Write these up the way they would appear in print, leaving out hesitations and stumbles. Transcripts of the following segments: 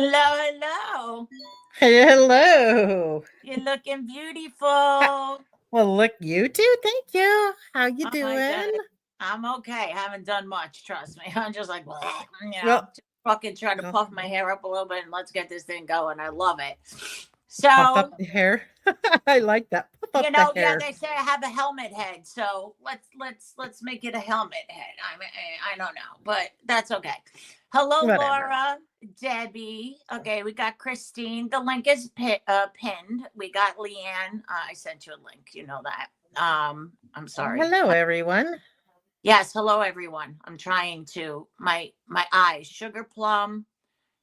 Hello, hello. Hello. You're looking Ha- beautiful. Well, look, you too. Thank you. How you Oh my doing? goodness. I'm okay. Haven't done much, trust me. I'm just like, bleh, Well, just fucking trying to oh, puff my hair up a little bit and let's get this thing going. I love it. puff So, up the hair. I like that. Puff up the yeah, hair. they say I have a helmet head, so let's make it a helmet head. I mean, I don't know, but that's okay. Hello, Whatever. Laura, Debbie. Okay, we got Christine. The link is pinned. We got Leanne. I sent you a link. You know that. I'm sorry. Hello, everyone. Yes, hello everyone. I'm trying to my eyes, sugar plum.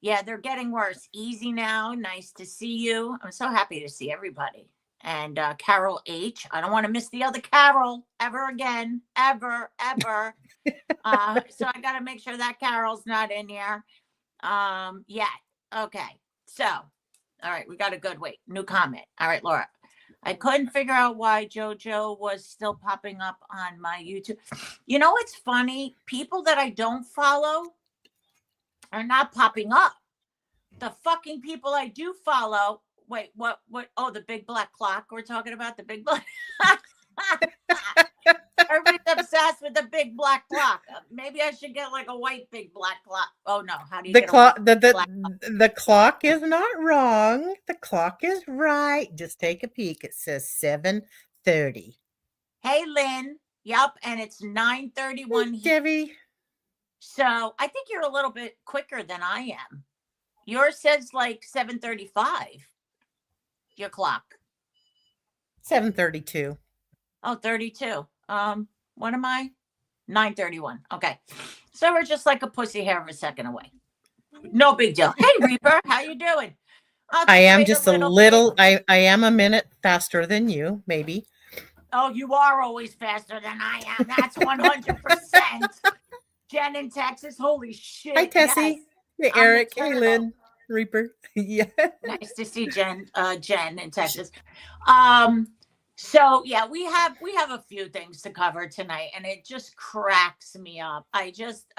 Yeah, they're getting worse. Easy now. Nice to see you. I'm so happy to see everybody. And Carol H. I don't want to miss the other Carol ever again. Ever, ever. So I got to make sure that Carol's not in here. Yet. Okay. So, all right, we got a good wait. New comment. All right, Laura. I couldn't figure out why JoJo was still popping up on my YouTube. You know what's funny? People that I don't follow are not popping up. The fucking people I do follow. Wait, what? Oh, the big black clock. We're talking about the big black. Everybody's obsessed with the big black clock. Maybe I should get like a white big black clock. Oh no, how do you The get a white clock. The, black clock? the clock is not wrong. The clock is right. Just take a peek. It says 7:30. Hey Lynn. Yep, and it's 9:31 here. Debbie. So I think you're a little bit quicker than I am. Yours says like 7:35. Your clock. 7:32. Oh, 32. What am I? 9:31. Okay. So we're just like a pussy hair of a second away. No big deal. Hey Reaper, how you doing? I'll I just am wait a just a little bit. little. I am a minute faster than you, maybe. Oh, you are always faster than I am. That's 100%. Jen in Texas. Holy Hi, shit. Yes. Tessie. Hey, I'm the Eric. Hey, turtle. Lynn. Reaper. Yeah. Nice to see Jen in Texas. Um so yeah, we have a few things to cover tonight and it just cracks me up. I just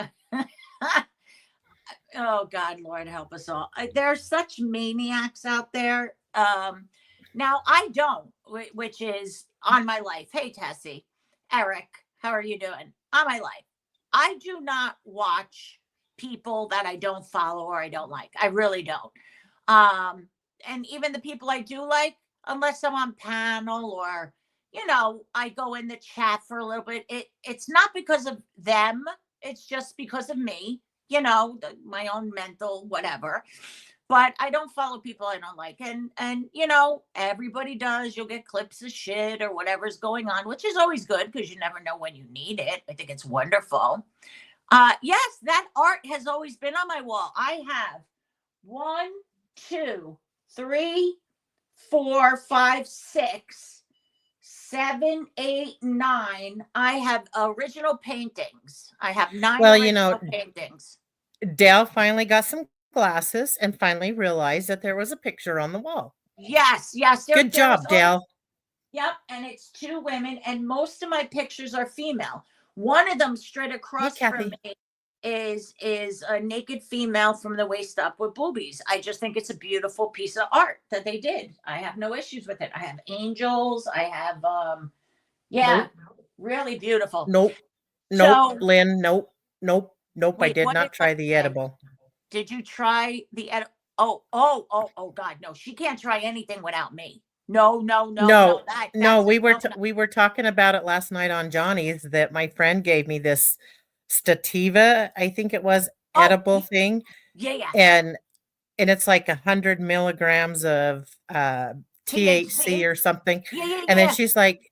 oh God, Lord help us all. There are such maniacs out there. Now I don't, which is on my life. Hey Tessie, Eric, how are you doing? On my life, I do not watch people that I don't follow or I don't like. I really don't. Um, and even the people I do like, unless I'm on panel or I go in the chat for a little bit. It's not because of them. It's just because of me. My own mental whatever. But I don't follow people I don't like, and everybody does. You'll get clips of shit or whatever's going on, which is always good because you never know when you need it. I think it's wonderful. Yes, that art has always been on my wall. I have one, two, three, four, five, six, seven, eight, nine. I have original paintings. I have nine Well, original paintings. Dale finally got some glasses and finally realized that there was a picture on the wall. Yes, yes. Good There's job, Dale. yep, and it's two women, and most of my pictures are female. One of them straight Hey, across from Kathy. me is a naked female from the waist up with boobies. I just think it's a beautiful piece of art that they did. I have no issues with it. I have angels. I have yeah, Nope. really beautiful. Nope. Nope. So Lynn. Nope. Nope. Nope. I wait, did not what try the did you say? edible. Did you try the oh God, no, she can't try anything without me. No, no, no, no. No. No, That's a we were no, no. we were talking about it last night on Johnny's that my friend gave me this stativa, I think it was, Oh, edible thing, yeah, yeah. and it's like 100 milligrams of THC THC. or something. Yeah, yeah, And then yeah. she's like,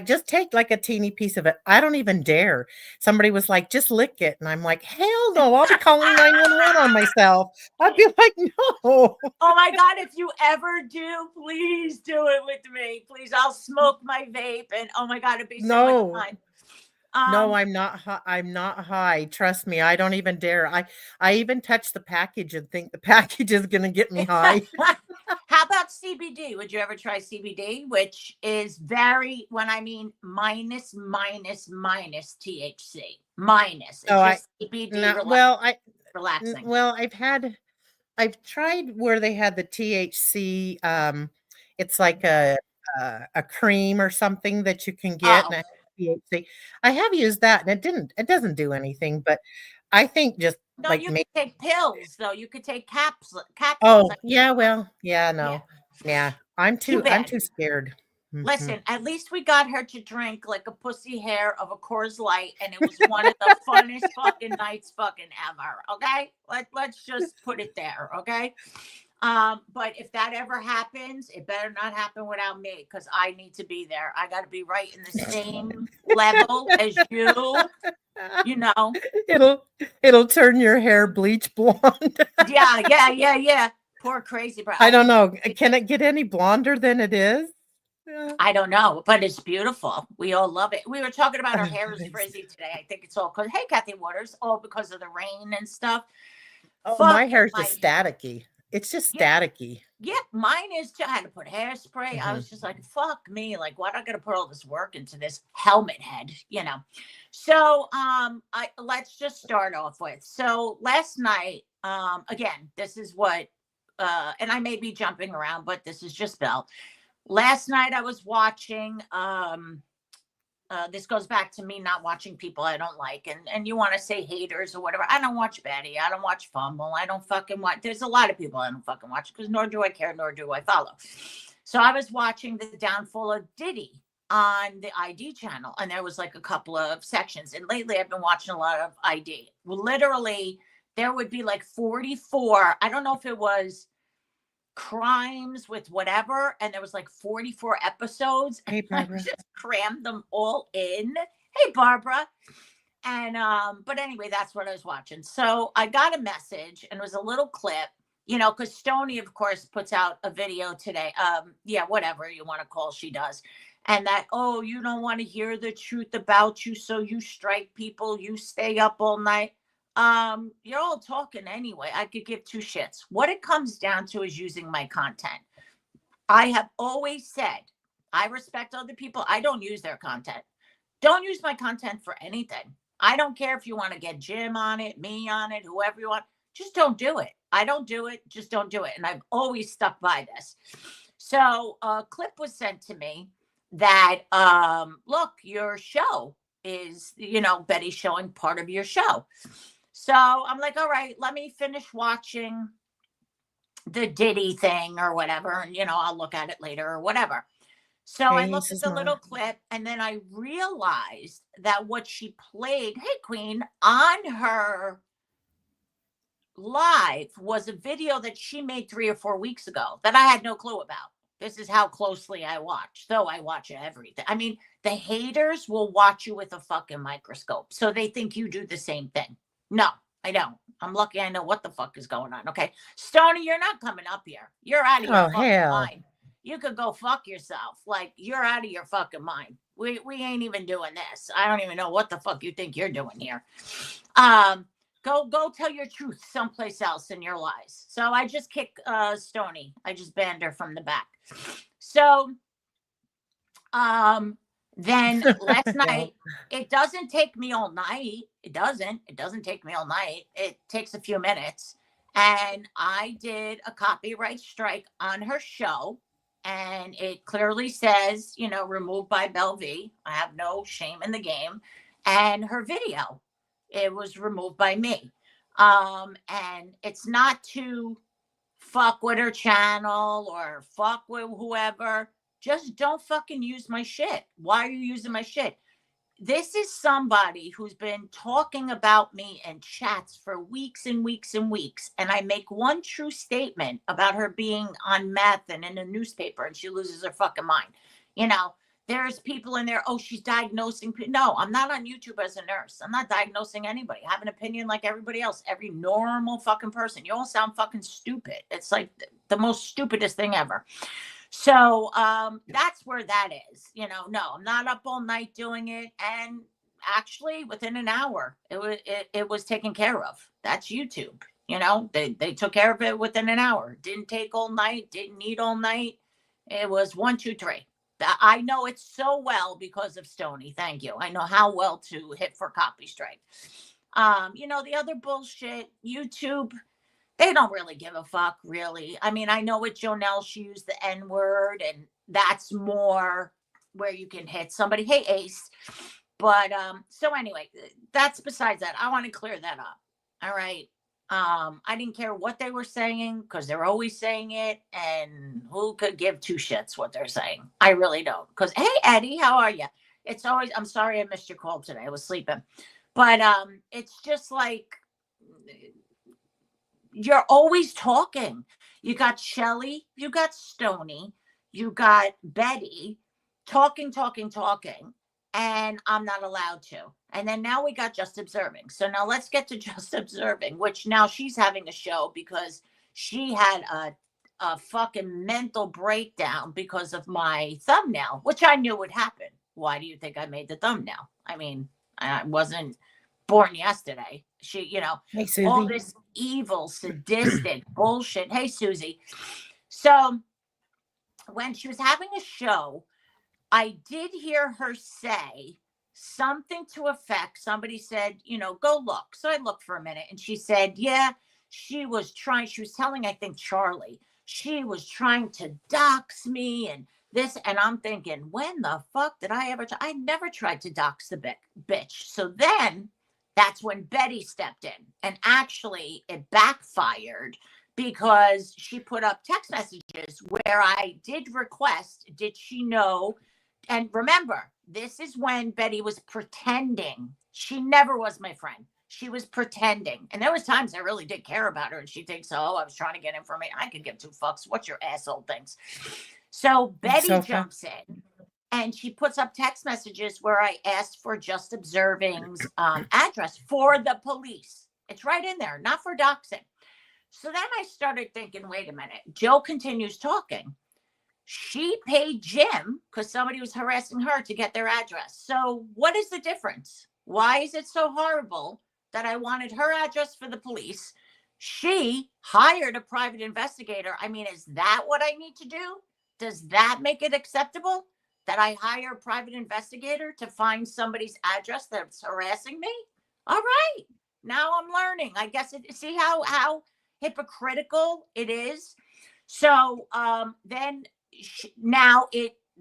just take like a teeny piece of it. I don't even dare. Somebody was like, just lick it. And I'm like, hell no, I'll be calling 911 on myself. I'd be like, no. Oh my God, if you ever do, please do it with me. Please, I'll smoke my vape and oh my God, it'd be so much No. fun. No, Um, I'm not high. I'm not high. Trust me, I don't even dare. I even touch the package and think the package is gonna get me high. how about CBD? Would you ever try CBD? Which is very, when I mean minus, minus, minus THC. Minus. Oh, It's just CBD no, well, relaxing. well, I've had I've tried where they had the THC, it's like a cream or something that you can get, and Oh, it has THC. I have used that, and it doesn't do anything, but I think just, no, like, you could take pills though. You could take capsules. oh, yeah, well, yeah, Yeah, no. Yeah, too I'm bad. too scared. Mhm. Listen, at least we got her to drink like a pussy hair of a Coors Light, and it was one of the funnest fucking nights fucking ever. Okay, let's just put it there. Okay, but if that ever happens, it better not happen without me because I need to be there. I got to be right in the same level as you. You know, It'll it'll turn your hair bleach blonde. yeah, yeah, yeah, yeah. Poor crazy, bro. I don't know. Can it get any blonder than it is? Yeah. I don't know, but it's beautiful. We all love it. We were talking about our hair is Thanks. frizzy today. I think it's all because, hey, Kathy Waters, all because of the rain and stuff. Oh, my Fucking hair's my, just staticky. It's just yeah, staticky. yeah, mine is too. I had to put hairspray. I Mhm. was just like, fuck me. Like, why do I got to put all this work into this helmet head, you know? So, let's just start off with. So last night, again, this is what, and I may be jumping around, but this is just Belle. Last night I was watching, this goes back to me not watching people I don't like, and you want to say haters or whatever. I don't watch Betty. I don't watch Fumble. I don't fucking watch. There's a lot of people I don't fucking watch because nor do I care, nor do I follow. So I was watching the downfall of Diddy on the ID channel, and there was like a couple of sections. And lately, I've been watching a lot of ID. Literally, there would be like 44. I don't know if it was crimes with whatever, and there was like 44 episodes, and Hey, I Barbara. just crammed them all in. Hey, Barbara. And but anyway, that's what I was watching. So I got a message, and it was a little clip, because Stony, of course, puts out a video today. Yeah, whatever you want to call she does. And that, oh, you don't want to hear the truth about you, so you strike people, you stay up all night. You're all talking anyway. I could give two shits. What it comes down to is using my content. I have always said I respect other people. I don't use their content. Don't use my content for anything. I don't care if you want to get Jim on it, me on it, whoever you want. Just don't do it. I don't do it. Just don't do it. And I've always stuck by this. So a clip was sent to me that, look, your show is, Betty's showing part of your show. So I'm like, all right, let me finish watching the Diddy thing or whatever. And, I'll look at it later or whatever. So I Hey, looked at Lisa's the mom. little clip, and then I realized that what she played, hey, Queen, on her live was a video that she made 3 or 4 weeks ago that I had no clue about. This is how closely I watch, though I watch everything. I mean, the haters will watch you with a fucking microscope. So they think you do the same thing. No, I don't. I'm lucky I know what the fuck is going on. Okay. Stony, you're not coming up here. You're out of your Oh, fucking hell. mind. You could go fuck yourself. Like, you're out of your fucking mind. We ain't even doing this. I don't even know what the fuck you think you're doing here. Go tell your truth someplace else in your lies. So I just kicked Stony. I just banned her from the back. So then last Well, night, it doesn't take me all night. It doesn't take me all night. It takes a few minutes. And I did a copyright strike on her show. And it clearly says, removed by Belle V. I have no shame in the game. And her video, it was removed by me. And it's not to fuck with her channel or fuck with whoever. Just don't fucking use my shit. Why are you using my shit? This is somebody who's been talking about me in chats for weeks and weeks and weeks. And I make one true statement about her being on meth and in a newspaper, and she loses her fucking mind. There's people in there, oh, she's diagnosing. No, I'm not on YouTube as a nurse. I'm not diagnosing anybody. I have an opinion like everybody else, every normal fucking person. You all sound fucking stupid. It's like the most stupidest thing ever. So that's where that is. No, I'm not up all night doing it. And actually, within an hour, it was taken care of. That's YouTube. They took care of it within an hour. Didn't take all night. Didn't need all night. It was 1, 2, 3. I know it so well because of Stony. Thank you. I know how well to hit for copy strike. The other bullshit, YouTube, They don't really give a fuck, really. I mean, I know with Jonelle, she used the N word, and that's more where you can hit somebody. Hey, Ace. But so anyway, that's besides that. I want to clear that up. All right. I didn't care what they were saying because they're always saying it, and who could give two shits what they're saying? I really don't. Because hey, Eddie, how are you? It's always. I'm sorry I missed your call today. I was sleeping, but it's just like you're always talking. You got Shelly, you got Stony, you got Betty talking, talking, talking, and I'm not allowed to. And then now we got Just Observing. So now let's get to Just Observing, which now she's having a show because she had a fucking mental breakdown because of my thumbnail, which I knew would happen. Why do you think I made the thumbnail? I mean, I wasn't born yesterday. She, Hey, all Susie. this evil, sadistic bullshit. Hey, Susie. So when she was having a show, I did hear her say something to effect. Somebody said, go look. So I looked for a minute and she said, yeah, she was telling, I think, Charlie, she was trying to dox me and this. And I'm thinking, when the fuck did I ever? I never tried to dox the bitch. So then that's when Betty stepped in, and actually it backfired because she put up text messages where I did request, did she know? And remember, this is when Betty was pretending. She never was my friend. She was pretending. And there was times I really did care about her. And she thinks, oh, I was trying to get information. I could give two fucks what your asshole thinks. So Betty jumps in and she puts up text messages where I asked for Just Observing's address for the police. It's right in there, not for doxing. So then I started thinking, wait a minute. Joe continues talking. She paid Jim because somebody was harassing her to get their address. So what is the difference? Why is it so horrible that I wanted her address for the police? She hired a private investigator. I mean, is that what I need to do? Does that make it acceptable that I hire a private investigator to find somebody's address that's harassing me? All right. Now I'm learning. I guess see how hypocritical it is. So then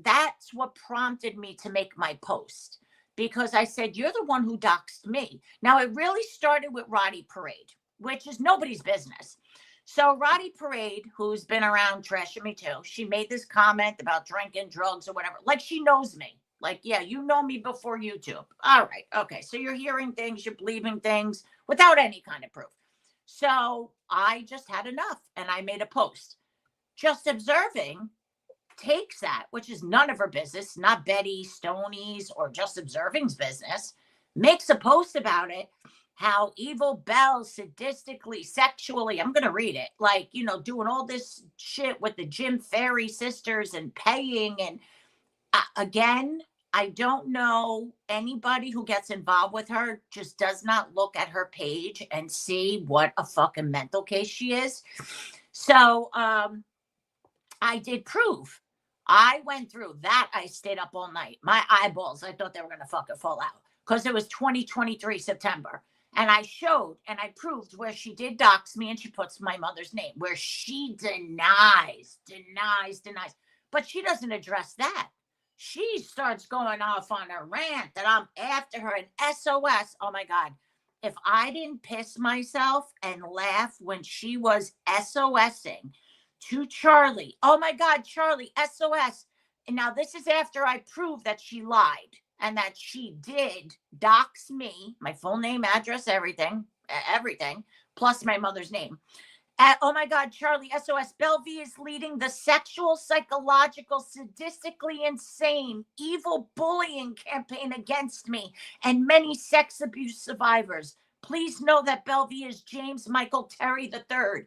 that's what prompted me to make my post, because I said, you're the one who doxed me. Now it really started with Roddy Parade, which is nobody's business. So Roddy Parade, who's been around trashing me too, she made this comment about drinking, drugs, or whatever. Like she knows me. Like, yeah, you know me before YouTube. All right. Okay. So you're hearing things, you're believing things without any kind of proof. So I just had enough and I made a post. Just Observing takes that, which is none of her business, not Betty, Stoney's, or Just Observing's business, makes a post about it, how Evil Belle sadistically, sexually, I'm going to read it, like, doing all this shit with the Jim Ferry sisters and paying. And again, I don't know anybody who gets involved with her, just does not look at her page and see what a fucking mental case she is. So I did prove. I went through that. I stayed up all night. My eyeballs, I thought they were going to fucking fall out because it was 2023 September. And I showed and I proved where she did dox me and she puts my mother's name, where she denies. But she doesn't address that. She starts going off on a rant that I'm after her, and SOS. Oh my God. If I didn't piss myself and laugh when she was SOSing to Charlie. Oh my God, Charlie, SOS. And now this is after I proved that she lied and that she did dox me, my full name, address, everything, plus my mother's name. Oh my God, Charlie, SOS. Bellevue is leading the sexual, psychological, sadistically insane, evil bullying campaign against me and many sex abuse survivors. Please know that Bellevue is James Michael Terry III.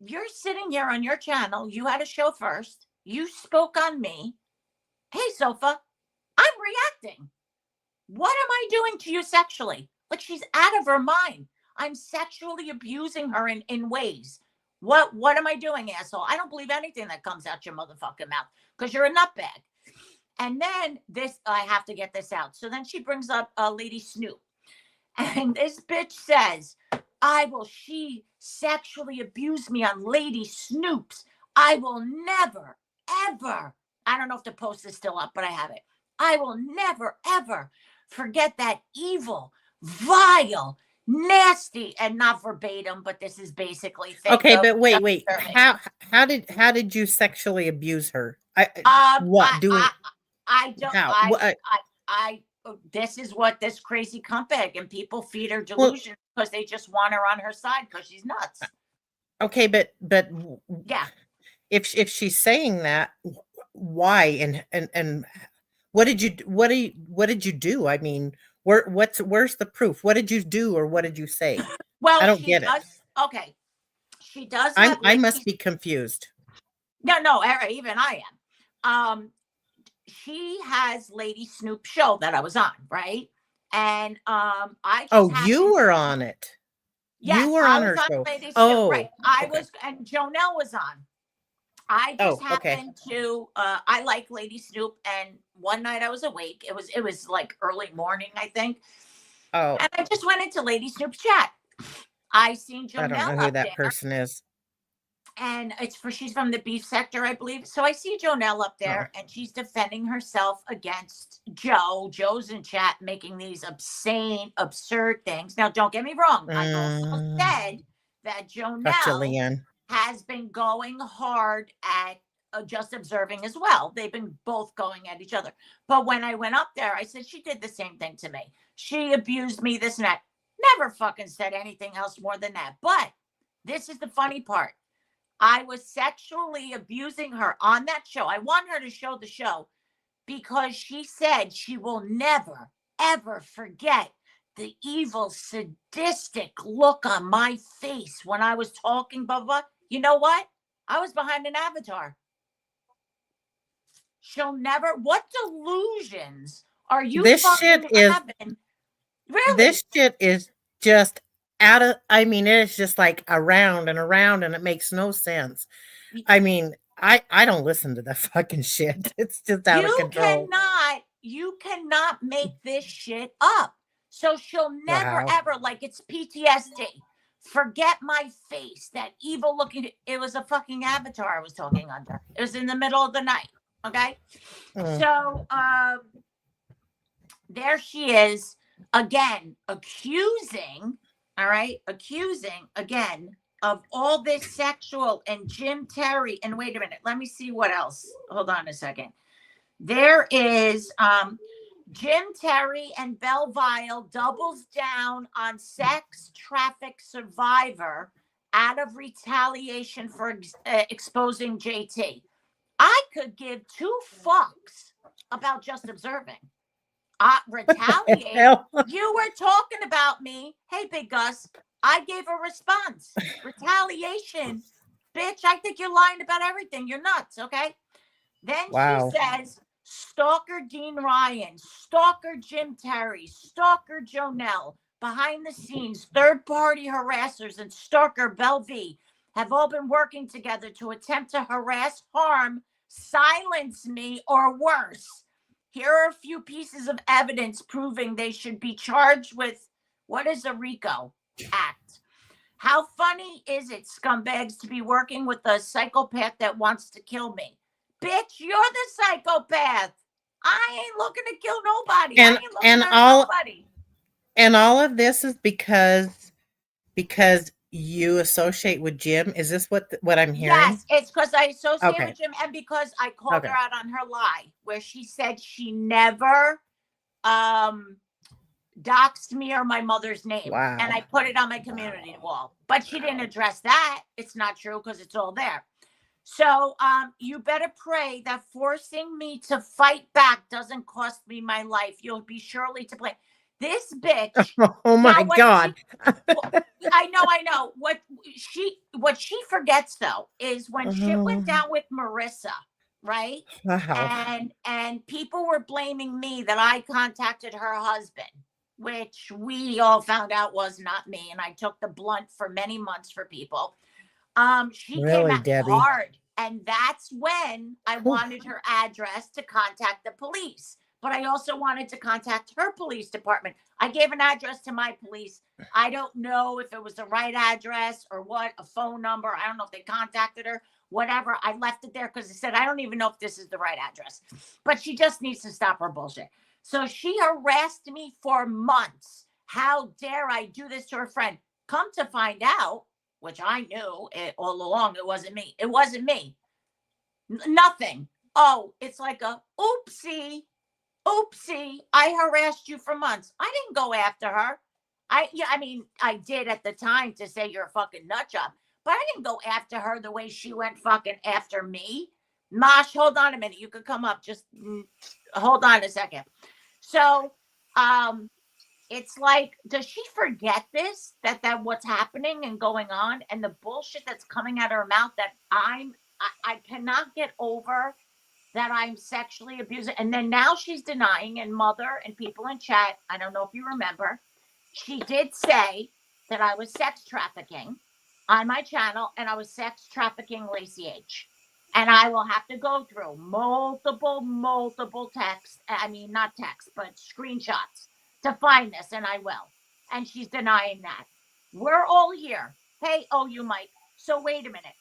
You're sitting here on your channel. You had a show first. You spoke on me. Hey, Sofa, I'm reacting. What am I doing to you sexually? Like she's out of her mind. I'm sexually abusing her in ways. What am I doing, asshole? I don't believe anything that comes out your motherfucking mouth because you're a nutbag. And then I have to get this out. So then she brings up Lady Snoop. And this bitch says, She sexually abused me on Lady Snoops. I will never, ever, I don't know if the post is still up, but I have it. I will never, ever forget that evil, vile, nasty, and not verbatim, but this is basically Okay, but wait. How did you sexually abuse her? What doing? I don't. How? This is what this crazy cumpeg, and people feed her Well, delusions because they just want her on her side because she's nuts. okay, but Yeah. if she's saying that, why and what did you do? I mean, where's the proof? What did you do or what did you say? Well, I don't she get it. does. Okay, she does I have. must be confused. No, even I am. She has Lady Snoop show that I was on, right? And I just Oh, happened you were on it. Yes, You were I on was her on show. Lady Snoop, Oh, right? I okay. was, and Jonelle was on. I just Oh, okay. happened to. I like Lady Snoop, and one night I was awake. It was like early morning, I think, Oh, and I just went into Lady Snoop's chat. I seen I don't know Jonelle who up that there, person is. and she's from the beef sector, I believe. So I see Jonelle up Oh. there, and she's defending herself against Joe. Joe's in chat making these obscene, absurd things. Now, don't get me wrong. I've also said that Jonelle has been going hard at just observing as well. They've been both going at each other. But when I went up there, I said, she did the same thing to me. She abused me, this and that. Never fucking said anything else more than that. But this is the funny part. I was sexually abusing her on that show. I want her to show the show because she said she will never, ever forget the evil, sadistic look on my face when I was talking, blah, blah. You know what? I was behind an avatar. She'll never. What delusions are you fucking having? Really? This shit is just out of, I mean, it's just like around and around and it makes no sense. I mean, I don't listen to that fucking shit. It's just out of control. You cannot make this shit up. So she'll never, ever, like it's PTSD. Forget my face, that evil looking. It was a fucking avatar I was talking under. It was in the middle of the night. Okay. So there she is again, accusing again of all this sexual and Jim Terry. And wait a minute, let me see what else. Hold on a second. There is Jim Terry and Belleville doubles down on sex traffic survivor out of retaliation for exposing JT. I could give two fucks about just observing. Retaliate. You were talking about me. Hey, Big Gus. I gave a response. Retaliation. Bitch, I think you're lying about everything. You're nuts, okay? Then she says, stalker Dean Ryan, stalker Jim Terry, stalker Jonelle, behind the scenes, third-party harassers, and stalker Belleville have all been working together to attempt to harass, harm, silence me, or worse. Here are a few pieces of evidence proving they should be charged with what is a RICO act. How funny is it, scumbags, to be working with a psychopath that wants to kill me? Bitch, you're the psychopath. I ain't looking to kill nobody. I ain't looking to hurt nobody. And all of this is because you associate with Jim. Is this what I'm hearing? Yes, it's because I associate with Jim, and because I called her out on her lie, where she said she never doxed me or my mother's name. Wow. And I put it on my community wall. But she didn't address that. It's not true because it's all there. So you better pray that forcing me to fight back doesn't cost me my life. You'll be surely to blame. This bitch. Oh my God. I know. What she forgets though is when shit went down with Marissa, right? Wow. And people were blaming me that I contacted her husband, which we all found out was not me, and I took the blunt for many months for people. She really, came Debbie? hard, and that's when I wanted her address to contact the police. but I also wanted to contact her police department. I gave an address to my police. I don't know if it was the right address or what, a phone number. I don't know if they contacted her, whatever. I left it there because I said, I don't even know if this is the right address, but she just needs to stop her bullshit. So she harassed me for months. How dare I do this to her friend? Come to find out, which I knew it all along, it wasn't me. It wasn't me. Nothing. Oh, it's like a oopsie. I harassed you for months. I didn't go after her. I mean, I did at the time to say you're a fucking nut job, but I didn't go after her the way she went fucking after me. Mosh, hold on a minute. You could come up. Just hold on a second. So, it's like, does she forget this? That what's happening and going on, and the bullshit that's coming out of her mouth, that I cannot get over that I'm sexually abusing. And then now she's denying, and Mother and people in chat, I don't know if you remember, she did say that I was sex trafficking on my channel, and I was sex trafficking Lacey H. And I will have to go through multiple texts. I mean, not texts, but screenshots to find this, and I will. And she's denying that. We're all here. Hey, you Mike. So wait a minute.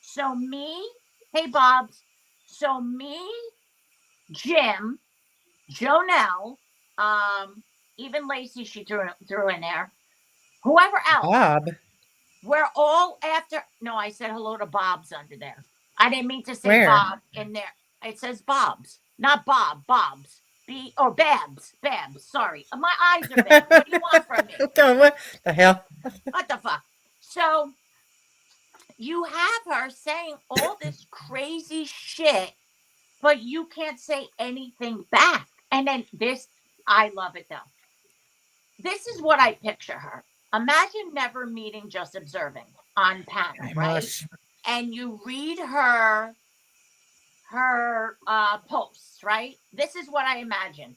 So me, hey Bobs. So me, Jim, Jonelle, even Lacey, she threw in there. Whoever else. Bob. We're all after. No, I said hello to Bob's under there. I didn't mean to say Where? Bob in there. It says Bob's, not Bob. Bob's. Babs. Sorry, my eyes are bad. What do you want from me? What the hell? What the fuck? So you have her saying all this crazy shit, but you can't say anything back. And then this, I love it though. This is what I picture her. Imagine never meeting, just observing on panel, right? And you read her posts, right? This is what I imagine.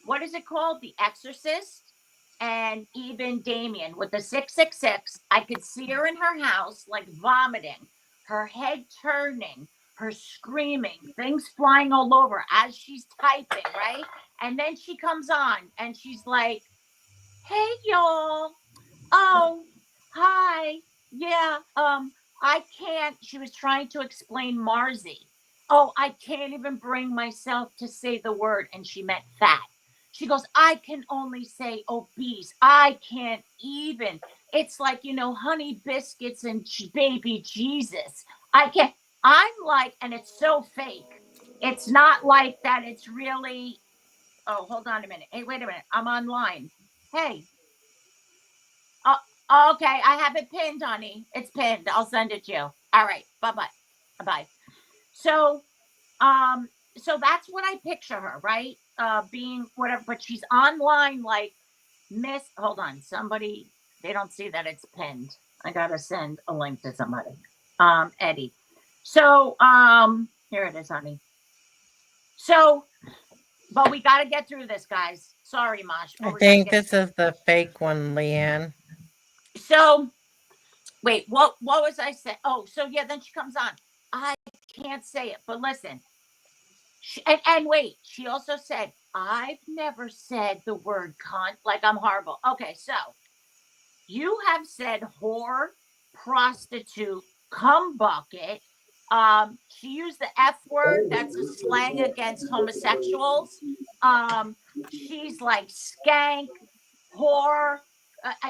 What is it called? The Exorcist, and even Damien with the 666. I could see her in her house, like vomiting, her head turning, her screaming, things flying all over as she's typing, right? And then she comes on and she's like, hey y'all. Oh, hi. Yeah, I can't. She was trying to explain Marzi. Oh, I can't even bring myself to say the word. And she meant fat. She goes, I can only say obese. I can't even. It's like, honey biscuits and baby Jesus. I can't. I'm like, and it's so fake. It's not like that. It's really. Oh, hold on a minute. Hey, wait a minute. I'm online. Hey. Okay, I have it pinned, honey. It's pinned. I'll send it to you. All right. Bye-bye. Bye. So that's what I picture her, right? Being whatever, but she's online like hold on. Somebody, they don't see that it's pinned. I gotta send a link to somebody. Eddie. So here it is, honey. So, but we gotta get through this, guys. Sorry, Mosh. I think this is the fake one, Leanne. So, wait, what was I saying? Oh, so yeah, then she comes on. I can't say it, but listen. And wait, she also said, I've never said the word cunt, like I'm horrible. Okay, so you have said whore, prostitute, cum bucket. She used the F word. That's a slang against homosexuals. She's like skank, whore.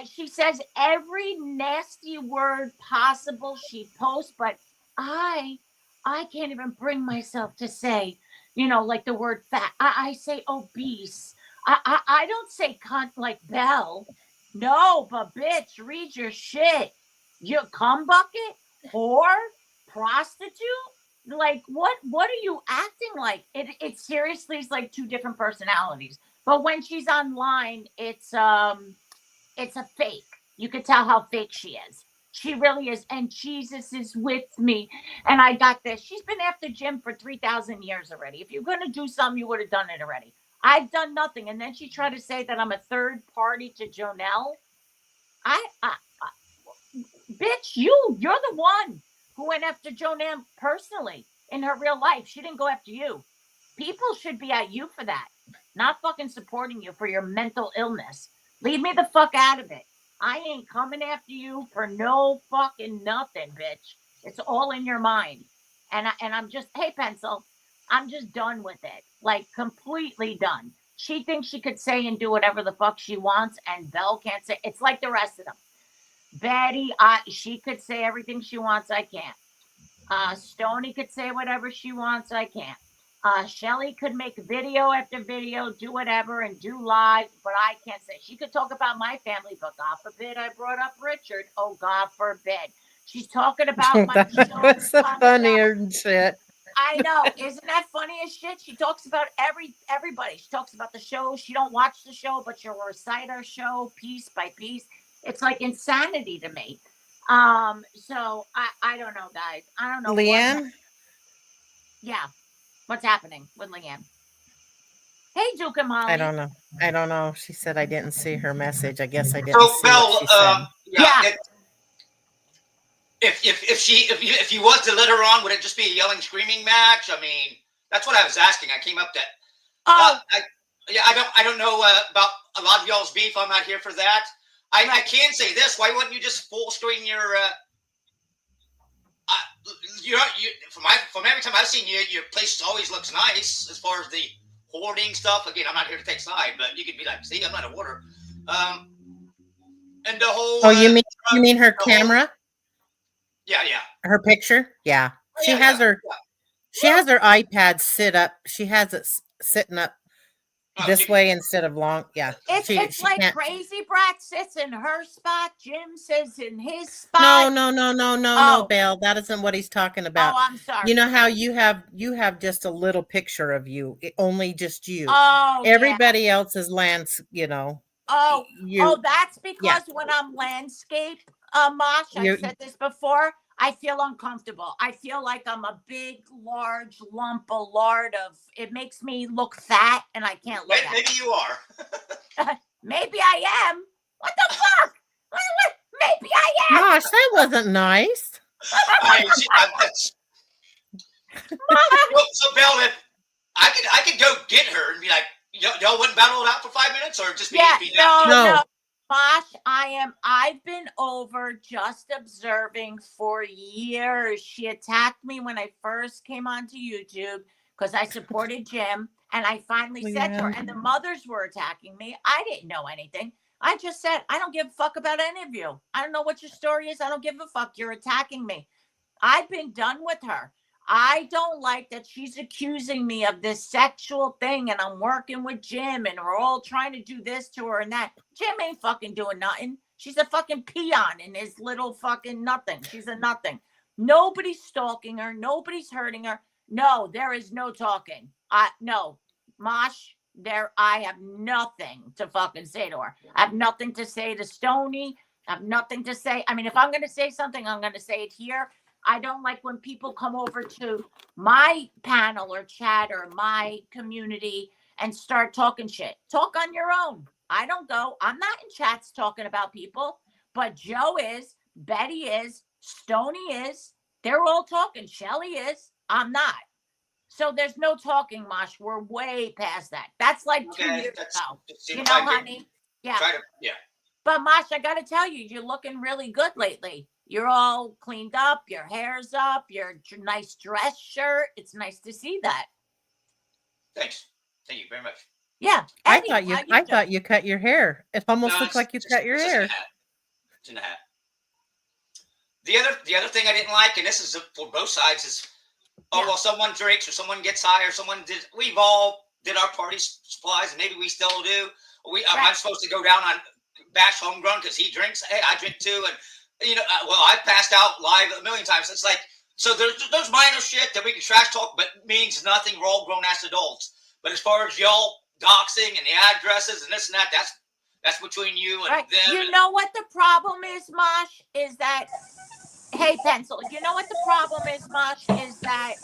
She says every nasty word possible she posts, but I can't even bring myself to say, like the word fat. I say obese. I don't say cunt like Belle. No, but bitch, read your shit. You cum bucket, whore, prostitute. Like what are you acting like? It seriously is like two different personalities. But when she's online, it's a fake. You could tell how fake she is. She really is. And Jesus is with me. And I got this. She's been after Jim for 3,000 years already. If you're going to do something, you would have done it already. I've done nothing. And then she tried to say that I'm a third party to Jonelle. Bitch, you're the one who went after Jonelle personally in her real life. She didn't go after you. People should be at you for that, not fucking supporting you for your mental illness. Leave me the fuck out of it. I ain't coming after you for no fucking nothing, bitch. It's all in your mind. And I'm just, hey, Pencil, I'm just done with it. Like, completely done. She thinks she could say and do whatever the fuck she wants, and Belle can't say. It's like the rest of them. Betty, she could say everything she wants. I can't. Stony could say whatever she wants. I can't. Shelly could make video after video, do whatever, and do live, but I can't say. She could talk about my family, but God forbid I brought up Richard. Oh, God forbid. She's talking about my That show was the coming out. funnier shit. I know. Isn't that funny as shit? She talks about everybody. She talks about the show. She don't watch the show, but she'll recite our show piece by piece. It's like insanity to me. So I don't know, guys. I don't know. Leanne? Yeah. What's happening with Leanne? Hey, Duke and Molly. I don't know. I don't know. She said I didn't see her message. I guess I didn't So, see Belle, what she said. Yeah. If you was to let her on, would it just be a yelling, screaming match? I mean, that's what I was asking. I came up that. Oh, I don't know about a lot of y'all's beef. I'm not here for that. I can say this. Why wouldn't you just full screen your? From every time I've seen you, your place always looks nice as far as the hoarding stuff. Again, I'm not here to take side, but you could be like, see, I'm not a hoarder. And the whole. Oh, you mean her camera? Yeah. Her picture? Yeah. She has her iPad sit up. She has it sitting up this way instead of long. Yeah. It's like can't. Crazy Brat sits in her spot. Jim sits in his spot. No, Belle. That isn't what he's talking about. Oh, I'm sorry. You know how you have just a little picture of you, only just you. Oh, everybody else is lands. You know. Oh, that's because when I'm landscape, Mosh, I've said this before, I feel uncomfortable. I feel like I'm a big, large lump of lard of, it makes me look fat and I can't look at maybe it. you are. Maybe I am. What the fuck? Maybe I am. Mosh, that wasn't nice. So, Belle, I could go get her and be like, y'all wouldn't battle it out for 5 minutes, or just be no. Mosh, I've been over just observing for years. She attacked me when I first came onto YouTube because I supported Jim, and I finally said to her, and the mothers were attacking me. I didn't know anything. I just said, I don't give a fuck about any of you. I don't know what your story is. I don't give a fuck. You're attacking me. I've been done with her. I don't like that she's accusing me of this sexual thing, and I'm working with Jim and we're all trying to do this to her and that. Jim ain't fucking doing nothing. She's a fucking peon in his little fucking nothing. She's a nothing. Nobody's stalking her. Nobody's hurting her. No, there is no talking. No, Mosh, I have nothing to fucking say to her. I have nothing to say to Stony. I have nothing to say. I mean, if I'm going to say something, I'm going to say it here. I don't like when people come over to my panel or chat or my community and start talking shit. Talk on your own. I don't go. I'm not in chats talking about people, but Joe is, Betty is, Stony is. They're all talking. Shelly is. I'm not. So there's no talking, Mosh. We're way past that. That's like 2 years ago. You know, honey? Yeah. But Mosh, I got to tell you, you're looking really good lately. You're all cleaned up. Your hair's up. Your nice dress shirt. It's nice to see that. Thanks. Thank you very much. Yeah. I thought you cut your hair. It almost looks like you cut your hair. It's in a hat. The other thing I didn't like, and this is for both sides, is well, someone drinks or someone gets high or we've all did our party supplies, and maybe we still do. I'm supposed to go down on Bash Homegrown because he drinks. Hey, I drink too, and I've passed out live a million times. It's like, so there's minor shit that we can trash talk, but means nothing. We're all grown ass adults. But as far as y'all doxing and the addresses and this and that, that's between you and them. You know what the problem is, Mosh? Is that, hey, Pencil, you know what the problem is, Mosh? Is that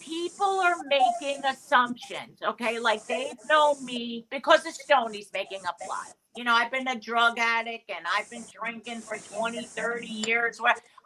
people are making assumptions, okay? Like, they know me because of Stoney's making up lies. You know, I've been a drug addict and I've been drinking for 20, 30 years.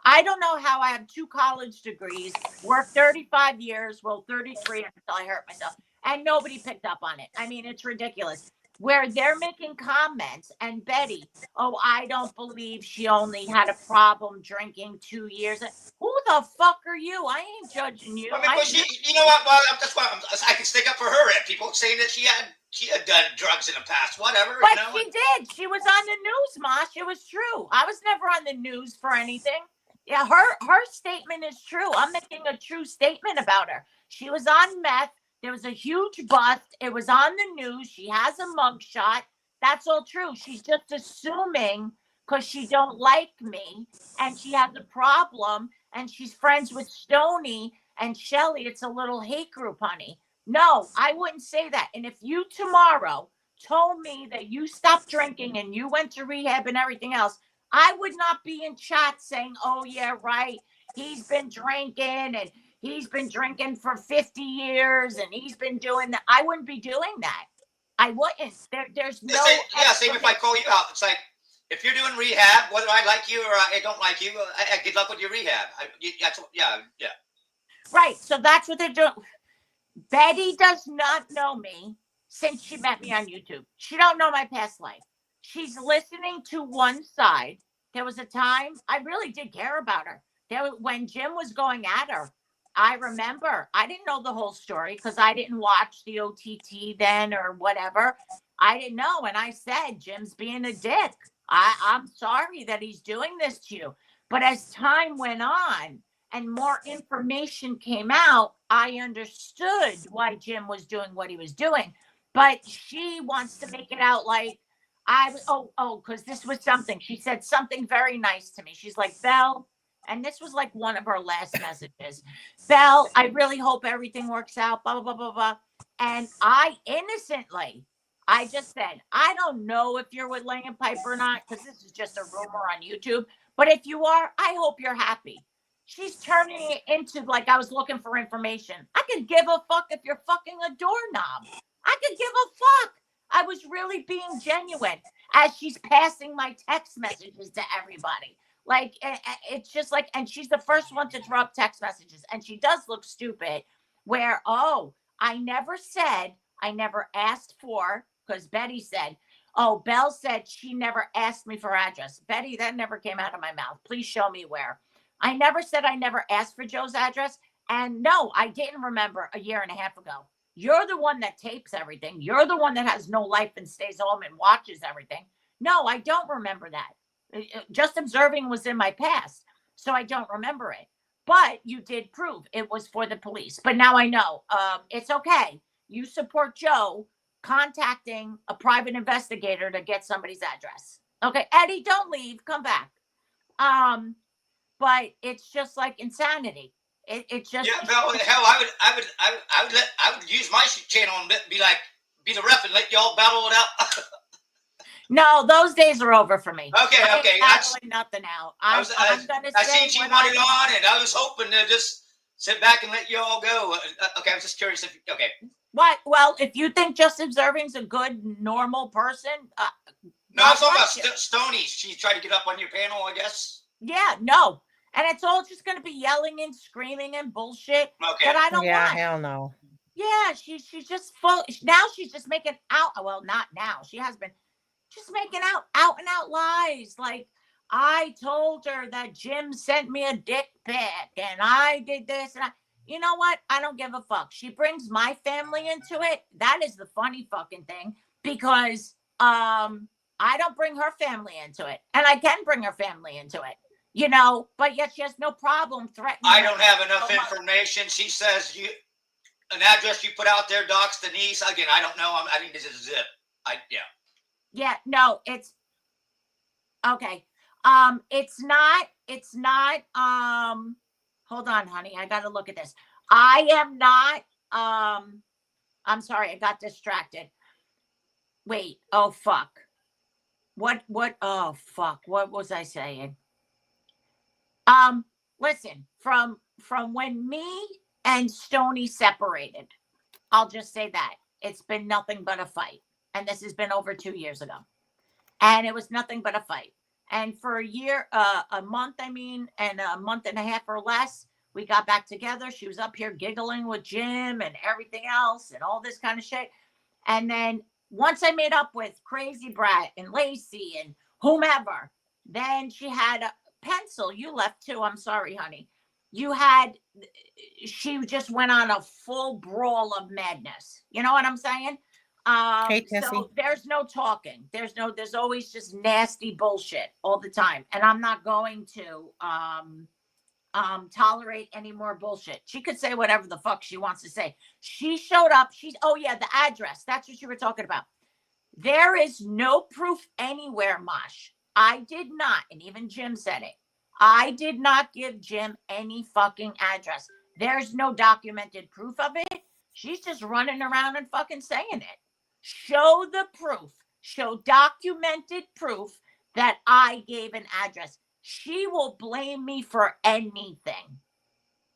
I don't know how I have 2 college degrees, worked 35 years, well, 33 until I hurt myself. and nobody picked up on it. I mean, it's ridiculous. Where they're making comments, and Betty, oh, I don't believe she only had a problem drinking 2 years. Who the fuck are you? I ain't judging you. I mean, but you know what? Well, that's why I can stick up for her. And people saying that she had done drugs in the past, whatever. But you know? she did. She was on the news, Mosh. It was true. I was never on the news for anything. Yeah, her statement is true. I'm making a true statement about her. She was on meth. There was a huge bust. It was on the news. She has a mugshot. That's all true. She's just assuming because she don't like me and she has a problem and she's friends with Stony and Shelly. It's a little hate group, honey. No, I wouldn't say that. And if you tomorrow told me that you stopped drinking and you went to rehab and everything else, I would not be in chat saying, oh, yeah, right. He's been drinking and he's been drinking for 50 years and he's been doing that. I wouldn't be doing that. I wouldn't. There's no. Same if I call you out. It's like, if you're doing rehab, whether I like you or I don't like you, good luck with your rehab. Yeah. Right. So that's what they're doing. Betty does not know me since she met me on YouTube. She don't know my past life. She's listening to one side. There was a time I really did care about her. When Jim was going at her, I remember I didn't know the whole story because I didn't watch the OTT then or whatever. I didn't know. And I said, Jim's being a dick. I'm sorry that he's doing this to you. But as time went on and more information came out, I understood why Jim was doing what he was doing. But she wants to make it out like because this was something. She said something very nice to me. She's like, Belle, and this was like one of her last messages. Belle, I really hope everything works out, blah, blah, blah, blah, blah. And I innocently, I just said, I don't know if you're with Lang and Pipe or not, because this is just a rumor on YouTube. But if you are, I hope you're happy. She's turning it into like I was looking for information. I could give a fuck if you're fucking a doorknob. I could give a fuck. I was really being genuine as she's passing my text messages to everybody. Like, it's just like, and she's the first one to drop text messages. And she does look stupid where, I never asked for, because Betty said, Belle said she never asked me for address. Betty, that never came out of my mouth. Please show me where. I never said I never asked for Joe's address. And no, I didn't remember a year and a half ago. You're the one that tapes everything. You're the one that has no life and stays home and watches everything. No, I don't remember that. Just observing was in my past, so I don't remember it. But you did prove it was for the police. But now I know. It's okay. You support Joe contacting a private investigator to get somebody's address. Okay, Eddie, don't leave. Come back. But it's just like insanity. It just hell, I would use my channel and be the ref and let y'all battle it out. No, those days are over for me. Okay. That's nothing out. I seen you wanted on, and I was hoping to just sit back and let you all go. Okay, I'm just curious if okay. What? Well, if you think just observing's a good normal person, no, I'm talking about Stony. She tried to get up on your panel, I guess. Yeah, no. And it's all just going to be yelling and screaming and bullshit that I don't want. Yeah, hell no. Yeah, she's just full. Now she's just making out. Well, not now. She has been just making out and out lies. Like, I told her that Jim sent me a dick pic and I did this. And you know what? I don't give a fuck. She brings my family into it. That is the funny fucking thing because I don't bring her family into it. And I can bring her family into it. You know, but yet she has no problem threatening. I don't have enough information. She says an address you put out there, Docs Denise. Again, I don't know. I think this is zip. Yeah, no, it's okay. It's not, hold on, honey. I got to look at this. I am not, I'm sorry. I got distracted. Wait. Oh, fuck. Oh, fuck. What was I saying? Listen, from when me and Stony separated, I'll just say that it's been nothing but a fight. And this has been over 2 years ago. And it was nothing but a fight. And for a month and a half or less, We got back together. She was up here giggling with Jim and everything else and all this kind of shit. And then once I made up with Crazy Brat and Lacey and whomever, then she had a Pencil. You left too. I'm sorry, honey. She just went on a full brawl of madness. You know what I'm saying? Hey, Tessie. So there's no talking. There's always just nasty bullshit all the time. And I'm not going to tolerate any more bullshit. She could say whatever the fuck she wants to say. She showed up. Oh yeah, the address. That's what you were talking about. There is no proof anywhere, Mosh. I did not, and even Jim said it. I did not give Jim any fucking address. There's no documented proof of it. She's just running around and fucking saying it. Show the proof. Show documented proof that I gave an address. She will blame me for anything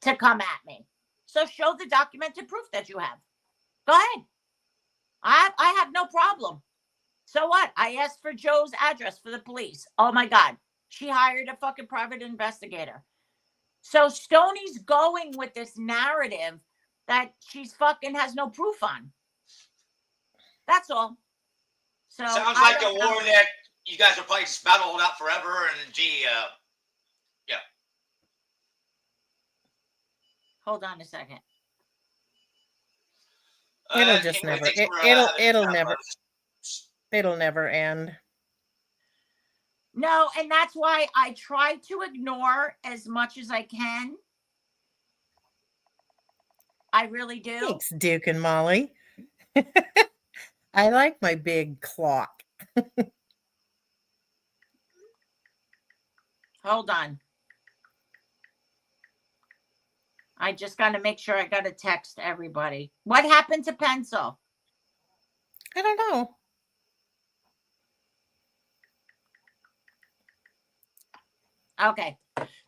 to come at me. So show the documented proof that you have. Go ahead. I have no problem. So what? I asked for Joe's address for the police. Oh my God. She hired a fucking private investigator. So Stoney's going with this narrative that she's fucking has no proof on. That's all. So sounds like a war that you guys are probably just about to hold out forever. And gee, yeah. Hold on a second. It'll just never. It'll never end. No, and that's why I try to ignore as much as I can. I really do. Thanks, Duke and Molly. I like my big clock. Hold on. I just got to make sure I got to text everybody. What happened to Pencil? I don't know. Okay.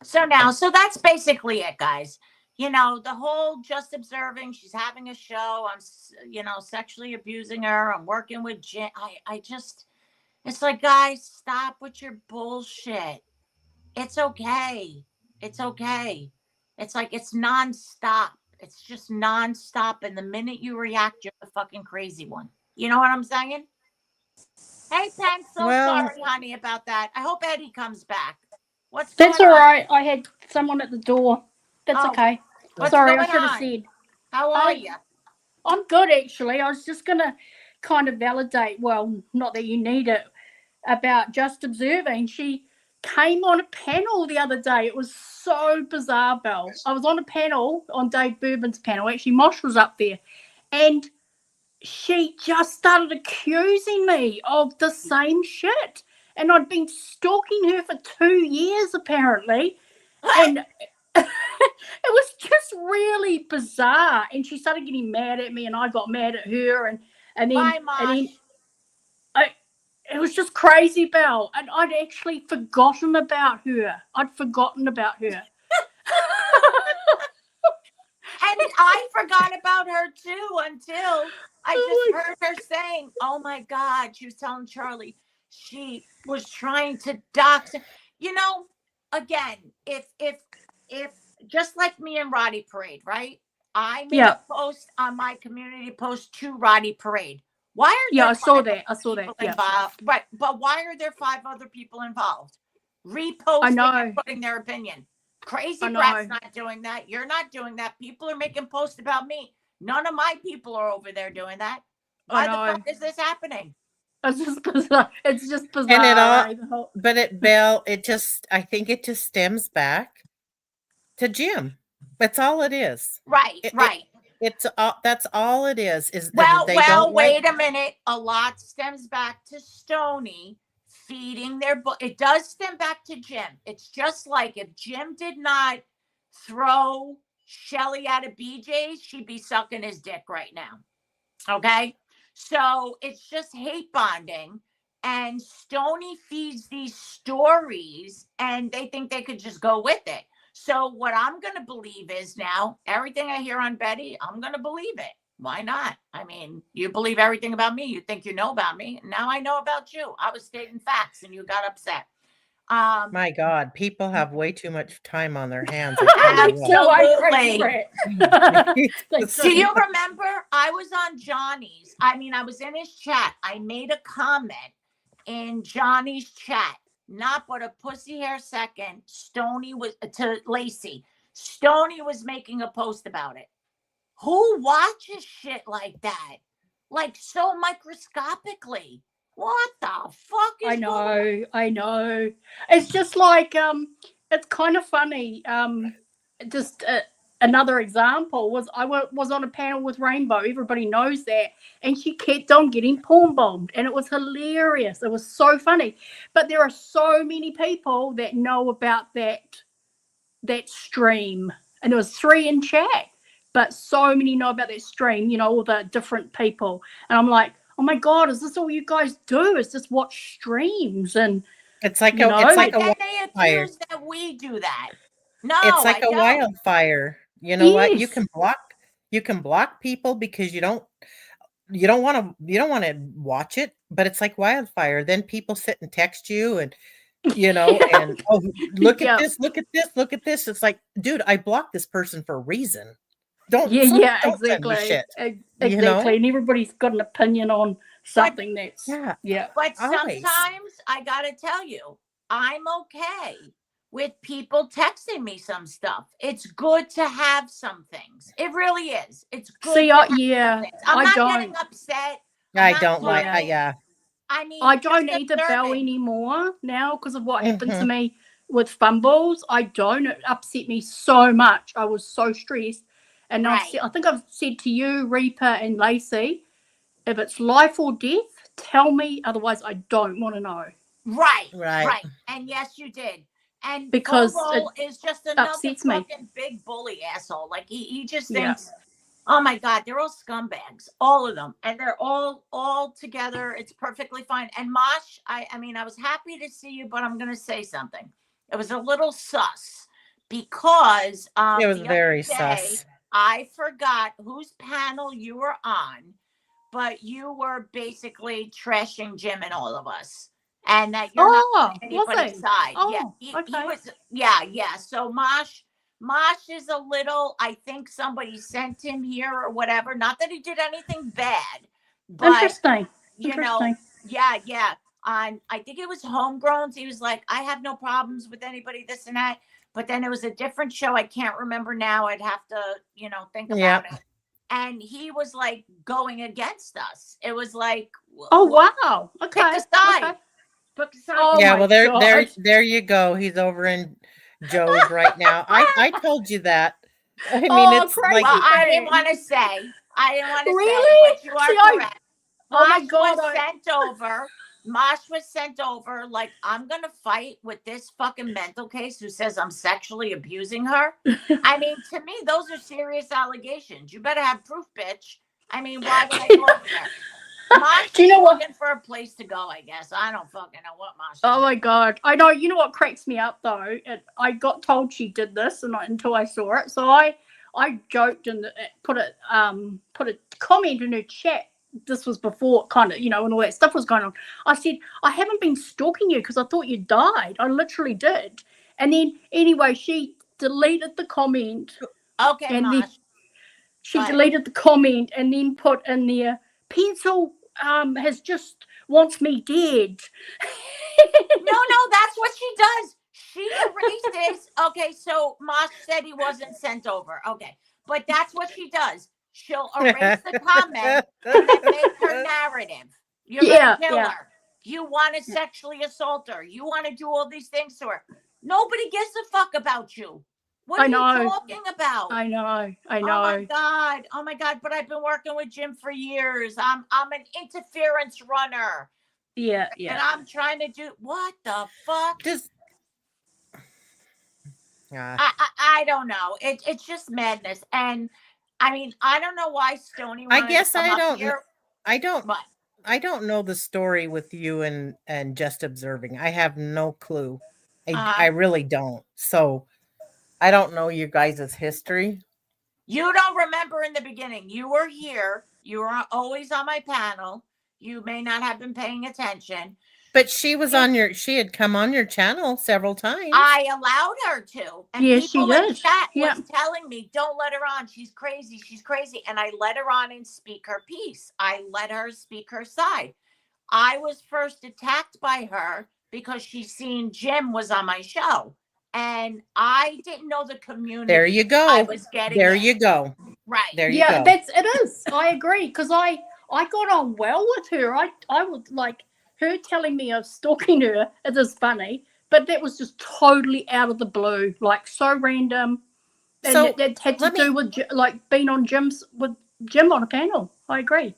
So that's basically it, guys. You know, the whole just observing, she's having a show. I'm, sexually abusing her. I'm working with Jen. It's like, guys, stop with your bullshit. It's okay. It's okay. It's like, it's nonstop. It's just nonstop. And the minute you react, you're the fucking crazy one. You know what I'm saying? Hey, Pencil. Sorry, honey, about that. I hope Eddie comes back. That's all right. I had someone at the door. That's okay. Sorry, I should have said. How are you? I'm good, actually. I was just going to kind of validate, well, not that you need it, about just observing. She came on a panel the other day. It was so bizarre, Belle. I was on a panel, on Dave Bourbon's panel. Actually, Mosh was up there. And she just started accusing me of the same shit. And I'd been stalking her for 2 years, apparently. And it was just really bizarre. And she started getting mad at me, and I got mad at her. And then it was just crazy, Belle. And I'd actually forgotten about her. And I forgot about her too until I just heard her saying, oh my God, she was telling Charlie she was trying to dox. You know, again, if just like me and Roddy Parade, right? I made a post on my community post to Roddy Parade. Why are there I saw that. Involved? Right, but why are there 5 other people involved? Reposting and putting their opinion. Crazy Brat's not doing that. You're not doing that. People are making posts about me. None of my people are over there doing that. Why the fuck is this happening? It's just bizarre. It's just bizarre. And Belle, I think it just stems back to Jim. That's all it is. Right. That's all it is. Wait a minute. A lot stems back to Stoney feeding their it does stem back to Jim. It's just like if Jim did not throw Shelly out of BJ's, she'd be sucking his dick right now. Okay? So it's just hate bonding, and Stoney feeds these stories and they think they could just go with it. So what I'm going to believe is now everything I hear on Betty, I'm going to believe it. Why not? I mean, you believe everything about me. You think you know about me. Now I know about you. I was stating facts and you got upset. My God, people have way too much time on their hands. I tell you So what. I crazy Absolutely. They Do do. you remember? I was on Johnny's. I mean, I was in his chat. I made a comment in Johnny's chat. Not but a pussy hair second. Stoney was to Lacey. Stoney was making a post about it. Who watches shit like that? Like so microscopically. What the fuck is going on? I know. It's just like it's kind of funny. Just another example was was on a panel with Rainbow. Everybody knows that, and she kept on getting porn bombed, and it was hilarious. It was so funny. But there are so many people that know about that stream, and there was 3 in chat, but so many know about that stream. You know, all the different people, and I'm like, oh my God, is this all you guys do? Is just watch streams? And It's like you a, know, it's But like a then they wildfire. accuse that we do that. No, It's like I a don't. wildfire. You know what? You yes, can block people because you don't want to watch it, but it's like wildfire. Then people sit and text you and and oh, look at yeah, this, look at this, look at this. It's like, dude, I blocked this person for a reason. Don't yeah, don't send me exactly, shit. exactly. And everybody's got an opinion on something that's Yeah, But always. sometimes I gotta tell you, I'm okay with people texting me some stuff. It's good to have some things. It really is. It's good. See, to have yeah, some things. I'm I not don't. getting upset. I'm I not don't like. crying. Yeah. I mean, I just don't need the bell observing. anymore now because of what happened to Mhm. me with fumbles. I don't. It upset me so much. I was so stressed. And Right. I think I've said to you, Reaper and Lacey, if it's life or death, tell me. Otherwise, I don't want to know. Right. Right. Right. And yes, you did. And Because Bobo is just another upsets me. fucking big bully asshole. Like he just Yeah. thinks, oh my God, they're all scumbags, all of them, and they're all together. It's perfectly fine. And Mosh, I mean, I was happy to see you, but I'm gonna say something. It was a little sus because It was the very other day sus. I forgot whose panel you were on, but you were basically trashing Jim and all of us. And that you're not on Was anybody's he? side. Yeah, Oh, he okay. was. Yeah. So Mosh is a little. I think somebody sent him here or whatever. Not that he did anything bad, but Interesting. you know, yeah. I think it was Homegrowns. He was like, I have no problems with anybody, this and that. But then it was a different show. I can't remember now. I'd have to, think about Yep. it. And he was like going against us. It was like, Oh, wow. Okay. pick a side. Okay. Pick a side. Oh, Yeah, my well, there God. you go. He's over in Joe's right now. I told you that. I mean, Oh, it's crazy. like Well, I didn't man. want to say. Really? But you are See, I- correct. Oh, my Mosh God. was sent over. Mosh was sent over. Like, I'm gonna fight with this fucking mental case who says I'm sexually abusing her. I mean, to me, those are serious allegations. You better have proof, bitch. I mean, why would I go over there? Mosh Do you is know what? looking for a place to go, I guess. I don't fucking know what Mosh is Oh my doing. God! I know. You know what cracks me up though? I got told she did this, and until I saw it, so I joked and put a comment in her chat. This was before kind of when all that stuff was going on. I said I haven't been stalking you because I thought you died. I literally did. And then anyway, she deleted the comment, Okay, and Mosh. then she But- deleted the comment and then put in there pencil has just wants me dead. No, that's what she does. She erases. Okay, so Mosh said he wasn't sent over. Okay, but that's what she does. She'll erase the comment and then make her narrative. You're Yeah, gonna kill yeah. her. You want to sexually assault her. You want to do all these things to her. Nobody gives a fuck about you. What I are know. you talking about? I know. Oh my god! But I've been working with Jim for years. I'm an interference runner. Yeah. And I'm trying to do what the fuck? just. I don't know. It's just madness. And I mean, I don't know why Stoney I wanted guess to come I up don't. here, but I don't know the story with you and just observing. I have no clue. I really don't. So I don't know you guys' history. you don't remember in the beginning. You were here. You were always on my panel. You may not have been paying attention. But she was on she had come on your channel several times. I allowed her to. And Yes, she people in did. chat Yeah. was telling me, don't let her on. She's crazy. She's crazy. And I let her on and speak her piece. I let her speak her side. I was first attacked by her because she seen Jim was on my show. And I didn't know the community. There you go. I was getting there in. you go. Right. There you Yeah, go. it is. I agree, because I got on well with her. I would like her telling me I was stalking her. It is funny, but that was just totally out of the blue, like so random. And So, that had to let me- do with like being on with Jim on a panel. I agree.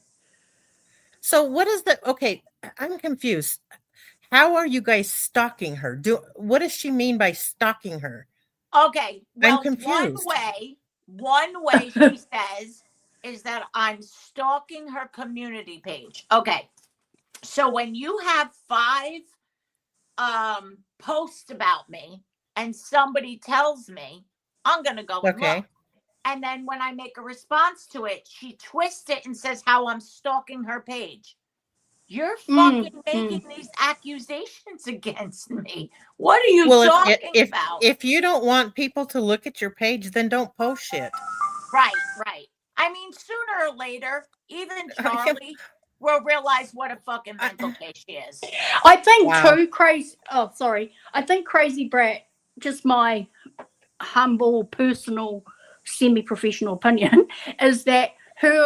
So what is the okay? I'm confused. How are you guys stalking her? What does she mean by stalking her? Okay. Well, confused. one way she says is that I'm stalking her community page. Okay. So when you have 5 posts about me and somebody tells me, I'm going to go and Okay. look. And then when I make a response to it, she twists it and says how I'm stalking her page. You're fucking making these accusations against me. What are you talking about? If you don't want people to look at your page, then don't post shit. Right. I mean, sooner or later, even Charlie will realize what a fucking mental case she is. I think Wow. too, crazy. Oh, sorry. I think Crazy Brat, just my humble, personal, semi-professional opinion, is that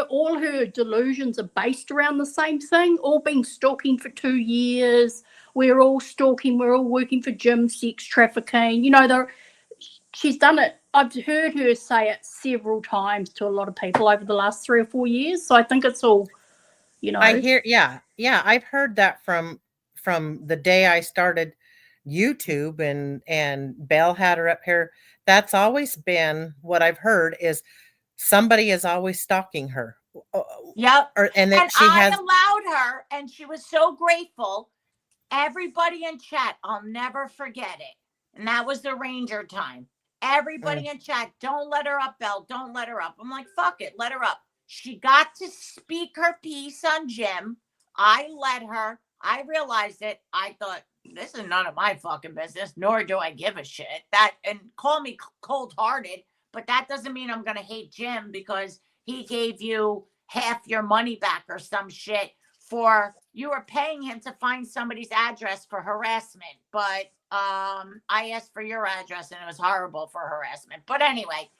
all her delusions are based around the same thing. All been stalking for 2 years. We're all stalking. We're all working for Jim, sex trafficking. You know, she's done it. I've heard her say it several times to a lot of people over the last 3 or 4 years. So I think it's all, you know. I hear, yeah, I've heard that from the day I started YouTube, and Belle had her up here. That's always been what I've heard, is somebody is always stalking her. Yep. And then I allowed her, and she was so grateful. Everybody in chat, I'll never forget it. And that was the Ranger time. Everybody in chat, don't let her up, Belle. Don't let her up. I'm like, fuck it, let her up. She got to speak her piece on Jim. I let her. I realized it. I thought, this is none of my fucking business, nor do I give a shit. And call me cold-hearted, but that doesn't mean I'm going to hate Jim because he gave you half your money back or some shit for you were paying him to find somebody's address for harassment. But I asked for your address and it was horrible for harassment. But anyway,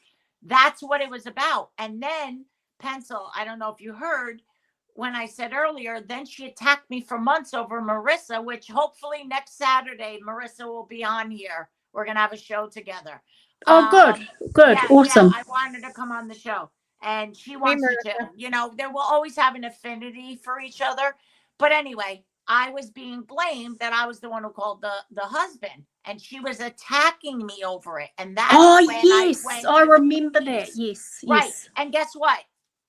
that's what it was about. And then Pencil, I don't know if you heard when I said earlier, then she attacked me for months over Marissa, which hopefully next Saturday, Marissa will be on here. We're going to have a show together. Oh, good. Yeah, awesome. Yeah, I wanted to come on the show and she wants to too. You know, they will always have an affinity for each other. But anyway, I was being blamed that I was the one who called the husband, and she was attacking me over it. And that's yes, I remember that. Yes, right. Yes. And guess what?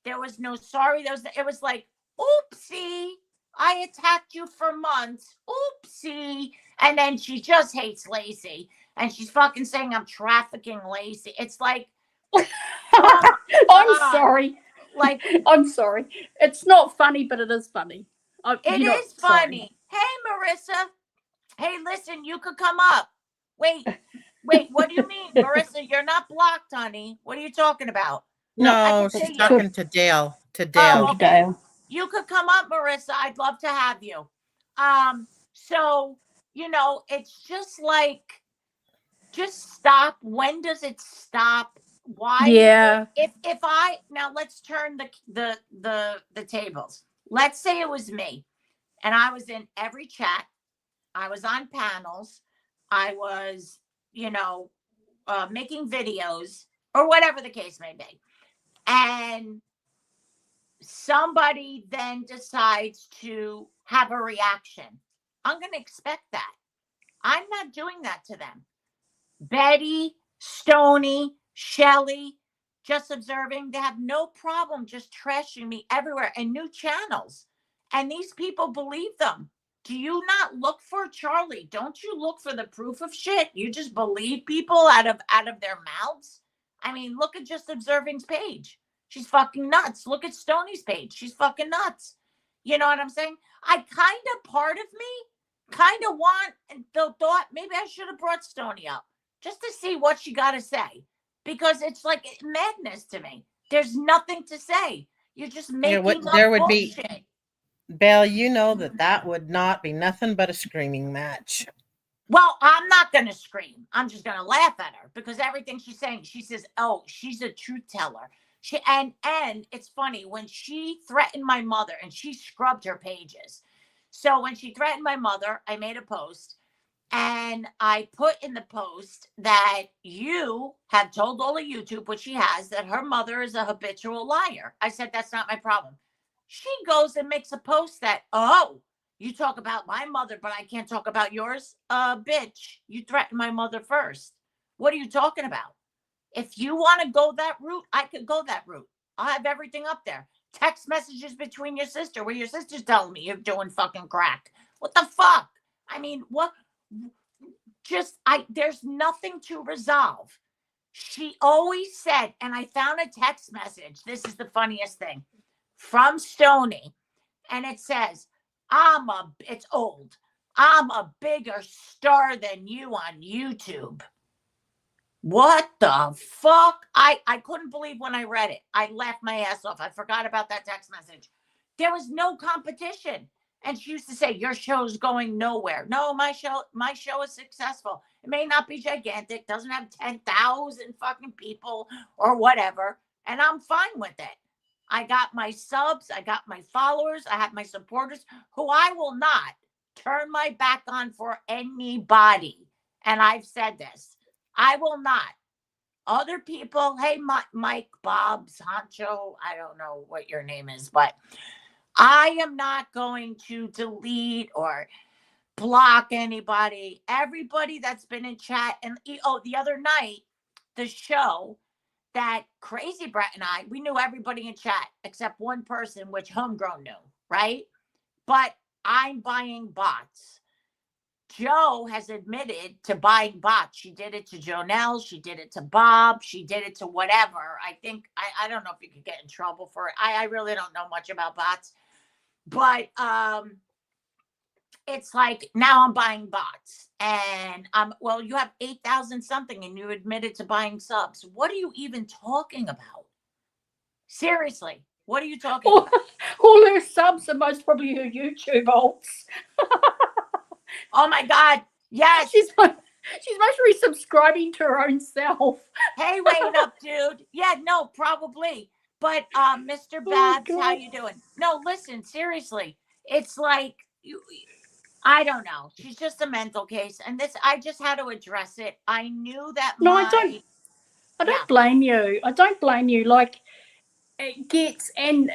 There was no sorry. It was like, oopsie, I attacked you for months. Oopsie. And then she just hates Lacey, and she's fucking saying I'm trafficking Lacey. It's like, I'm sorry. Like, I'm sorry. It's not funny, but it is funny. It is funny. Hey, Marissa. Hey, listen, you could come up. Wait, what do you mean? Marissa, you're not blocked, honey. What are you talking about? No, she's talking to Dale. Oh, okay. You could come up, Marissa. I'd love to have you. So, you know, it's just like, just stop. When does it stop? Why? Yeah. If I now let's turn the tables. Let's say it was me and I was in every chat. I was on panels. I was, you know, making videos or whatever the case may be. And somebody then decides to have a reaction. I'm going to expect that. I'm not doing that to them. Betty, Stony, Shelly, just observing, they have no problem just trashing me everywhere and new channels. And these people believe them. Do you not look for Charlie? Don't you look for the proof of shit? You just believe people out of their mouths? I mean, look at just observing's page. She's fucking nuts. Look at Stoney's page. She's fucking nuts. You know what I'm saying? Part of me kind of want and thought maybe I should have brought Stony up just to see what she got to say, because it's like madness to me. There's nothing to say. You're just making up there would be, bullshit. Belle, you know that would not be nothing but a screaming match. Well, I'm not going to scream. I'm just going to laugh at her because everything she's saying, she says, oh, she's a truth teller. And it's funny, when she threatened my mother and she scrubbed her pages. So when she threatened my mother, I made a post and I put in the post that you have told all of YouTube, which she has, that her mother is a habitual liar. I said, that's not my problem. She goes and makes a post that, oh, you talk about my mother, but I can't talk about yours. Bitch, you threatened my mother first. What are you talking about? If you want to go that route, I could go that route. I'll have everything up there. Text messages between your sister where your sister's telling me you're doing fucking crack. What the fuck? I mean, what? There's nothing to resolve. She always said, and I found a text message. This is the funniest thing from Stony. And it says, it's old. I'm a bigger star than you on YouTube. What the fuck? I couldn't believe when I read it. I laughed my ass off. I forgot about that text message. There was no competition. And she used to say, your show's going nowhere. No, my show is successful. It may not be gigantic, doesn't have 10,000 fucking people or whatever. And I'm fine with it. I got my subs, I got my followers, I have my supporters who I will not turn my back on for anybody. And I've said this. I will not. Other people, hey, Mike, Bob's, Honcho, I don't know what your name is, but I am not going to delete or block anybody. Everybody that's been in chat. And the other night, the show that Crazy Brett and I, we knew everybody in chat except one person, which Homegrown knew, right? But I'm buying bots. Joe has admitted to buying bots. She did it to Jonelle. She did it to Bob. She did it to whatever. I think, I don't know if you could get in trouble for it. I really don't know much about bots. But it's like, now I'm buying bots. And well, you have 8,000 something and you admitted to buying subs. What are you even talking about? Seriously, what are you talking about? All her subs are most probably her YouTube alts. Oh my God. Yes. She's mostly subscribing to her own self. Hey, wait up, dude. Yeah, no, probably. But Mr. Babs, how you doing? No, listen, seriously. It's like, I don't know. She's just a mental case. And I just had to address it. I knew that I don't blame you. I don't blame you. Like, it gets, and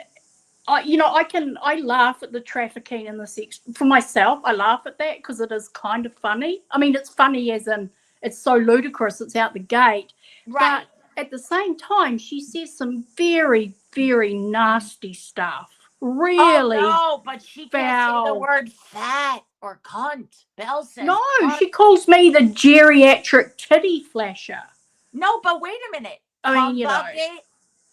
I laugh at the trafficking and the sex for myself. I laugh at that because it is kind of funny. I mean, it's funny as in it's so ludicrous. It's out the gate. Right. But at the same time, she says some very, very nasty stuff. Really. Oh, no, but she can't say the foul. word fat or cunt. Belle says No, cunt. she calls me the geriatric titty flasher. No, but wait a minute. I mean,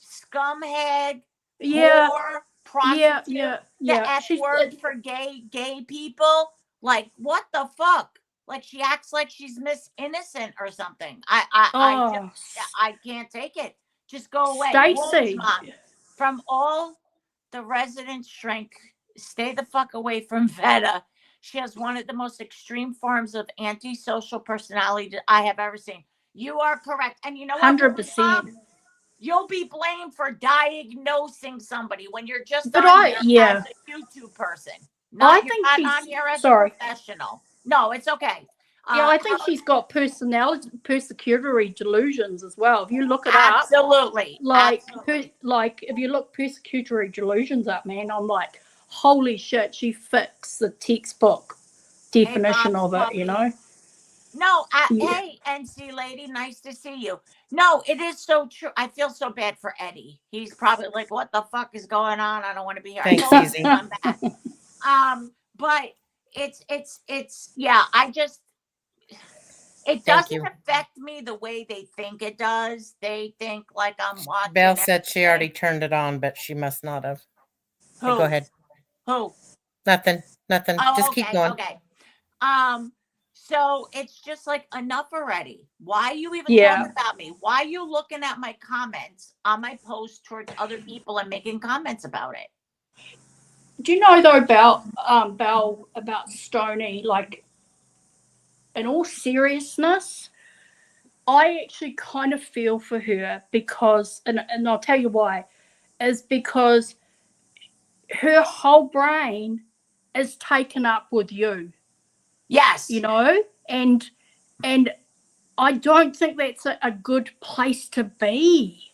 Scumhead, yeah, whore, prostitute, yeah. the F word for gay people. Like, what the fuck? Like, she acts like she's Miss Innocent or something. I can't take it. Just go away. Stacey. From all the residents shrink, stay the fuck away from Veta. She has one of the most extreme forms of antisocial personality I have ever seen. You are correct. And you know what? 100%. You'll be blamed for diagnosing somebody when you're just But as a YouTube person. I think she's on here as a professional. No, it's okay. Yeah, I think she's got persecutory delusions as well. If you look it up, absolutely. Like if you look persecutory delusions up, man, I'm like, holy shit, she fits the textbook definition of it, you know. No, hey, NC lady, nice to see you. No, it is so true. I feel so bad for Eddie. He's probably like, what the fuck is going on? I don't want to be here. Thanks, Easy. I'm back. But it's yeah, it doesn't affect me the way they think it does. They think like I'm watching. Belle said she already turned it on, but she must not have. Who? Go ahead. Who? Nothing. Oh, Just keep going. Okay. So it's just like, enough already. Why are you even Yeah. talking about me? Why are you looking at my comments on my post towards other people and making comments about it? Do you know though about Stony? Like, in all seriousness, I actually kind of feel for her because, and I'll tell you why, is because her whole brain is taken up with you, Yes. you know, and I don't think that's a good place to be.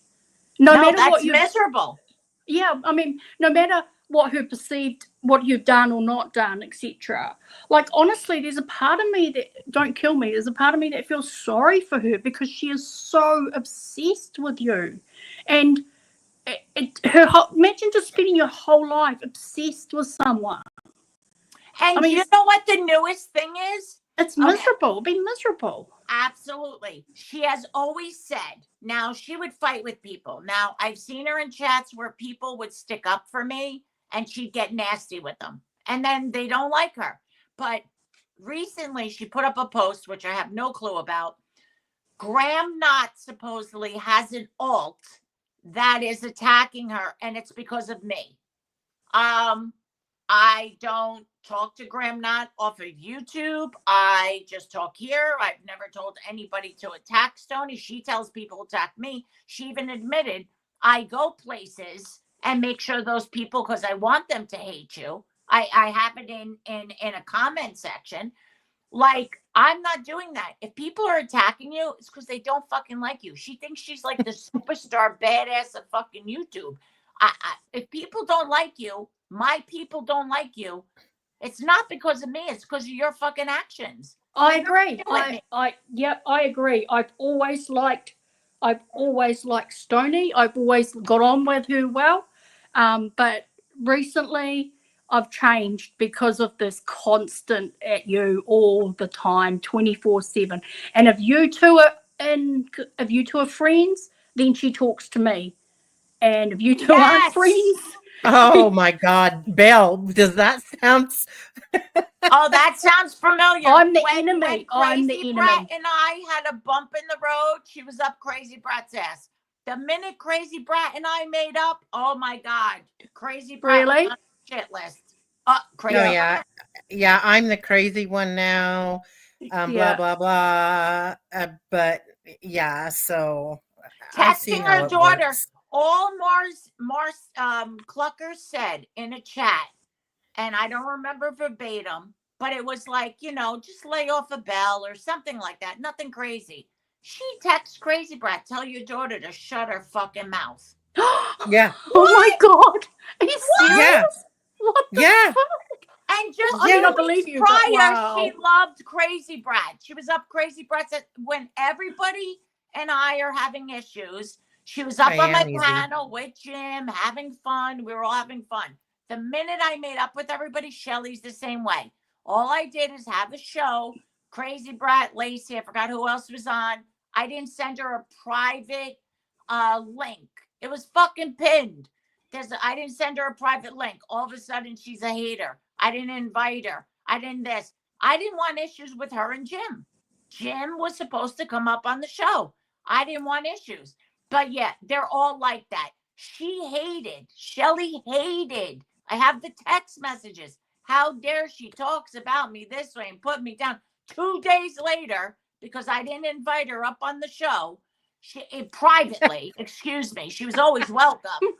No matter that's what you, miserable. yeah, I mean, no matter what her perceived, what you've done or not done, etc. Like, honestly, there's a part of me that, don't kill me, there's a part of me that feels sorry for her because she is so obsessed with you. And imagine just spending your whole life obsessed with someone. And I mean, you know what the newest thing is? It's miserable. It'd be miserable. Absolutely. She has always said, now she would fight with people. Now I've seen her in chats where people would stick up for me and she'd get nasty with them. And then they don't like her. But recently she put up a post, which I have no clue about. Graham Knott supposedly has an alt that is attacking her, and it's because of me. I don't talk to Graham Knott off of YouTube. I just talk here. I've never told anybody to attack Stony. She tells people to attack me. She even admitted I go places and make sure those people, because I want them to hate you. I have it in a comment section. Like, I'm not doing that. If people are attacking you, it's because they don't fucking like you. She thinks she's like the superstar badass of fucking YouTube. If people don't like you, my people don't like you, it's not because of me. It's because of your fucking actions. I agree. I agree. I've always liked Stony. I've always got on with her well. But recently I've changed because of this constant at you all the time, 24/7. And if you two are friends, then she talks to me. And if you two aren't friends, oh my God, Belle, does that sound? Oh, that sounds familiar. I'm the enemy. I'm the Crazy enemy. Brat and I had a bump in the road. She was up Crazy Brat's ass. The minute Crazy Brat and I made up, oh my God, Crazy Brat Really? was on the shit list. Crazy. Oh yeah, I'm the crazy one now. Blah blah blah. But yeah, so Texting her daughter. All Mars Clucker said in a chat, and I don't remember verbatim, but it was like, just lay off a bell or something like that. Nothing crazy. She texts Crazy Brat, tell your daughter to shut her fucking mouth. Yeah. Oh my God. Are you serious? Yeah. What the fuck? And just I mean, I believe you, prior, but wow. She loved Crazy Brat. She was up Crazy Brat when everybody and I are having issues. She was up on my panel with Jim, having fun. We were all having fun. The minute I made up with everybody, Shelly's the same way. All I did is have a show. Crazy Brat, Lacey, I forgot who else was on. I didn't send her a private link. It was fucking pinned. I didn't send her a private link. All of a sudden, she's a hater. I didn't invite her. I didn't this. I didn't want issues with her and Jim. Jim was supposed to come up on the show. I didn't want issues. But yeah, they're all like that. Shelly hated. I have the text messages. How dare she talks about me this way and put me down. 2 days later, because I didn't invite her up on the show, privately, excuse me, she was always welcome.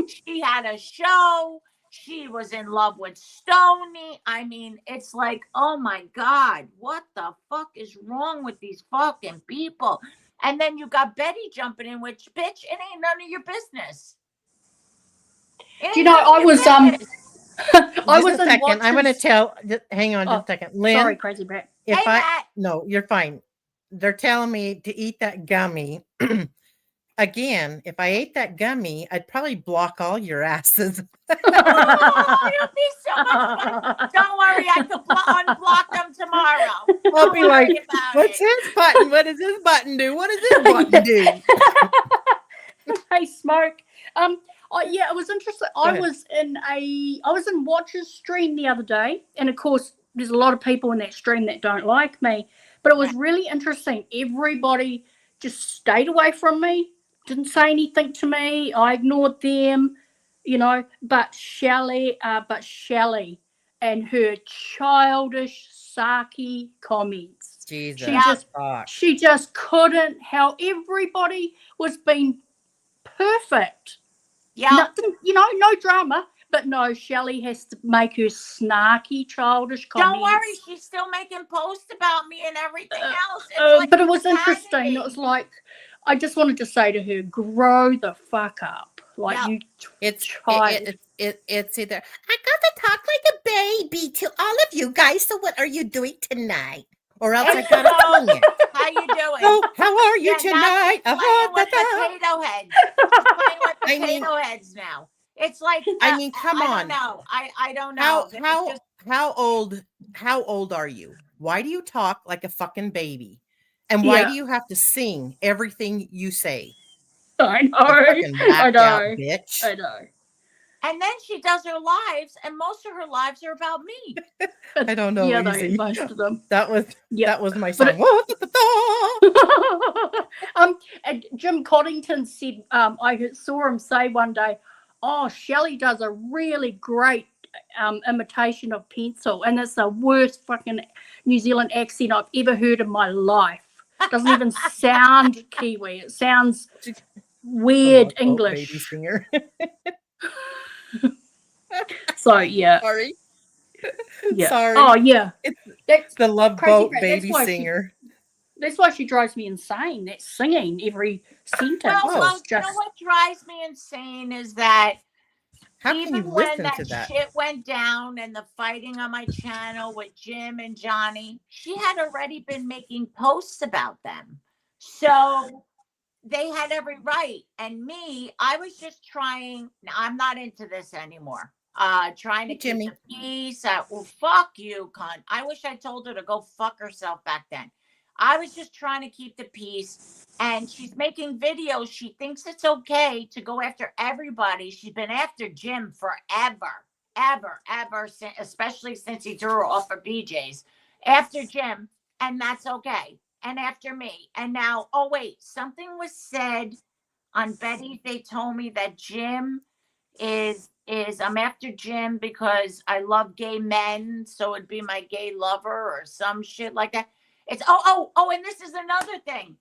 She had a show. She was in love with Stony. I mean, it's like, oh my God, what the fuck is wrong with these fucking people? And then you got Betty jumping in, which, bitch, it ain't none of your business. I was a second. I'm going to tell. Hang on just a second, Lynn. Sorry, Crazy Brat. No, you're fine. They're telling me to eat that gummy. Again, if I ate that gummy, I'd probably block all your asses. Oh, it'll be so much fun. Don't worry, I can unblock them tomorrow. I'll be like, what's this button? What does this button do? What does this button do? Hey, Smoke. Yeah, it was interesting. I was in Watcher's stream the other day, and of course, there's a lot of people in that stream that don't like me. But it was really interesting. Everybody just stayed away from me, didn't say anything to me. I ignored them, but Shelley and her childish, sarky comments. Jesus. She just couldn't help. Everybody was being perfect. Yeah. Nothing, no drama. But no, Shelley has to make her snarky, childish comments. Don't worry, she's still making posts about me and everything else. But it was interesting. It was like, I just wanted to say to her, grow the fuck up. Like it's either I gotta talk like a baby to all of you guys. So what are you doing tonight? Or else I gotta phone you. How you doing? Oh, how are you tonight? Playing with potato heads. She's playing with potato heads now. It's like come on. I don't know. How old are you? Why do you talk like a fucking baby? And why do you have to sing everything you say? I know. Bitch. I know. And then she does her lives, and most of her lives are about me. I don't know. Yeah, most of them. That was my song. And Jim Coddington said, I saw him say one day, "Oh, Shelley does a really great imitation of Pencil, and it's the worst fucking New Zealand accent I've ever heard in my life. It doesn't even sound Kiwi. It sounds weird English." Baby singer. So yeah. Sorry. Yeah. Sorry. Oh yeah. That's the Love Boat baby singer. That's why she drives me insane. That singing every sentence. Well, you know what drives me insane is that even when that shit went down and the fighting on my channel with Jim and Johnny, she had already been making posts about them. So they had every right. And me, I was just trying. I'm not into this anymore. Trying to keep the peace. Well, fuck you, cunt. I wish I told her to go fuck herself back then. I was just trying to keep the peace. And she's making videos. She thinks it's okay to go after everybody. She's been after Jim forever, ever, especially since he threw her off of BJ's. After Jim, and that's okay. And after me. And now, oh, wait, something was said on Betty. They told me that Jim is I'm after Jim because I love gay men. So it'd be my gay lover or some shit like that. It's, and this is another thing.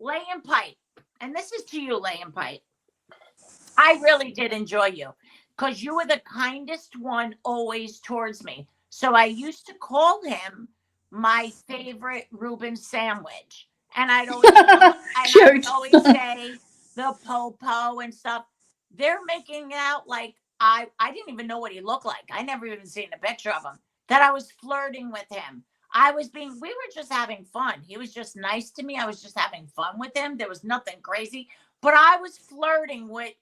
Laying Pipe. And this is to you, Laying Pipe. I really did enjoy you because you were the kindest one always towards me. So I used to call him my favorite Reuben sandwich. And I'd always say the po-po and stuff. They're making out like I didn't even know what he looked like. I never even seen a picture of him. That I was flirting with him. We were just having fun. He was just nice to me. I was just having fun with him. There was nothing crazy, but I was flirting with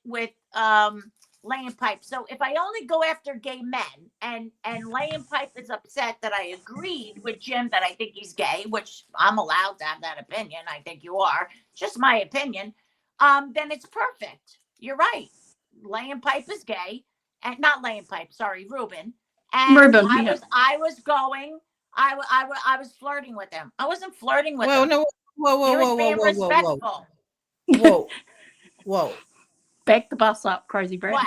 Laying Pipe. So if I only go after gay men and Laying Pipe is upset that I agreed with Jim that I think he's gay, which I'm allowed to have that opinion. I think you are. Just my opinion. Then it's perfect. You're right. Laying Pipe is gay, and not Laying Pipe. Sorry, Reuben. And Reuben, I was flirting with him. I wasn't flirting with him. Whoa. Back the bus up, crazy Brad.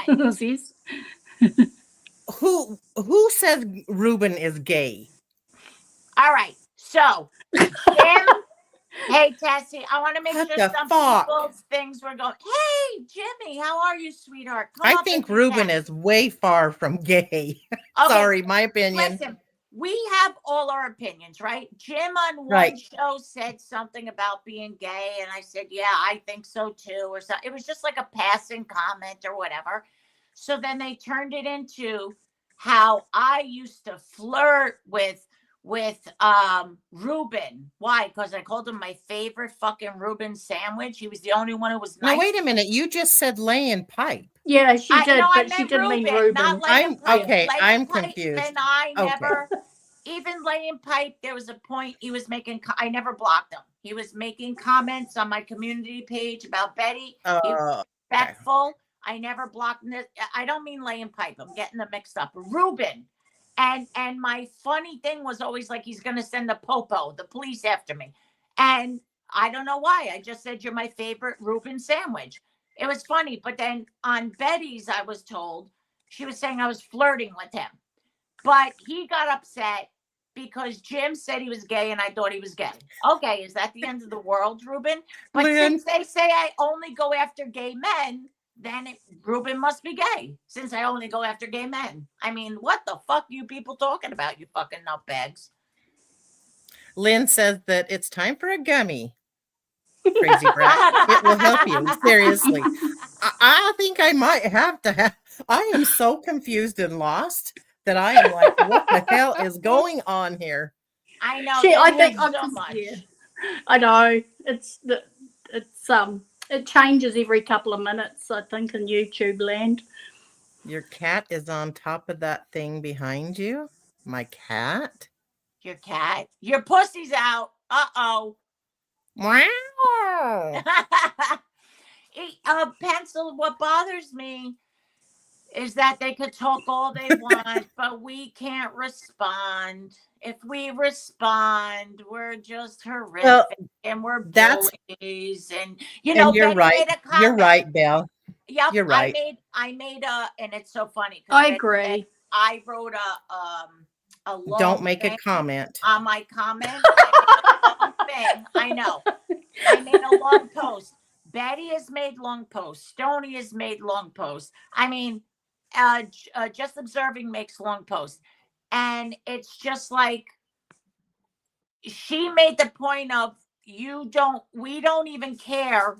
Who says Reuben is gay? All right. So, Jim, hey, Tessie, I want to make sure some people's things were going, hey, Jimmy, how are you, sweetheart? I think Reuben is way far from gay. Okay. Sorry, my opinion. Listen, we have all our opinions, right? Jim on one show said something about being gay, and I said, yeah, I think so too, or so. It was just like a passing comment or whatever. So then they turned it into how I used to flirt with Reuben. Why? Because I called him my favorite fucking Reuben sandwich. He was the only one who was nice. Now wait a minute. You just said Laying Pipe. Yeah, she did, but she didn't mean Reuben. I'm confused. And I never, even Laying Pipe, there was a point he was making, I never blocked him. He was making comments on my community page about Betty. He was respectful. I never blocked him. I don't mean Laying Pipe. I'm getting them mixed up. Reuben. And my funny thing was always like, he's gonna send the police after me. And I don't know why. I just said, you're my favorite Reuben sandwich. It was funny. But then on Betty's, I was told, she was saying I was flirting with him. But he got upset because Jim said he was gay and I thought he was gay. Okay, is that the end of the world, Reuben? But Lynn. since they say I only go after gay men, then Reuben must be gay, since I only go after gay men. I mean, what the fuck you people talking about, you fucking nutbags? Lynn says that it's time for a gummy. Crazy brat. It will help you. Seriously. I think I might have to have. I am so confused and lost that I am like, what the hell is going on here? I know. I think so I'm just, much. yeah. I know. It changes every couple of minutes, I think, in YouTube land. Your cat is on top of that thing behind you? My cat? Your cat. Your pussy's out. Uh-oh. Wow. Pencil, what bothers me is that they could talk all they want, but we can't respond. If we respond, we're just horrific, Well, and we're that's- bullies. And you know, And you're Betty right. made a comment. You're right, Belle. Yep, You're right. I made and it's so funny. 'Cause I Betty agree. said I wrote a long Don't make a thing comment. on my comment. I made a long thing. I know. I made a long post. Betty has made long posts. Stony has made long posts. I mean, just observing makes long posts. And it's just like, she made the point of, we don't even care,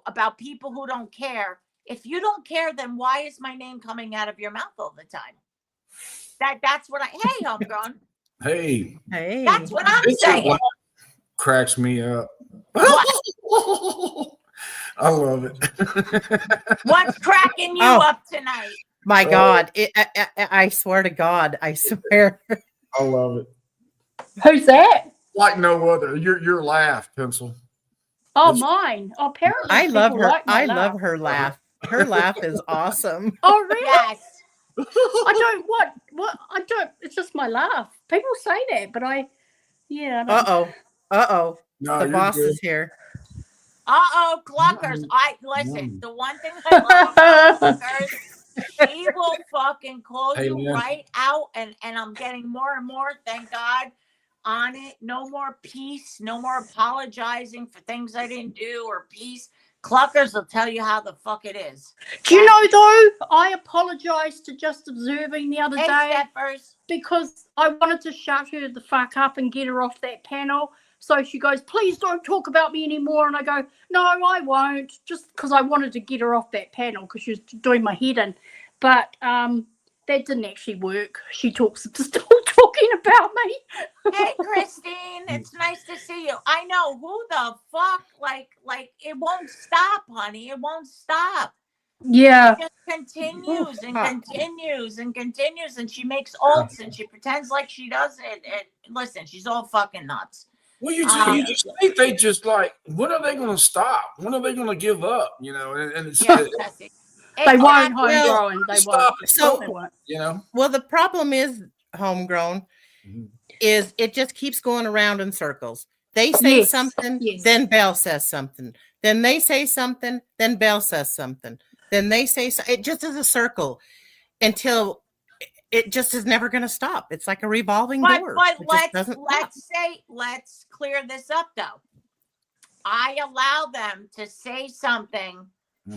about people who don't care. If you don't care, then why is my name coming out of your mouth all the time? That's what hey, homegrown. Hey, That's what I'm this saying. laugh cracks me up. What? I love it. What's cracking you up tonight? My God. I swear to God. I swear. I love it. Who's that? Like no other. Your laugh, Pencil. Oh, It's- mine. Apparently, I love people her. like my I laugh. love her laugh. Her laugh is awesome. Oh, really? Yes. I don't. What? I don't. It's just my laugh. People say that, but yeah. I don't. Uh-oh. No, The you're boss good. is here. Cluckers. Listen. Mm. The one thing I love about Cluckers, she will fucking call Hey, you Lynn. right out, and I'm getting more and more, thank God, on it. No more peace. No more apologizing for things I didn't do, or peace. Cluckers will tell you how the fuck it is. Do you know though? I apologized to Just Observing the other Hey, day Steppers. because I wanted to shut her the fuck up and get her off that panel. So she goes, "Please don't talk about me anymore." And I go, "No, I won't," just because I wanted to get her off that panel because she was doing my head in. But that didn't actually work. She still talking about me. Hey, Christine, it's nice to see you. I know, who the fuck, like it won't stop, honey. It won't stop. Yeah. It just continues and Fuck. continues and continues, and she makes alts and she pretends like she does it. And listen, she's all fucking nuts. Well, you just think they just like, when are they going to stop? When are they going to give up? You know, and it's Yeah, Tessie. They won't, Exactly. homegrown. They stop. won't. So- They won't. You know, Well, the problem is, homegrown, Mhm. is it just keeps going around in circles. They say Yes, something, yes. then Belle says something. Then they say something, then Belle says something. Then they say it just is a circle until it just is never going to stop. It's like a revolving door. But It just doesn't stop. let's clear this up though. I allow them to say something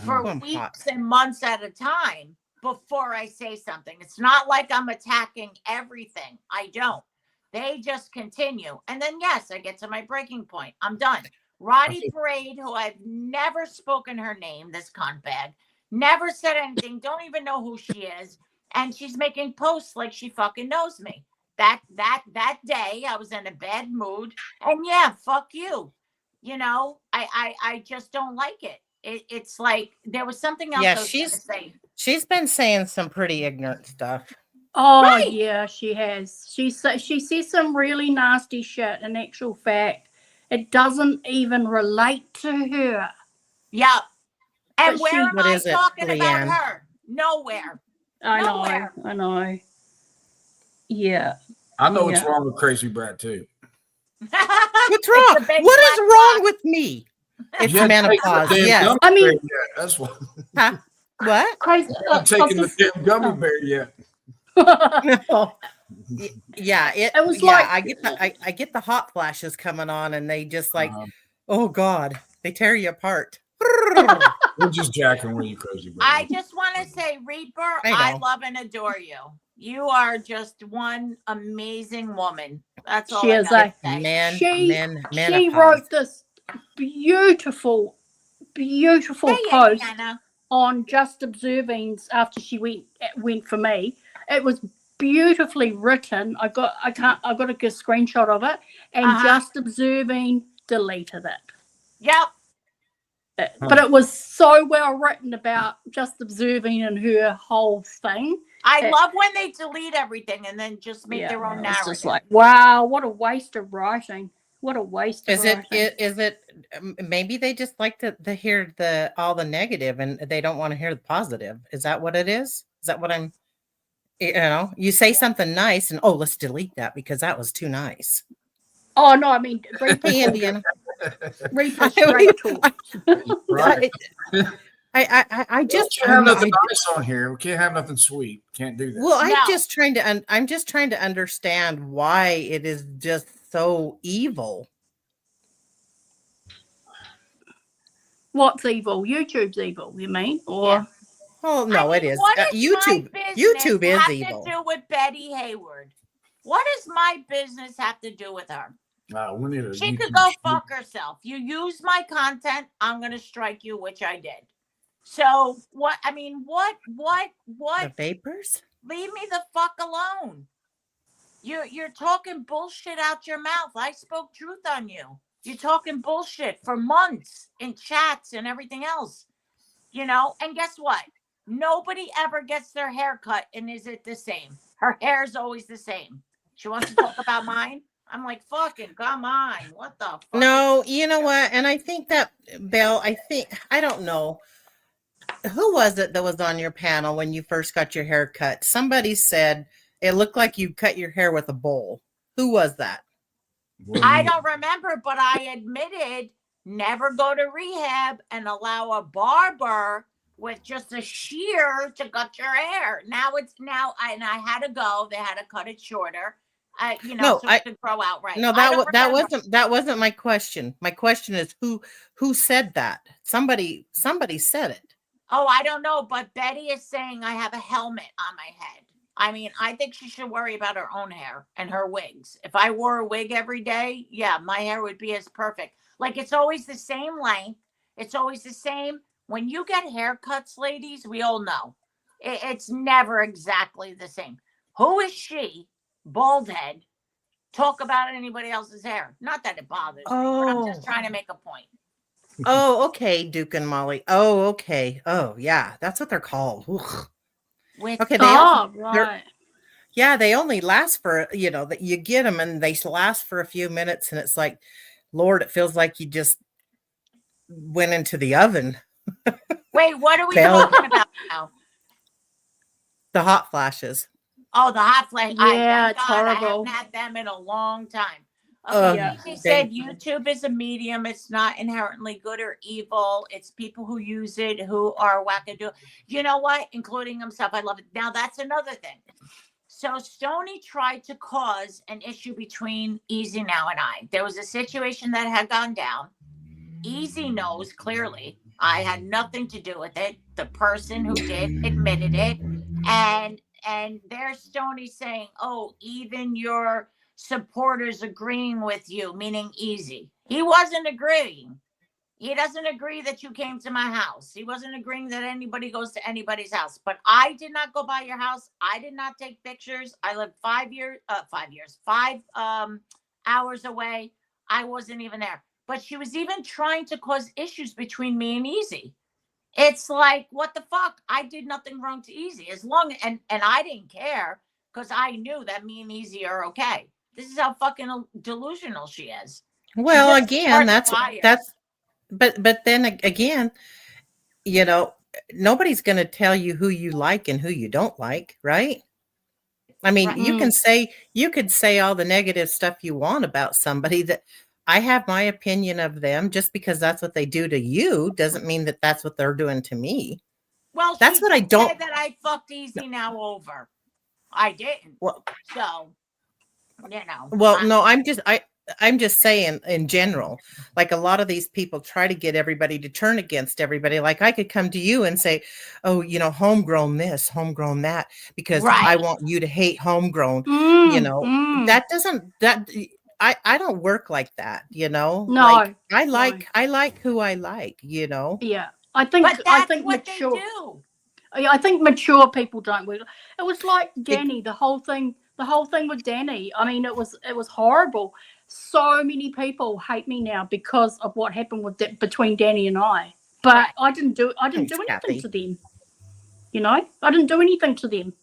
for Oh, I'm weeks hot. and months at a time before I say something. It's not like I'm attacking everything. I don't. They just continue. And then, yes, I get to my breaking point. I'm done. Roddy Parade, who I've never spoken her name, this cunt bag, never said anything, don't even know who she is. And she's making posts like she fucking knows me. That day I was in a bad mood. And yeah, fuck you. You know, I just don't like it. It's like there was something else Yeah, I was going to say. She's been saying some pretty ignorant stuff. Oh, Right. yeah, she has. She says some really nasty shit. In actual fact, it doesn't even relate to her. Yeah. And But where am What I is it, talking about Leanne? her? Nowhere. I Nowhere. know. Yeah. I know what's Yeah. wrong with Crazy Brad too. What's wrong? It's a big What is black wrong box. with me? It's You haven't taken menopause. the damn Yes. gummy I mean- bear yet. That's what. Huh? What? Crazy. You haven't taken the damn gummy oh. bear yet. No. Yeah, It was yeah, like- I get the hot flashes coming on and they just like, Uh-huh. oh God, they tear you apart. We're just jacking with you, Crazy Brad. I just want to say, Reaper, I I know. love and adore you. You are just one amazing woman. That's all She I is gotta a say. Men, She menopause. wrote this beautiful Hey, post Indiana. on Just Observing's after she went for me. It was beautifully written. I got a good screenshot of it, and Just Observing deleted it. Yep. But it was so well written about Just Observing and her whole thing. I love when they delete everything and then just make their own It's narrative. just like, wow, what a waste of writing. What a waste of writing. Is it maybe they just like to hear all the negative and they don't want to hear the positive? Is that what it is? Is that what I'm, you say something nice and let's delete that because that was too nice. Oh no, I mean Hey, Indiana. Reaper straight talk. Right. I just can't have nothing nice on here. We can't have nothing sweet. Can't do that. Well, No. I'm just trying to understand why it is just so evil. What's evil? YouTube's evil, you mean? Or Yeah. Oh no, I mean, it is. what does YouTube. my YouTube business is have evil. to do with Betty Hayward? What does my business have to do with her? We need a She could YouTube go shoot. fuck herself. You use my content, I'm gonna strike you, which I did. So what? I mean, what? The vapors? Leave me the fuck alone. You're talking bullshit out your mouth. I spoke truth on you. You're talking bullshit for months in chats and everything else. And guess what? Nobody ever gets their hair cut, and is it the same? Her hair's always the same. She wants to talk about mine. I'm like, fucking come on. What the fuck? No, you know what? And I think that, Bill, I don't know. Who was it that was on your panel when you first got your hair cut? Somebody said it looked like you cut your hair with a bowl. Who was that? I don't remember, but I admitted never go to rehab and allow a barber with just a shear to cut your hair. Now and I had to go. They had to cut it shorter. So it could grow out right. No, that wasn't my question. My question is who said that? Somebody said it. Oh, I don't know, but Betty is saying I have a helmet on my head. I mean, I think she should worry about her own hair and her wigs. If I wore a wig every day, yeah, my hair would be as perfect. Like it's always the same length. It's always the same. When you get haircuts, ladies, we all know it's never exactly the same. Who is she, bald head, talk about anybody else's hair? Not that it bothers me, but I'm just trying to make a point. Oh, okay, Duke and Molly. Oh, okay. Oh, yeah, that's what they're called. Okay, right. Yeah, they only last for, that you get them and they last for a few minutes and it's like, Lord, it feels like you just went into the oven. Wait, what are we talking about now? The hot flashes. Oh, the hot flash. Yeah, it's horrible. I haven't had them in a long time. Okay, She said YouTube is a medium. It's not inherently good or evil. It's people who use it who are wackadoo. You know what? Including himself. I love it. Now, that's another thing. So Stoney tried to cause an issue between Easy Now and I. There was a situation that had gone down. Easy knows clearly I had nothing to do with it. The person who did admitted it. And there's Stoney saying, oh, even your supporters agreeing with you, meaning Easy. He wasn't agreeing. He doesn't agree that you came to my house. He wasn't agreeing that anybody goes to anybody's house. But I did not go by your house. I did not take pictures. I lived 5 hours away. I wasn't even there. But she was even trying to cause issues between me and Easy. It's like, what the fuck? I did nothing wrong to Easy. And I didn't care because I knew that me and Easy are okay. This is how fucking delusional she is. Well, again, but then again, nobody's going to tell you who you like and who you don't like, right? I mean, Right. you could say all the negative stuff you want about somebody. That I have my opinion of them. Just because that's what they do to you doesn't mean that that's what they're doing to me. Well, That's she what I did don't. say that I fucked Easy now over. I didn't. Well, So, you know. well, no, I'm just saying in general, like a lot of these people try to get everybody to turn against everybody. Like I could come to you and say, oh, homegrown this, homegrown that, because I Right. want you to hate homegrown. That doesn't I don't work like that, No, like I no. like who I like, Yeah. I think But that's what mature. they do. I think mature people don't work. It was like Danny, the whole thing with Danny. I mean, it was horrible. So many people hate me now because of what happened between Danny and I. But Right. I didn't do Thanks, anything Kathy. to them. I didn't do anything to them.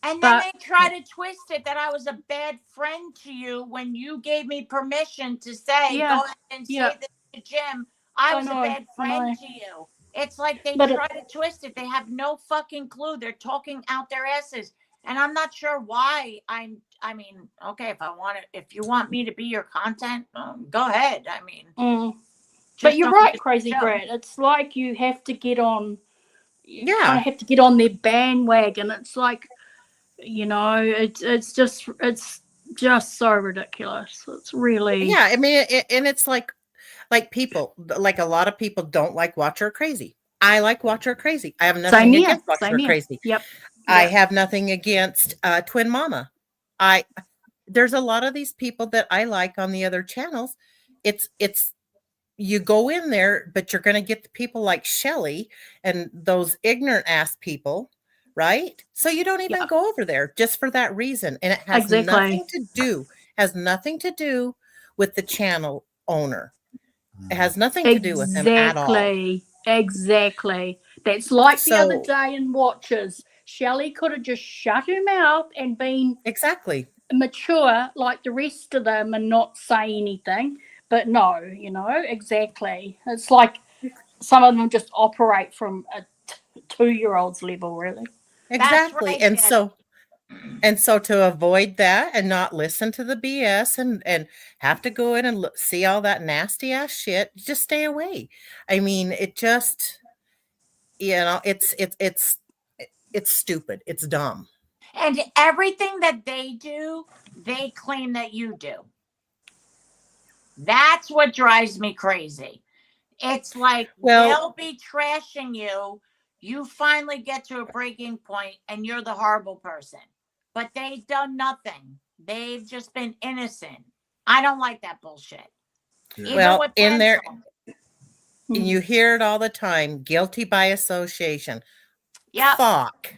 And then But- they try to twist it that I was a bad friend to you when you gave me permission to say, Yeah, go ahead and yeah. say this to Jim. I was know, a bad I friend know. to you. It's like they But it- try to twist it. They have no fucking clue. They're talking out their asses. And I'm not sure why. I mean, okay, if you want me to be your content, go ahead. I mean, But just you're don't right, get Crazy show. Brad. It's like you have to get on. You Yeah. kind of have to get on their bandwagon. It's like, it's just so ridiculous. It's really. Yeah, I mean, and it's like people, like a lot of people don't like Watch Her Crazy. I like Watch Her Crazy. I have nothing Same here. against Watch Same Her here. Crazy. Yep. I Yep. have nothing against Twin Mama. There's a lot of these people that I like on the other channels. It's you go in there, but you're going to get the people like Shelly and those ignorant ass people, right? So you don't even Yeah. go over there just for that reason, and it has Exactly. nothing to do with the channel owner. It has nothing to do with them at all. Exactly. That's like the other So- day in Watches. Shelley could have just shut her mouth and been Exactly. mature like the rest of them and not say anything. But no, exactly. It's like some of them just operate from a 2-year-old's level, really. Exactly. right, and Deb. so to avoid that and not listen to the BS and have to go in and see all that nasty ass shit, just stay away. I mean, it just, it's stupid. It's dumb. And everything that they do, they claim that you do. That's what drives me crazy. It's like they'll be trashing you. You finally get to a breaking point and you're the horrible person. But they've done nothing. They've just been innocent. I don't like that bullshit. Even Well, with in there, pencil. and you hear it all the time, guilty by association. Yep. Fuck.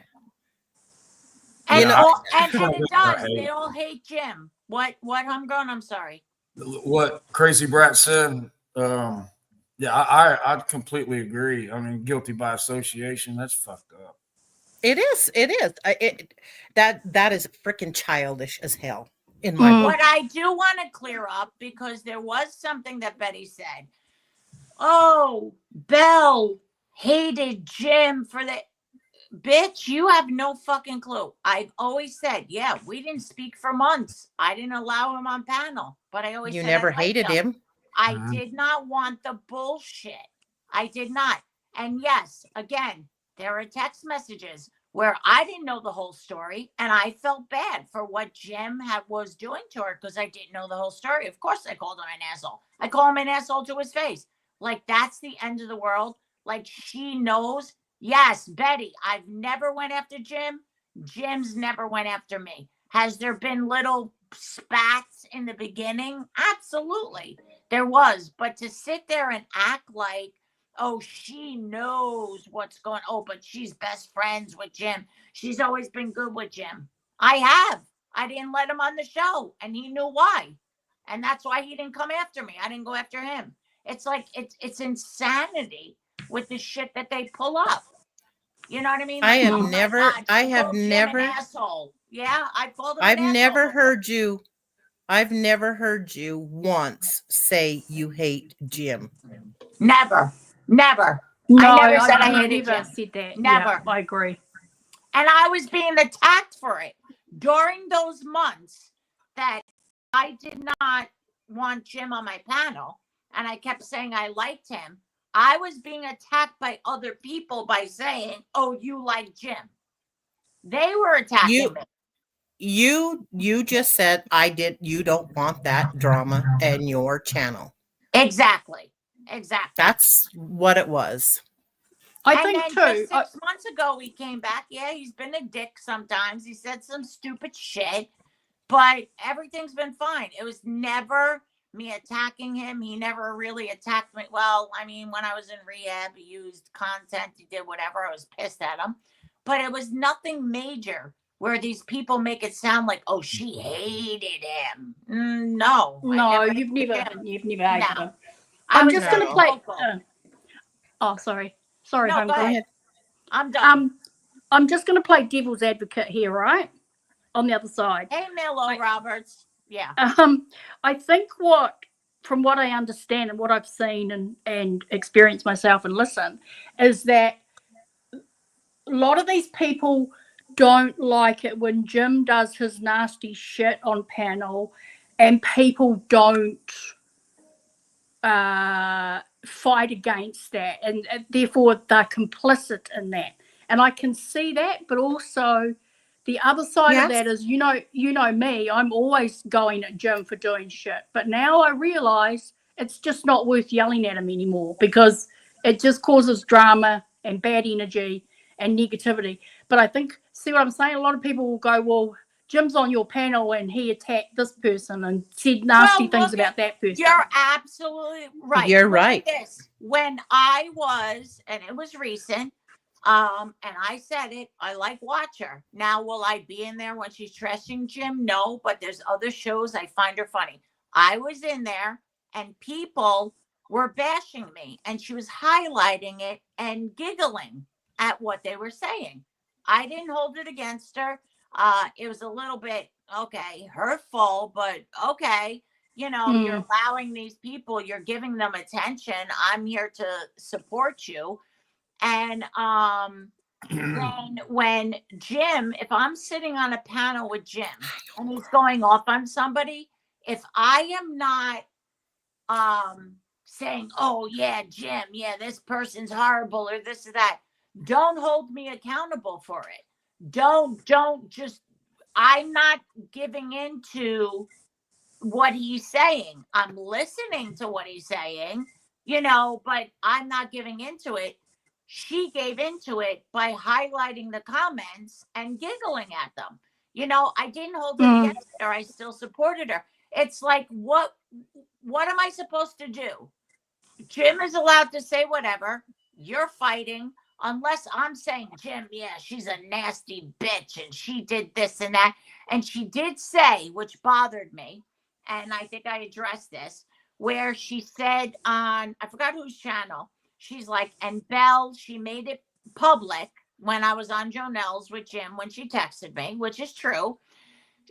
And, and it does. Right. They all hate Jim. What homegrown? I'm sorry. What Crazy Brat said, yeah, I completely agree. I mean, guilty by association, that's fucked up. It is. That is freaking childish as hell in my book. What I do want to clear up, because there was something that Betty said. Oh, Belle hated Jim for the bitch. You have no fucking clue. I've always said, yeah, we didn't speak for months. I didn't allow him on panel, but I always You said never I liked hated him. I did not want the bullshit. I did not. And yes, again, there are text messages where I didn't know the whole story, and I felt bad for what Jim was doing to her because I didn't know the whole story. Of course, I called him an asshole. I call him an asshole to his face. Like, that's the end of the world. Like, she knows. Yes, Betty, I've never went after Jim. Jim's never went after me. Has there been little spats in the beginning? Absolutely. There was. But to sit there and act like, oh, she knows what's going on. Oh, but she's best friends with Jim. She's always been good with Jim. I have. I didn't let him on the show, and he knew why. And that's why he didn't come after me. I didn't go after him. It's like, it's insanity with the shit that they pull up. You know what I mean? Like, I have oh my never, God, I she have called Jim never, an asshole. Yeah, I called him I've an never asshole. I've never heard you once say you hate Jim. Never. No, I never said I hated never Jim. said that. Never. Yeah, I agree. And I was being attacked for it. during those months that I did not want Jim on my panel, and I kept saying I liked him, I was being attacked by other people by saying, "Oh, you like Jim." They were attacking me. You just said you don't want that drama in your channel. Exactly. That's what it was. I And think then too. just 6 months ago, he came back. Yeah, he's been a dick sometimes. He said some stupid shit, but everything's been fine. It was never me attacking him. He never really attacked me. Well, I mean, when I was in rehab, he used content. He did whatever. I was pissed at him. But it was nothing major where these people make it sound like, oh, she hated him. No. No, I you've never hated No. him. I I'm was just going to very play. vocal. Sorry, No, hon, go go ahead. I'm done. I'm just going to play devil's advocate here, right? On the other side. Hey, Milo Roberts. Yeah. I think from what I understand and what I've seen and experienced myself and listen, is that a lot of these people don't like it when Jim does his nasty shit on panel and people don't fight against that, and therefore they're complicit in that. And I can see that, but also the other side of that is, you know me, I'm always going at Jim for doing shit. But now I realize it's just not worth yelling at him anymore because it just causes drama and bad energy and negativity. But I think, see what I'm saying? A lot of people will go, well, Jim's on your panel and he attacked this person and said nasty things about that person. You're absolutely right. You're Look right. at this. When I was, and it was recent, and I said it, I like watch her. Now, will I be in there when she's trashing Jim? No, but there's other shows I find her funny. I was in there and people were bashing me and she was highlighting it and giggling at what they were saying. I didn't hold it against her. It was a little bit, okay, hurtful, but okay. You're allowing these people, you're giving them attention. I'm here to support you. And then when Jim, if I'm sitting on a panel with Jim and he's going off on somebody, if I am not saying, oh yeah, Jim, yeah, this person's horrible or this or that, don't hold me accountable for it. Don't just, I'm not giving into what he's saying. I'm listening to what he's saying, but I'm not giving into it. She gave into it by highlighting the comments and giggling at them. I didn't hold it against her. I still supported her. It's like, what am I supposed to do? Jim is allowed to say whatever. You're fighting. Unless I'm saying, Jim, yeah, she's a nasty bitch and she did this and that. And she did say, which bothered me, and I think I addressed this, where she said on, I forgot whose channel, she's like, and Belle, she made it public when I was on Jonelle's with Jim when she texted me, which is true.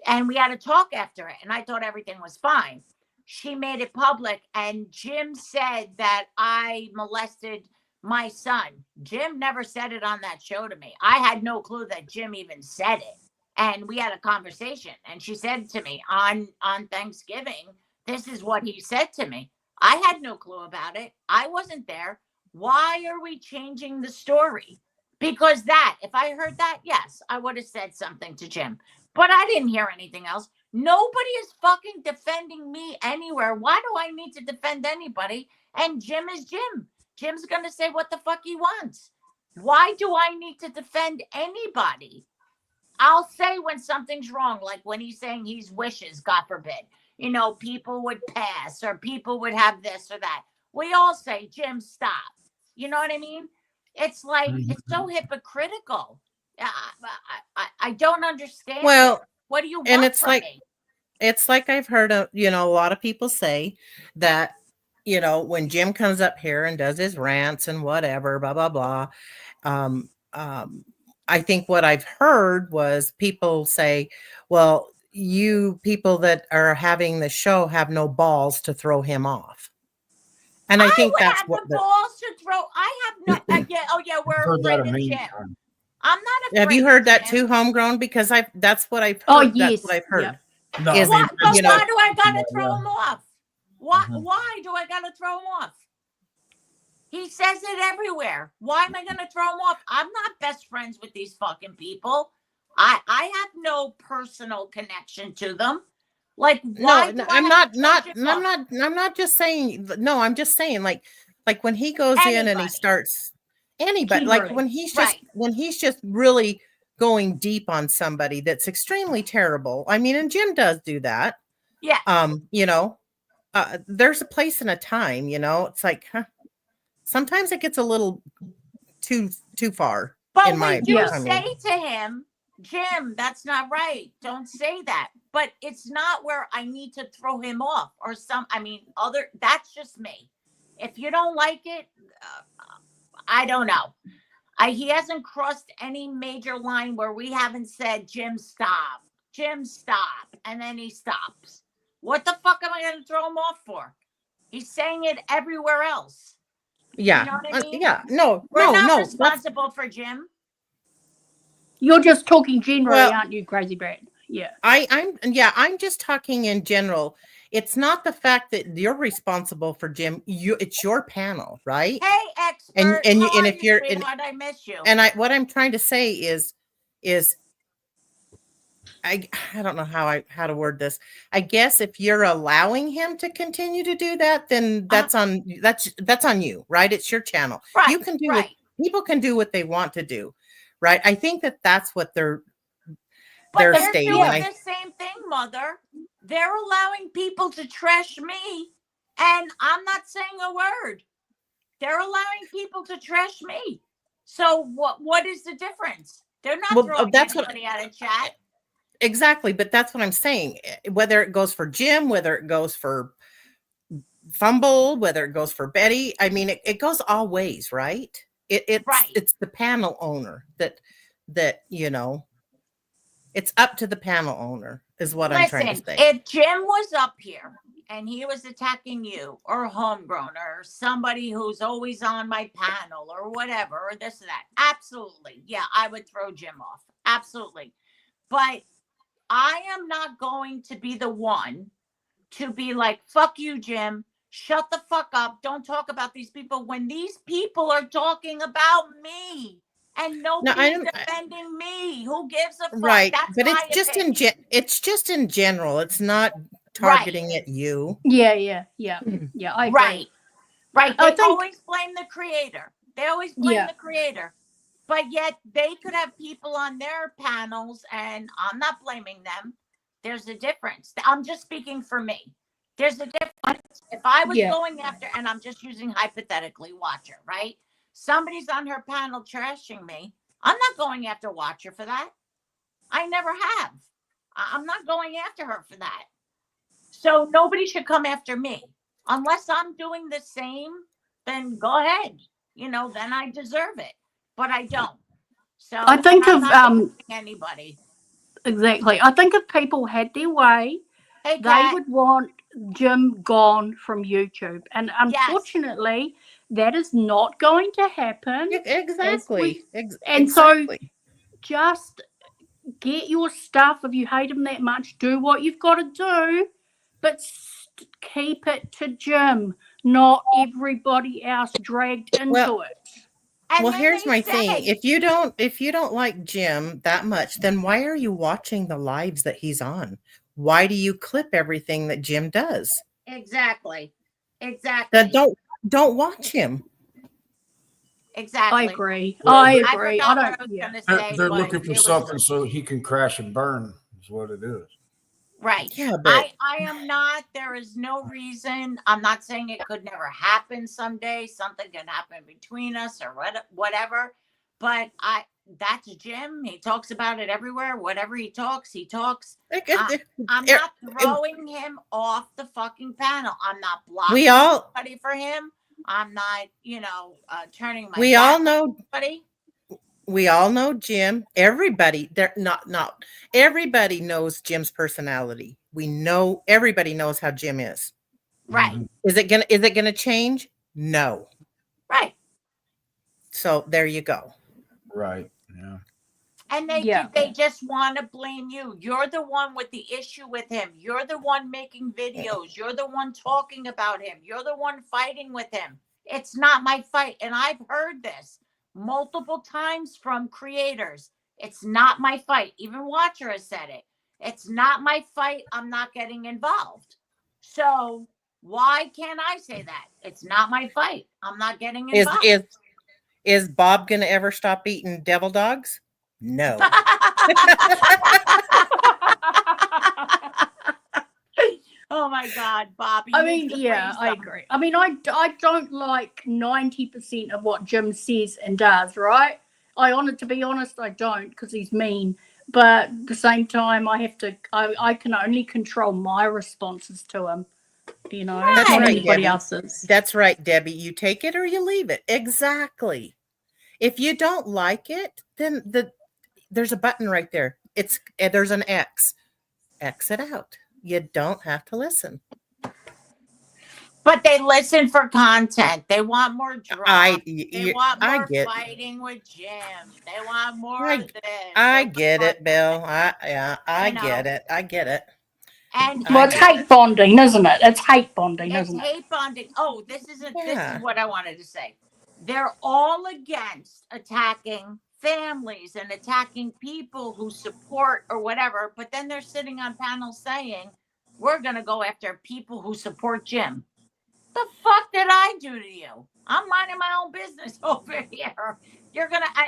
And we had a talk after it, and I thought everything was fine. She made it public, and Jim said that I molested my son. Jim never said it on that show to me. I had no clue that Jim even said it. And we had a conversation, and she said to me on Thanksgiving, this is what he said to me. I had no clue about it. I wasn't there. Why are we changing the story? Because if I heard that, yes, I would have said something to Jim. But I didn't hear anything else. Nobody is fucking defending me anywhere. Why do I need to defend anybody? And Jim is Jim. Jim's going to say what the fuck he wants. Why do I need to defend anybody? I'll say when something's wrong, like when he's saying he's wishes, God forbid, people would pass or people would have this or that. We all say, Jim, stop. You know what I mean? It's like, it's so hypocritical. I don't understand. Well, what do you want and it's from like, me? It's like I've heard a lot of people say that, when Jim comes up here and does his rants and whatever, blah, blah, blah. I think what I've heard was people say, well, you people that are having the show have no balls to throw him off. And I think that's what the balls to throw. I have no. We're Heard that afraid a of million Jim. times. I'm not afraid. Have you heard that of too, Jim. homegrown? Because that's what I've heard. Oh, That's yes. what I've heard. Yep. No, Is- What? But you know- why do I gotta throw Yeah. him off? Why? Mhm. Why do I gotta throw him off? He says it everywhere. Why am I gonna throw him off? I'm not best friends with these fucking people. I have no personal connection to them. Like, why? No, do I I'm have to not. throw I'm Jim off? not. I'm not just saying. No, I'm just saying. Like when he goes in and he Anybody. starts anybody. Like Kimberly. when he's Right. just really going deep on somebody that's extremely terrible. I mean, and Jim does do that. Yeah. You know, there's a place and a time. You know, it's like sometimes it gets a little too far. But in we my do Yes. say to him, Jim, that's not right. Don't say that. But it's not where I need to throw him off or that's just me. If you don't like it, I don't know. He hasn't crossed any major line where we haven't said, Jim, stop. Jim, stop. And then he stops. What the fuck am I going to throw him off for? He's saying it everywhere else. Yeah. You know what I mean? Yeah. No. We're no. not No. That's- responsible for Jim. You're just talking generally, Well- aren't you, Crazy Brad? Yeah. I'm just talking in general. It's not the fact that you're responsible for Jim. It's your panel, right? Hey, expert. And how are if you, you're sweetheart? I miss you. and what I'm trying to say is I don't know how to word this. I guess if you're allowing him to continue to do that, then that's on you, right? It's your channel. Right, You can do right. people can do what they want to do, right? I think that's what they're But they're stating. doing and the same thing, Mother. They're allowing people to trash me, and I'm not saying a word. They're allowing people to trash me. So what is the difference? They're not Well, throwing that's what- anybody out of chat. Exactly, but that's what I'm saying. Whether it goes for Jim, whether it goes for Fumble, whether it goes for Betty, I mean, it goes all ways, right? Right. It's the panel owner that it's up to the panel owner is what I'm trying to Listen, say. if Jim was up here and he was attacking you or homegrown or somebody who's always on my panel or whatever, or this or that, absolutely. Yeah, I would throw Jim off. Absolutely. But I am not going to be the one to be like, fuck you, Jim. Shut the fuck up. Don't talk about these people when these people are talking about me. And nobody's defending me. Who gives a fuck? Right, That's but my it's just opinion. it's just in general. It's not targeting at you. Yeah. Yeah, I agree. Right. I They think- always blame the creator. They always blame Yeah. the creator. But yet they could have people on their panels, and I'm not blaming them. There's a difference. I'm just speaking for me. There's a difference. If I was Yeah. going after, and I'm just using hypothetically, Watcher, right? Somebody's on her panel trashing me. I'm not going after Watcher for that. I never have. I'm not going after her for that. So nobody should come after me. Unless I'm doing the same, then go ahead. Then I deserve it. But I don't. So I think I'm of not defending anybody. exactly. I think if people had their way, Hey, they Kat, would want Jim gone from YouTube. And Yes. unfortunately, that is not going to happen. Exactly. And so- Exactly. Just get your stuff. If you hate him that much, do what you've got to do, but keep it to Jim, not everybody else dragged into Well- it. and Well, then here's they my say, thing. If you don't like Jim that much, then why are you watching the lives that he's on? Why do you clip everything that Jim does? Exactly. Then don't watch him. Exactly. I agree. Well, I I agree. forgot I what I don't. was Yeah. going to say. They're but looking for it was- something so he can crash and burn. Is what it is. Right. Yeah, but I am not. There is no reason. I'm not saying it could never happen someday. Something can happen between us or whatever. But that's Jim. He talks about it everywhere. Whatever he talks. I'm not throwing him off the fucking panel. I'm not blocking we all anybody for him. I'm not, turning my we back all on know anybody. we all know Jim. Everybody, they're not everybody knows Jim's personality. We know everybody knows how Jim is. Right. Mhm. Is it gonna change? No. Right. So there you go. Right. Yeah. And they just want to blame you. You're the one with the issue with him. You're the one making videos. You're the one talking about him. You're the one fighting with him. It's not my fight. And I've heard this multiple times from creators. It's not my fight. Even Watcher has said it. It's not my fight. I'm not getting involved. So why can't I say that? It's not my fight. I'm not getting involved. Is Bob gonna ever stop eating devil dogs? No. Oh my God, Bobby. I mean, yeah, I agree. I mean, I don't like 90% of what Jim says and does, right? To be honest, I don't, because he's mean. But at the same time, I can only control my responses to him, Right. That's not right, anybody Debbie. else's. That's right, Debbie. You take it or you leave it. Exactly. If you don't like it, then there's a button right there. There's an X. X it out. You don't have to listen. But they listen for content. They want more drama. They want more get, fighting with Jim. They want more of this. I get it, Bill. I get it. I get it. And Well, it's hate bonding, isn't it? It's hate bonding, isn't it? It's hate bonding. Oh, this is what I wanted to say. They're all against attacking families and attacking people who support or whatever, but then they're sitting on panels saying, we're going to go after people who support Jim. The fuck did I do to you? I'm minding my own business over here.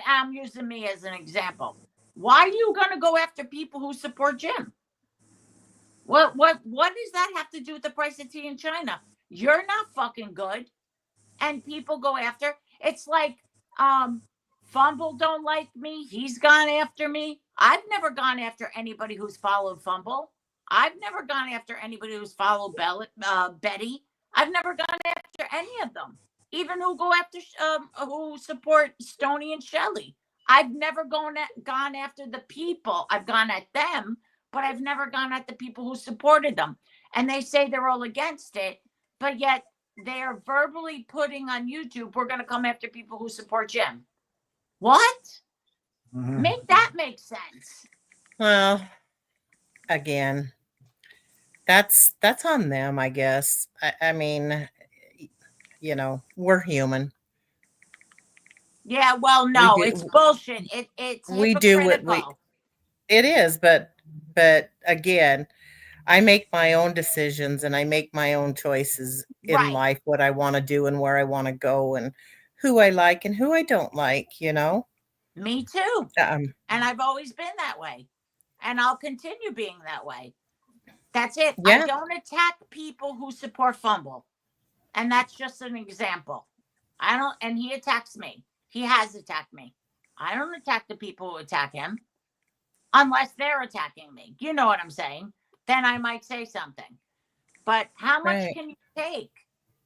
I'm using me as an example. Why are you going to go after people who support Jim? What does that have to do with the price of tea in China? You're not fucking good. And people go after. It's like, Fumble don't like me. He's gone after me. I've never gone after anybody who's followed Fumble. I've never gone after anybody who's followed Betty. I've never gone after any of them. Even who go after, who support Stoney and Shelley. I've never gone after the people. I've gone at them, but I've never gone at the people who supported them. And they say they're all against it, but yet they are verbally putting on YouTube, we're going to come after people who support Jim. What? Mm-hmm. Make that make sense. Well, again, that's on them, I guess. I mean, we're human. Yeah, well, no, it's bullshit. It's we do what it is, but again, I make my own decisions and I make my own choices in life, what I want to do and where I want to go and who I like and who I don't like, Me too. And I've always been that way. And I'll continue being that way. That's it. Yeah. I don't attack people who support Fumble. And that's just an example. And he attacks me. He has attacked me. I don't attack the people who attack him unless they're attacking me. You know what I'm saying? Then I might say something. But how much can you take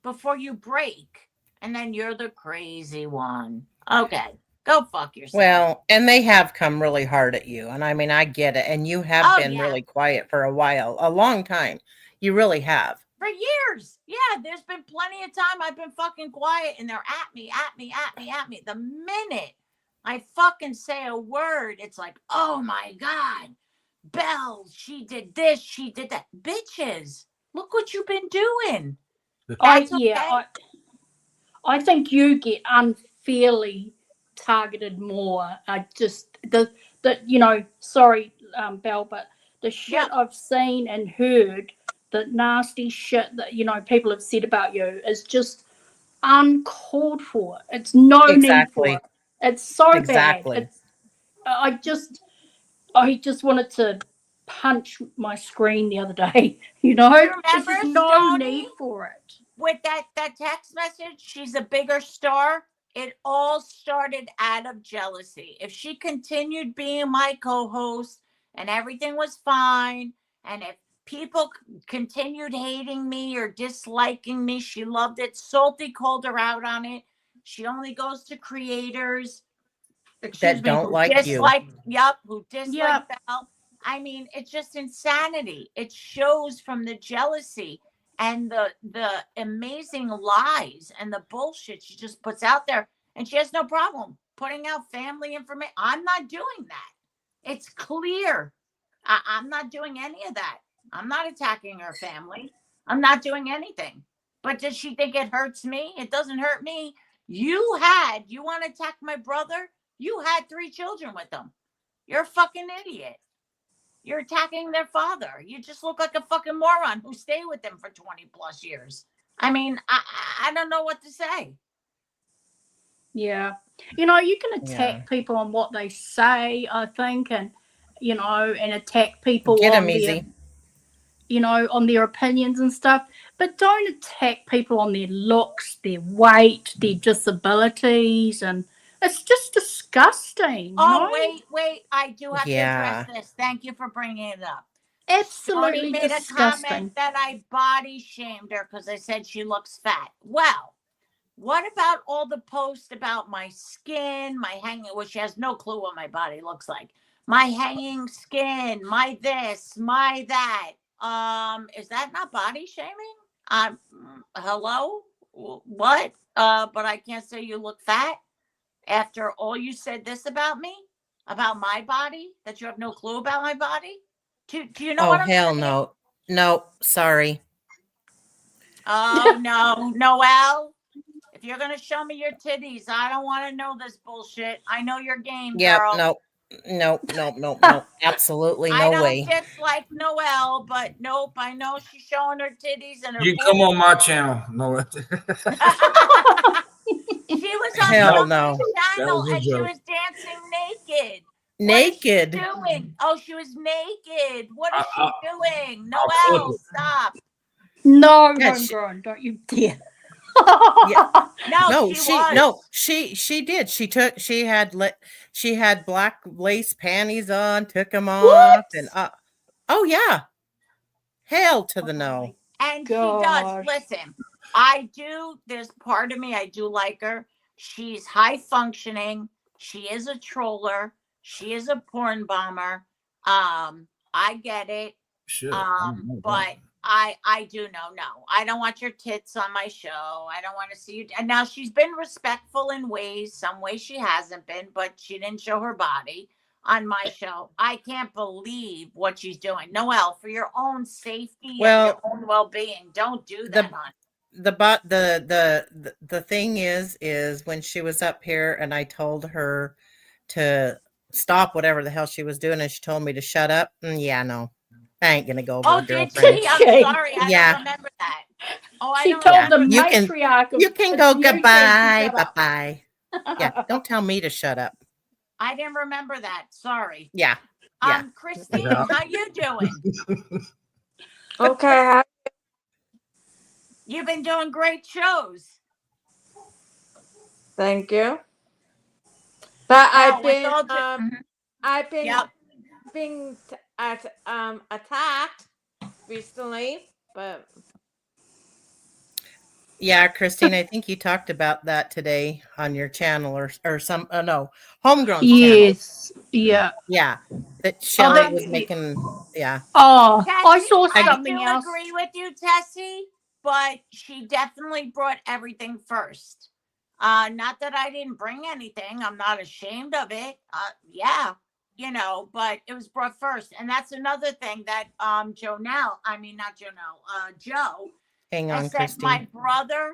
before you break? And then you're the crazy one. Okay. Go fuck yourself. Well, and they have come really hard at you. And I mean, I get it. And you have been really quiet for a while, a long time. You really have. For years. Yeah, there's been plenty of time I've been fucking quiet and they're at me. The minute I fucking say a word, it's like, oh my God, Belle, she did this, she did that. Bitches, look what you've been doing. I think you get unfairly targeted more. Sorry, Belle, but the shit I've seen and heard, the nasty shit that people have said about you is just uncalled for. It's no need for it. It's so bad. I just wanted to punch my screen the other day. There's just no need for it. With that text message, she's a bigger star. It all started out of jealousy. If she continued being my co-host and everything was fine, and if people continued hating me or disliking me, she loved it. Salty called her out on it. She only goes to creators that don't like you. Who dislike Belle. I mean, it's just insanity. It shows from the jealousy and the amazing lies and the bullshit she just puts out there. And she has no problem putting out family information. I'm not doing that. It's clear. I'm not doing any of that. I'm not attacking her family. I'm not doing anything. But does she think it hurts me? It doesn't hurt me. You want to attack my brother? You had 3 children with him. You're a fucking idiot. You're attacking their father. You just look like a fucking moron who stayed with them for 20 plus years. I mean, I don't know what to say. Yeah. You know, you can attack Yeah. people on what they say, I think, and, you know, and attack people Get on them their, easy. you know, on their opinions and stuff. But don't attack people on their looks, their weight, their disabilities. And it's just disgusting, you know? Wait. I do have to Yeah. address this. Thank you for bringing it up. Absolutely Stoney made a disgusting. comment that I body shamed her because I said she looks fat. Well, what about all the posts about my skin, my hanging, which she has no clue what my body looks like. My hanging skin, my this, my that. Is that not body shaming? Hello? What? But I can't say you look fat after all you said this about me, about my body, that you have no clue about my body. Do you know Oh, what I'm hell saying? no. No, sorry. Oh no, Noelle. If you're gonna show me your titties, I don't want to know this bullshit. I know your game, Yep. girl. No. Absolutely I no don't way. dislike Noelle, but nope, I know she's showing her titties and her You boobs. come on my channel. No, She was on Hell somebody's no. that channel was a and she joke. was dancing naked. Naked. What is she doing? Oh, she was naked. What is I- she doing? I'll clip Noelle, it. stop. No, Yeah, homegrown, don't you dare. Yeah. No, No, she was. she did. She had black lace panties on, took them off, and oh yeah. Hell to the no. And she does. Gosh. Listen, there's part of me, I do like her. She's high functioning. She is a troller. She is a porn bomber. I get it. Shit. I don't know But that. I do know, no. I don't want your tits on my show. I don't want to see you. And now she's been respectful in ways. Some ways she hasn't been, but she didn't show her body on my show. I can't believe what she's doing. Noelle, for your own safety and your own well-being, don't do that, hon. The thing is when she was up here and I told her to stop whatever the hell she was doing and she told me to shut up. Yeah, no. I ain't gonna go over Oh, her did girlfriend. she? I'm Okay. sorry. I Yeah. don't remember that. Oh, I She don't told remember the You that. can- matriarch of You can go YouTube goodbye. to shut up. Bye-bye. Yeah, don't tell me to shut up. I didn't remember that. Sorry. Yeah. Yeah. Christine, Yeah. how you doing? Okay. You've been doing great shows. Thank you. But Now, I've with been all due- I've been Yep. being attacked recently, but Yeah, Christine, I think you talked about that today on your channel or some no, homegrown channel. Yes. Yeah. Yeah. That Shelly that- was making Oh, I Tessie, saw I something do else. agree with you, Tessie, but she definitely brought everything first. Not that I didn't bring anything. I'm not ashamed of it. Yeah, but it was brought first. And that's another thing that Joe, Hang I on, said Christine. my brother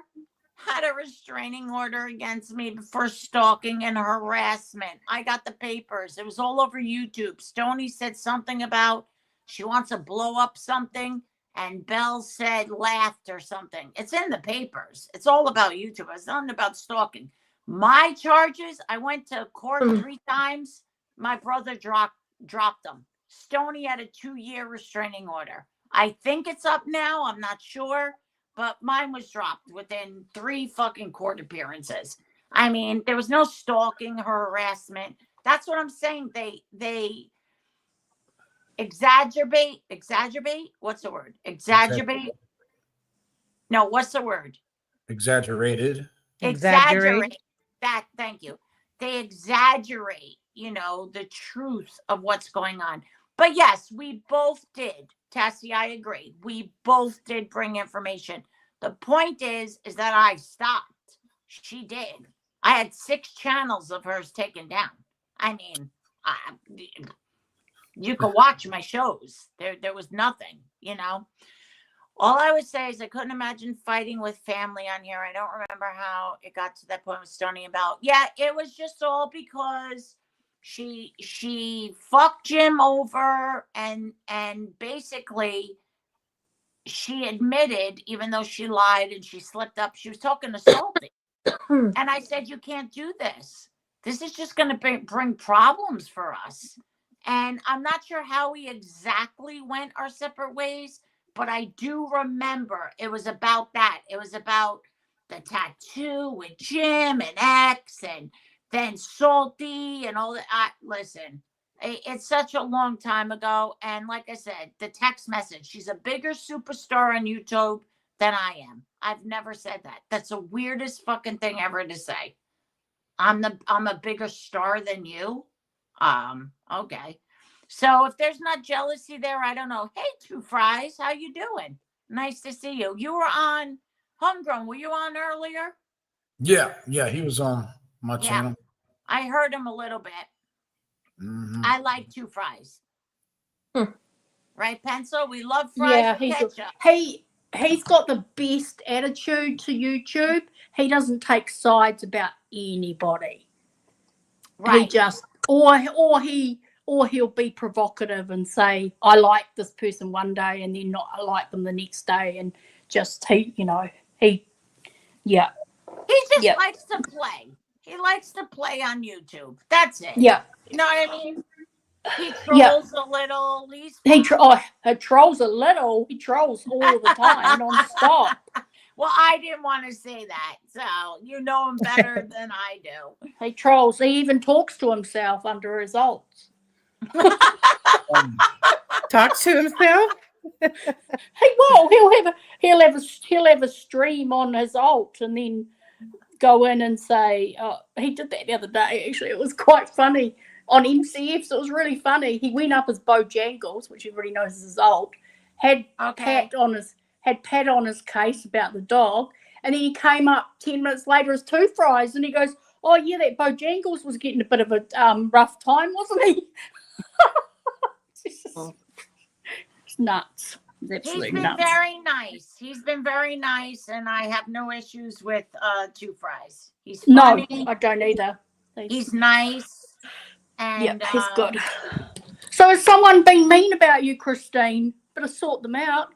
had a restraining order against me for stalking and harassment. I got the papers. It was all over YouTube. Stoney said something about she wants to blow up something, and Belle said laughed or something. It's in the papers. It's all about YouTube. It's nothing about stalking. My charges, I went to court 3 times. My brother dropped them. Stoney had a 2-year restraining order. I think it's up now. I'm not sure. But mine was dropped within 3 fucking court appearances. I mean, there was no stalking or harassment. That's what I'm saying. They exaggerate. What's the word? Exaggerate. No, what's the word? Exaggerated. Exaggerate. That. Thank you. They exaggerate, the truth of what's going on. But yes, we both did. Tessie, I agree. We both did bring information. The point is that I stopped. She did. I had 6 channels of hers taken down. I mean, you could watch my shows. There was nothing, you know. All I would say is I couldn't imagine fighting with family on here. I don't remember how it got to that point with Stony about. Yeah, it was just all because she fucked Jim over and basically she admitted, even though she lied and she slipped up, she was talking to Salty. And I said, you can't do this. This is just going to bring problems for us. And I'm not sure how we exactly went our separate ways, but I do remember it was about that. It was about the tattoo with Jim and X and then Salty and all that. Listen, it's such a long time ago. And like I said, the text message, she's a bigger superstar on YouTube than I am. I've never said that. That's the weirdest fucking thing ever to say. I'm a bigger star than you. Okay. So if there's not jealousy there, I don't know. Hey, Two Fries, how you doing? Nice to see you. You were on Homegrown. Were you on earlier? Yeah, he was on my channel. I heard him a little bit. Mm-hmm. I like Two Fries. Right, Pencil? We love fries with ketchup. He's got the best attitude to YouTube. He doesn't take sides about anybody. Right. He just or he'll be provocative and say, I like this person one day and then not I like them the next day, and just he just likes to play. He likes to play on YouTube. That's it. Yeah. You know what I mean? He trolls a little. He trolls a little. He trolls all the time, non-stop. Well, I didn't want to say that, so you know him better than I do. He trolls. He even talks to himself under results. Talks to himself. He'll have a stream on his alt and then go in and say, he did that the other day. Actually, it was quite funny on MCF. So it was really funny. He went up as Bojangles, which everybody knows is his alt. Had Pat on his case about the dog, and then he came up 10 minutes later as Two Fries, and he goes, "Oh yeah, that Bojangles was getting a bit of a rough time, wasn't he?" It's nuts. It's He's been nuts. very nice. He's been very nice, and I have no issues with Two Fries. He's funny. No, I don't either. He's nice. And he's good. So has someone been mean about you, Christine? Better sort them out.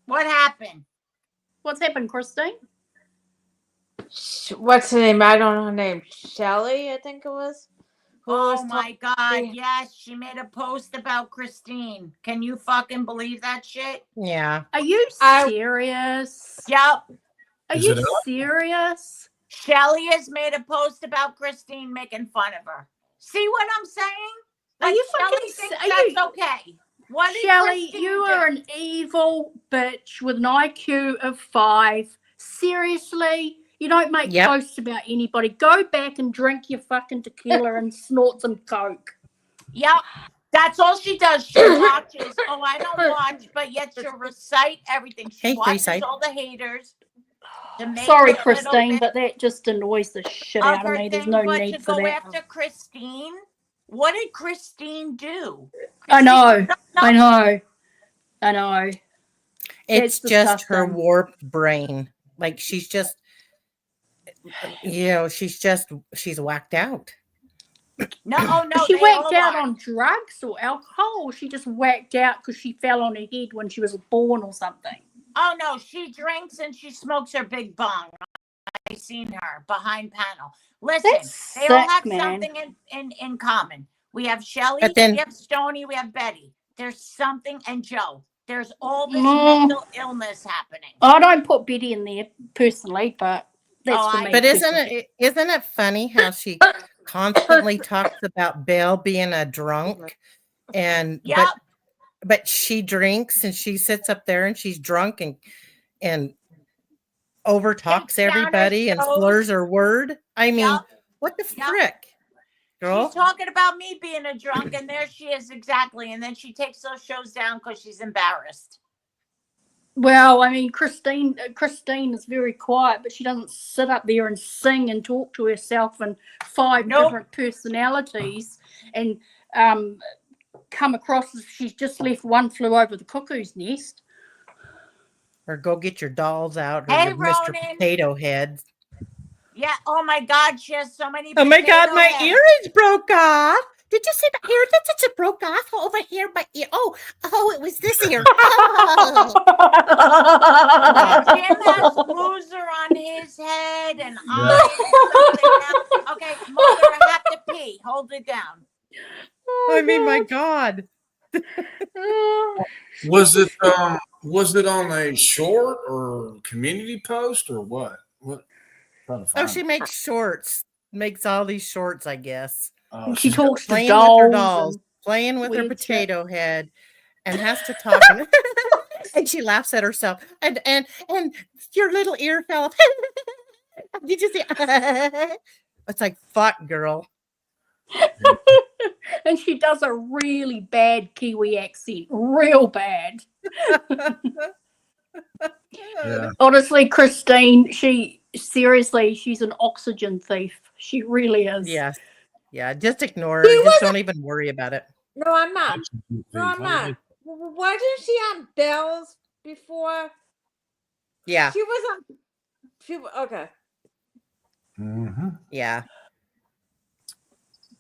What happened? What's happened, Christine? What's her name? I don't know her name. Shelly, I think it was. Oh my God. Yes, she made a post about Christine. Can you fucking believe that shit? Yeah. Are you serious? Yep. Are you serious? Shelly has made a post about Christine making fun of her. See what I'm saying? Are you Shelly thinks that's okay. What Shelly, you are an evil bitch with an IQ of 5. Seriously? You don't make posts about anybody. Go back and drink your fucking tequila and snort some coke. Yep. That's all she does. She watches. Oh, I don't watch, but yet she'll recite everything. She watches all the haters. Sorry, Christine, but that just annoys the shit out of me. There's no need for that. Go after Christine. What did Christine do? I know. It's just her warped brain. Like she's just, she's whacked out. No. She whacked out on drugs or alcohol. Or she just whacked out because she fell on her head when she was born or something. Oh no, she drinks and she smokes her big bong. I've seen her behind panel. Listen, they all have something in common. We have Shelly, we have Stony, we have Betty. There's something, and Joe. There's all this mental illness happening. I don't put Betty in there personally, but that's for me. But isn't it funny how she constantly talks about Belle being a drunk, and but she drinks and she sits up there and she's drunk and over talks everybody and slurs her word. I mean, what the frick, girl? She's talking about me being a drunk, and there she is exactly. And then she takes those shows down because she's embarrassed. Well, I mean, Christine is very quiet, but she doesn't sit up there and sing and talk to herself and 5 Nope. different personalities and come across as she's just left One Flew Over the Cuckoo's Nest. Or go get your dolls out, or Hey, your Mr. Ronan. Potato Head. Yeah. Oh my God, she has so many. Oh my God, potato my heads. earrings broke off. Did you see my ear? That's it broke off over here. My ear. Oh, it was this ear. Oh. Jim has loser on his head, and I something else. Okay, Mother, I have to pee. Hold it down. I mean, my God. Was it on a short or community post or what? What? Trying to Oh, find she it. makes shorts. Makes all these shorts, I guess. Oh, And she she's got- talks to Playing dolls. with her dolls, And playing with her weird shit. potato head, and has to talk. And she laughs at herself. And your little ear fell off. Did you see? It's like, fuck, girl. And she does a really bad Kiwi accent. Real bad. Yeah. Honestly, Christine, she's an oxygen thief. She really is. Yes. Yeah, just ignore her. Just don't even worry about it. No, I'm not. No, I'm not. Wasn't she on Bells before? Yeah. She was on. Okay. Mhm. Yeah.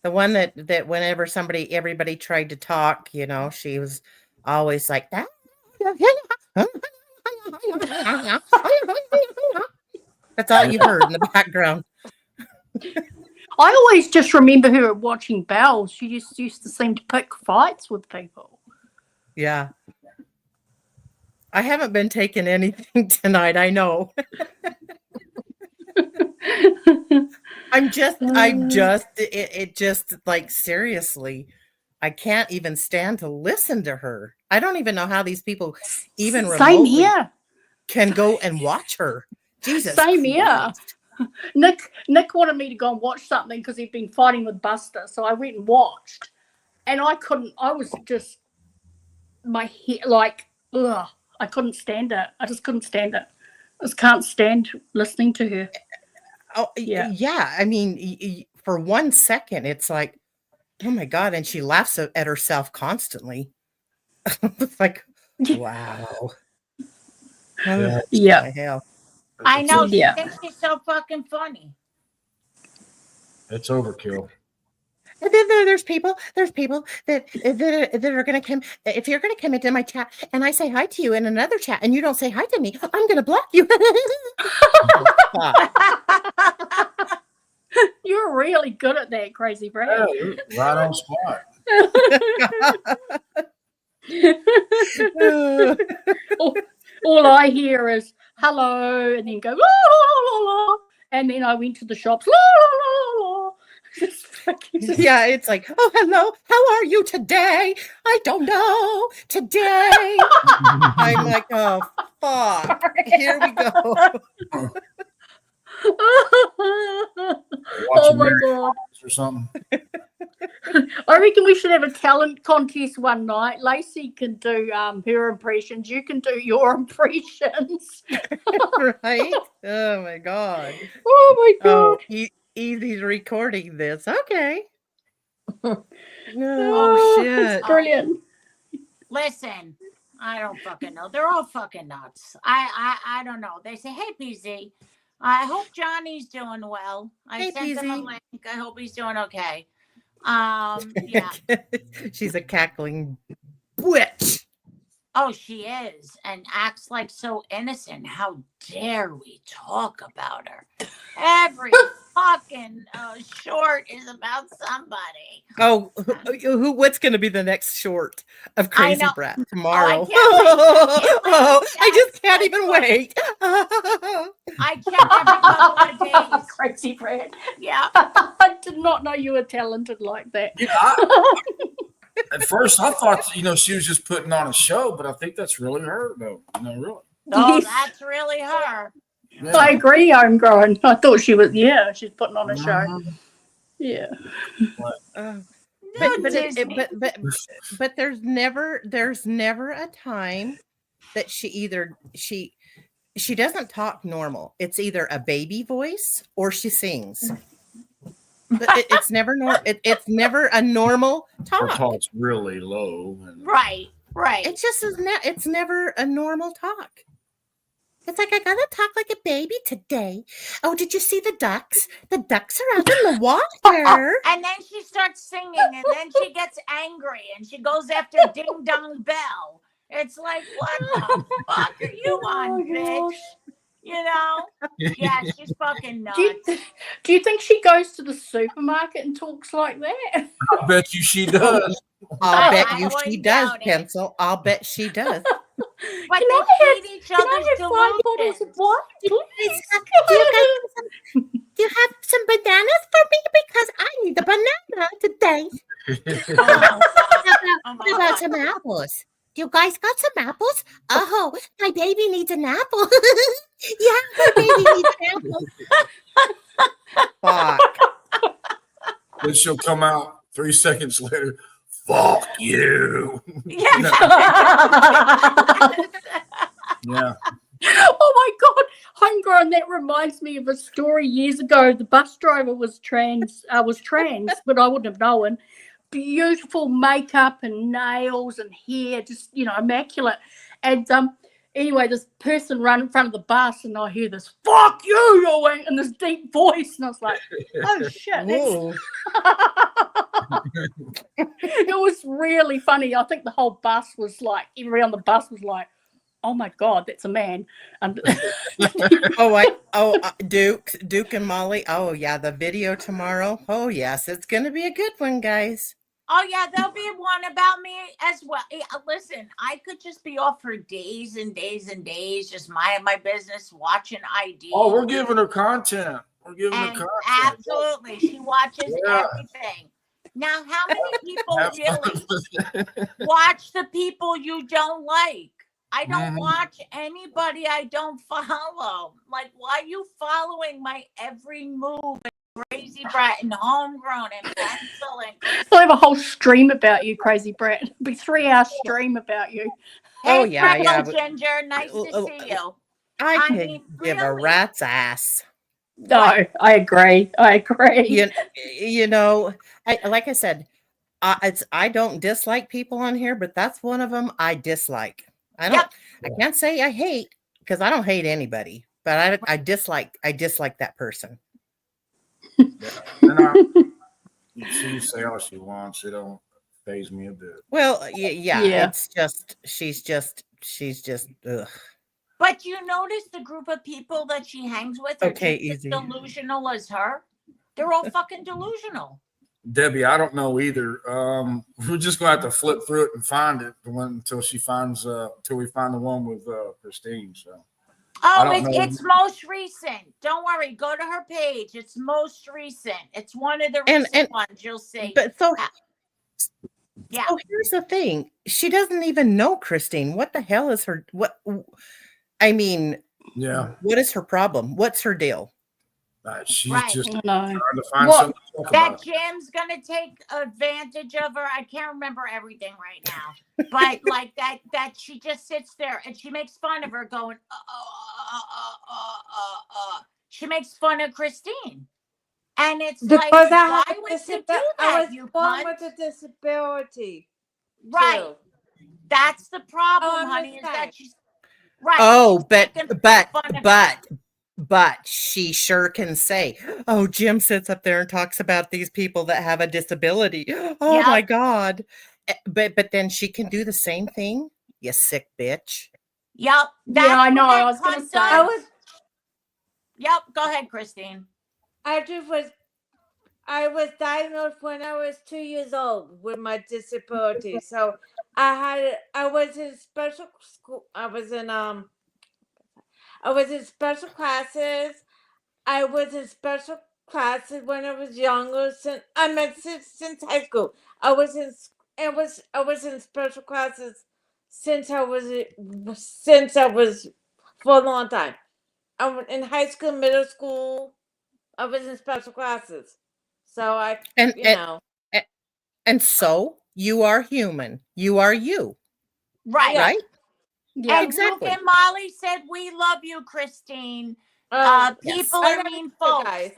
The one that whenever everybody tried to talk, she was always like that. That's all you heard in the background. I always just remember her watching Bells. She just used to seem to pick fights with people. Yeah. I haven't been taking anything tonight, I know. I'm just like, seriously, I can't even stand to listen to her. I don't even know how these people even Same remotely here. can go and watch her. Jesus Same here. Christ. Nick wanted me to go and watch something because he'd been fighting with Buster. So I went and watched. And I was just, my head, like, ugh. I couldn't stand it. I just couldn't stand it. I just can't stand listening to her. Oh, yeah. I mean, for 1 second, it's like, oh my God. And she laughs at herself constantly. It's like, wow. Yeah. Yeah. The hell. I know. She Yeah. thinks she's so fucking funny. It's overkill. And then there's people that are going to come. If you're going to come into my chat and I say hi to you in another chat and you don't say hi to me, I'm going to block you. You're really good at that, Crazy Brad. Yeah, you're right on spot. All I hear is hello, and then go la, la, la, la, and then I went to the shops. La, la, la, la. Yeah, it's like, oh, hello, how are you today? I don't know. Today. I'm like, oh, fuck. Here we go. Oh my God. Or something. I reckon we should have a talent contest one night. Lacey can do her impressions. You can do your impressions. Right? Oh my God. Oh my God. Oh, Easy's recording this. Okay. Oh, shit. Brilliant. Listen, I don't fucking know. They're all fucking nuts. I don't know. They say, hey, PZ, I hope Johnny's doing well. I Hey, sent him a PZ. link. I hope he's doing okay. Yeah. She's a cackling witch. Oh, she is, and acts like so innocent. How dare we talk about her? Every fucking short is about somebody. Oh, what's going to be the next short of Crazy know. Brat tomorrow? Oh, I just can't even wait. I check every couple of days. Crazy Brad. Yeah. I did not know you were talented like that. Yeah, at first I thought, she was just putting on a show, but I think that's really her, though. Really. No, Yes. that's really her. Yeah. I agree, homegrown. I thought she's putting on a show. Mhm. Yeah. But there's never a time that she doesn't talk normal. It's either a baby voice or she sings. But it's never it's never a normal Or talk. talks really low. And Right. It just is it's never a normal talk. It's like, I gotta talk like a baby today. Oh, did you see the ducks? The ducks are out in the water. And then she starts singing, and then she gets angry, and she goes after Ding Dong Bell. It's like, what the fuck are you on, bitch? You know? Yeah, she's fucking nuts. Do you think she goes to the supermarket and talks like that? I bet you she does. I'll bet I you she wouldn't does, doubt it. Pencil. I'll bet she does. But Can they I have- feed each Can other's I have 5 bottles of delusions. wine, please? Do you have some bananas for me? Because I need a banana today. Oh, How about some apples? You guys got some apples? Oh, my baby needs an apple. Yeah, my baby needs an apple. Fuck. Then she'll come out 3 seconds later. Fuck you. yeah. Yeah. Oh my god, homegrown, that reminds me of a story years ago. The bus driver was trans, but I wouldn't have known. Beautiful makeup and nails and hair, just immaculate. And anyway, this person ran in front of the bus, and I hear this "fuck you" in this deep voice, and I was like, "Oh shit!" Whoa. It was really funny. I think the whole bus was like, everybody on the bus was like, "Oh my god, that's a man." Duke and Molly. Oh yeah, the video tomorrow. Oh yes, it's gonna be a good one, guys. Oh yeah, there'll be one about me as well. Listen, I could just be off for days and days and days, just minding my business, watching ID. Oh, we're giving her content. We're giving her And content. absolutely, she watches everything. Now, how many people really watch the people you don't like? I don't watch anybody I don't follow. Like, why are you following my every move? Crazy Brat and Homegrown and Pencil and I'll have a whole stream about you, Crazy Brat. It'll be 3-hour stream about you. Oh, Hey, yeah, yeah. Ginger, nice to see you. I could mean, give a really? rat's ass. No, I agree. You know, like I said, I don't dislike people on here, but that's one of them I dislike. I can't say I hate, because I don't hate anybody, but I dislike that person. She say all she wants. It don't faze me a bit. Well, yeah. It's just she's just ugh. But you notice the group of people that she hangs with are Okay, just easy. as delusional as her. They're all fucking delusional. Debbie, I don't know either. We're just gonna have to flip through it and find it until we find the one with Christine. So Oh, it's most recent. Don't worry. Go to her page. It's most recent. It's one of the recent ones you'll see. But so here's the thing. She doesn't even know Christine. What the hell is her what what is her problem? What's her deal? She's just No. trying to find something to talk that about. Jim's gonna take advantage of her. I can't remember everything right now, but like that she just sits there and she makes fun of her, going, She makes fun of Christine, and it's Because like, I why would you do that? I was You born cunt? with a disability. Right. too. That's the problem, Oh, I honey. Is that understand. she's right? Oh, she's but making fun of you. but she sure can say, "Oh, Jim sits up there and talks about these people that have a disability." Oh my God! But then she can do the same thing. You sick bitch. Yep. Yeah, I know. I was going to say. Yep. Go ahead, Christine. I was diagnosed when I was 2 years old with my disability. So I was in special school. I was in special classes. I was in special classes when I was younger. Since high school. I was in special classes since I was for a long time. I was in high school, middle school. I was in special classes. So and so you are human. You are you. Right. Right? Yeah. And Exactly. Luke and Molly said, "We love you, Christine. Yes. People I are love mean you folks." guys.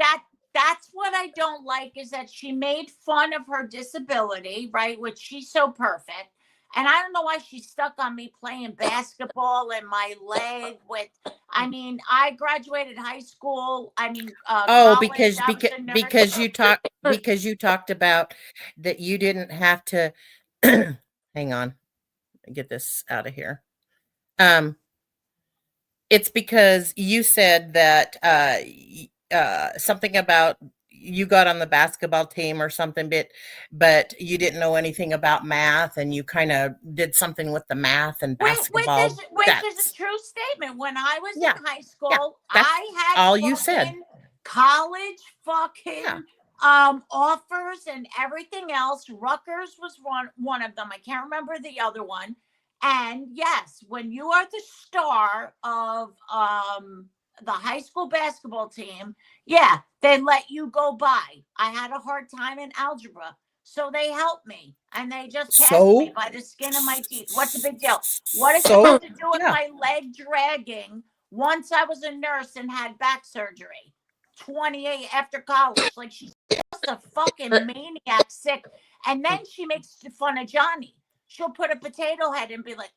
That's what I don't like, is that she made fun of her disability, right? Which she's so perfect. And I don't know why she's stuck on me playing basketball and my leg with, I mean, I graduated high school. I mean, Oh, college, because I was because a nurse. because you talked about that you didn't have to hang on, get this out of here. It's because you said that something about you got on the basketball team or something, but you didn't know anything about math, and you kind of did something with the math and basketball. Which is a true statement. When I was Yeah, in high school, that's I had all you said. college fucking Yeah. offers and everything else. Rutgers was one of them. I can't remember the other one. And yes, when you are the star of the high school basketball team, yeah, they let you go by. I had a hard time in algebra, so they helped me, and they just passed me by the skin of my teeth. What's the big deal? What does it have to do with my leg dragging once I was a nurse and had back surgery? 28 after college. Like, she's just a fucking maniac, sick. And then she makes fun of Johnny. She'll put a potato head and be like,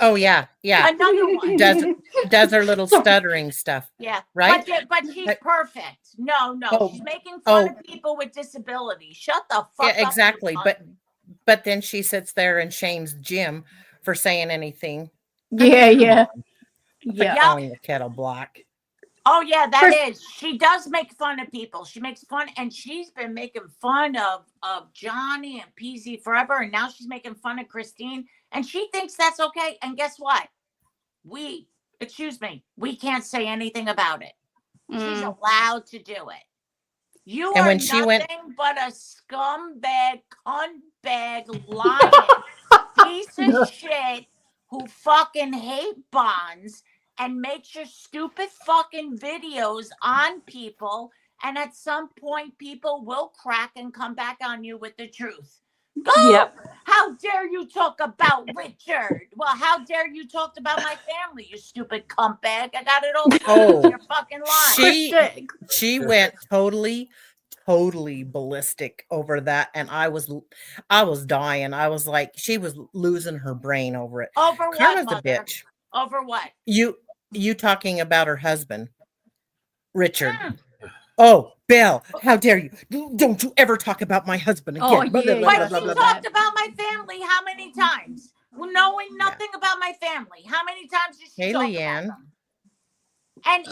Oh yeah, yeah. Another one. Does her little stuttering stuff. Yeah, right. But she's perfect. No, Oh, she's making fun of people with disabilities. Shut the fuck yeah, up. exactly. But then she sits there and shames Jim for saying anything. Yeah. Calling the kettle black. Oh yeah, that is. She does make fun of people. She makes fun, and she's been making fun of Johnny and Peasy forever, and now she's making fun of Christine, and she thinks that's okay. And guess what? We can't say anything about it. She's allowed to do it. You And are when she nothing went, but a scumbag, cuntbag, lying piece of shit who fucking hate bonds and makes your stupid fucking videos on people. And at some point, people will crack and come back on you with the truth. Go! Yep. How dare you talk about Richard? Well, how dare you talk about my family, you stupid cuntbag? I got it all together. You're fucking lying. she went totally ballistic over that, and I was dying. I was like, she was losing her brain over it. Over Karma's what, a bitch. Over what? You talking about her husband, Richard. Oh, Belle, how dare you? Don't you ever talk about my husband again. Oh, yeah, But she talked about my family how many times? Knowing nothing about my family. How many times did she talk about them? And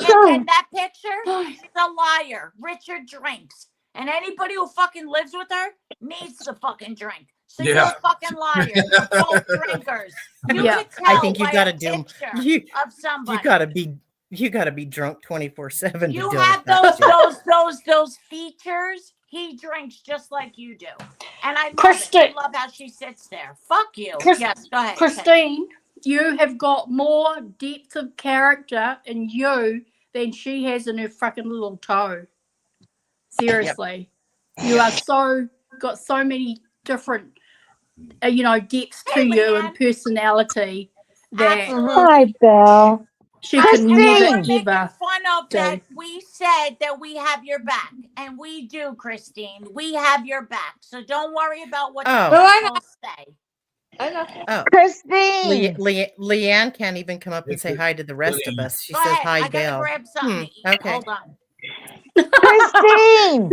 that picture, she's a liar. Richard drinks. And anybody who fucking lives with her needs to fucking drink. So you're a fucking liar. You're both drinkers. You can tell I think you by gotta a do picture of somebody. You gotta be drunk 24/7. You have those features. He drinks just like you do. And I love how she sits there. Fuck you. Yes, go ahead. Christine, you have got more depth of character in you than she has in her fucking little toe. Seriously. You are got so many different depths to you and personality that Hi, Belle. she could never making ever fun of that. We said that we have your back, and we do, Christine. We have your back, so don't worry about what people say. I know. Oh, Christine. Leanne can't even come up and say hi to the rest of us. She says hi, I gotta Belle. grab something to eat. Okay. Hold on. Christine.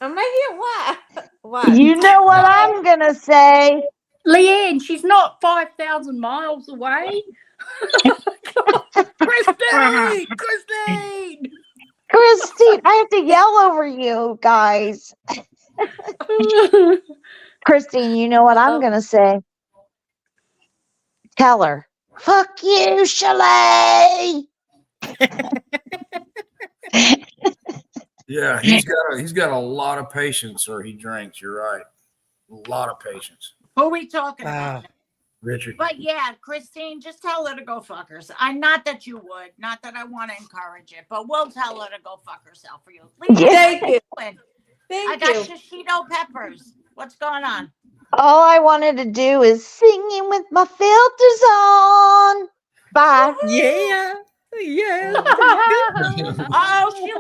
Am I here? What? You know what I'm going to say. Leanne, she's not 5,000 miles away. Christine! Christine, I have to yell over you guys. Christine, you know what I'm going to say. Tell her, fuck you, Chalet. Yeah, he's got a lot of patience, or he drinks. You're right, a lot of patience. Who are we talking about? Richard. But yeah, Christine, just tell her to go fuck herself. Not that you would, not that I want to encourage it, but we'll tell her to go fuck herself for you. Thank you. I got shishito peppers. What's going on? All I wanted to do is singing with my filters on. Bye. Yeah. Yes. Oh, she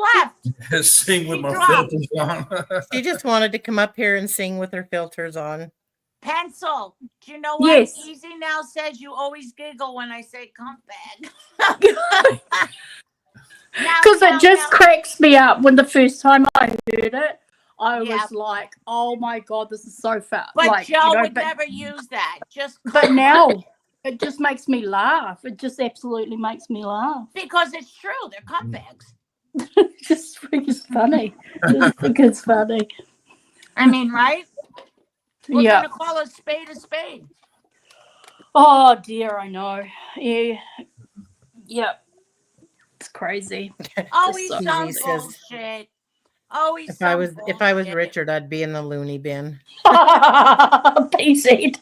left. Sing with She my dropped. filters on. She just wanted to come up here and sing with her filters on. Pencil. Do you know what? Yes. Easy now says you always giggle when I say "come back." Because it just cracks me up when the first time I heard it. I Yeah. was like, "Oh my god, this is so fat." But like, Joe would but, never use that. Just but now it just makes me laugh. It just absolutely makes me laugh. because it's true, they're comebacks. Just think it's funny. Just think it's funny. I mean, right? We're Yeah. gonna call a spade a spade. Oh dear, I know. Yeah. Yep. It's crazy. Always so some easy, sis. bullshit. Always If I was bullshit. Richard, I'd be in the loony bin. PC.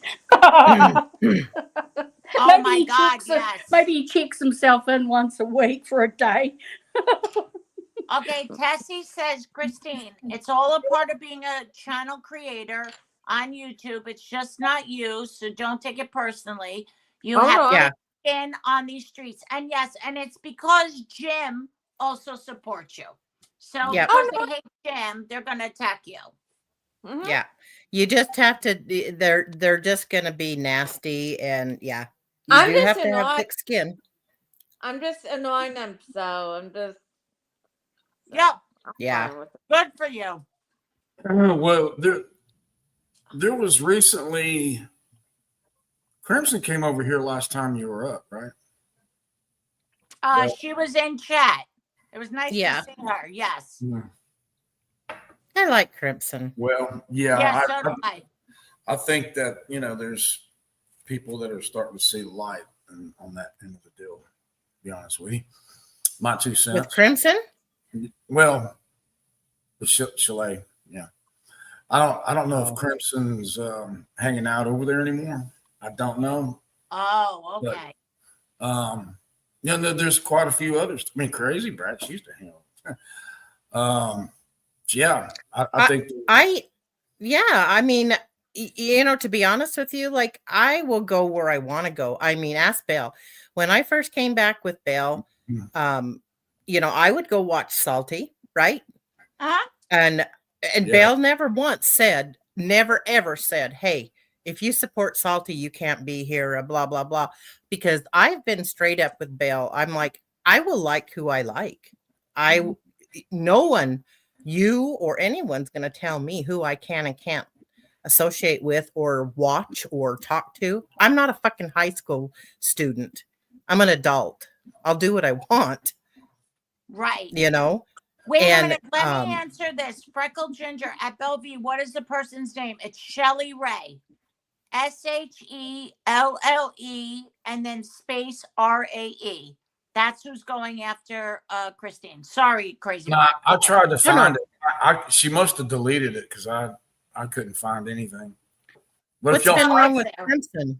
Oh my God, yes. Maybe he checks himself in once a week for a day. Okay, Tessie says, Christine, it's all a part of being a channel creator on YouTube. It's just not you, so don't take it personally. You have Yeah. in on these streets. And yes, and it's because Jim also supports you. So Yep. because they hate Jim, they're gonna attack you. Mhm. Yeah. You just have to they're just gonna be nasty, and yeah. You I'm do just have to have annoyed. thick skin. I'm just annoying them, so I'm just. Yep, Yeah. fine with it. good for you. Well, there was recently Crimson came over here last time you were up, right? Well- She was in chat. It was nice Yeah. to see her. Yes. I like Crimson. Well, yeah, Yes, so do I. I think that there's people that are starting to see the light on that end of the deal. To be honest with you, my 2 cents. With Crimson? Well, the chalet, yeah. I don't know if Crimson's hanging out over there anymore. I don't know. Oh, But- okay. There's quite a few others. I mean, Crazy Brat's used to hang out. Yeah, I think. I mean, to be honest with you, like, I will go where I want to go. I mean, ask Belle. When I first came back with Belle, I would go watch Salty, right? Uh-huh. And Yeah. Belle never ever said, hey, if you support Salty, you can't be here, blah, blah, blah. Because I've been straight up with Belle. I'm like, I will like who I like. No one, you or anyone's going to tell me who I can and can't associate with or watch or talk to. I'm not a fucking high school student. I'm an adult. I'll do what I want, Right. you know? Wait And, a minute. Let me answer this. Freckle Ginger at Bellevue. What is the person's name? It's Shelly Ray. SHELLE and then space RAE. That's who's going after Christine. Sorry, Crazy. No, I tried to find no. it. She must have deleted it because I couldn't find anything. But What's if been y'all, wrong with there. Crimson?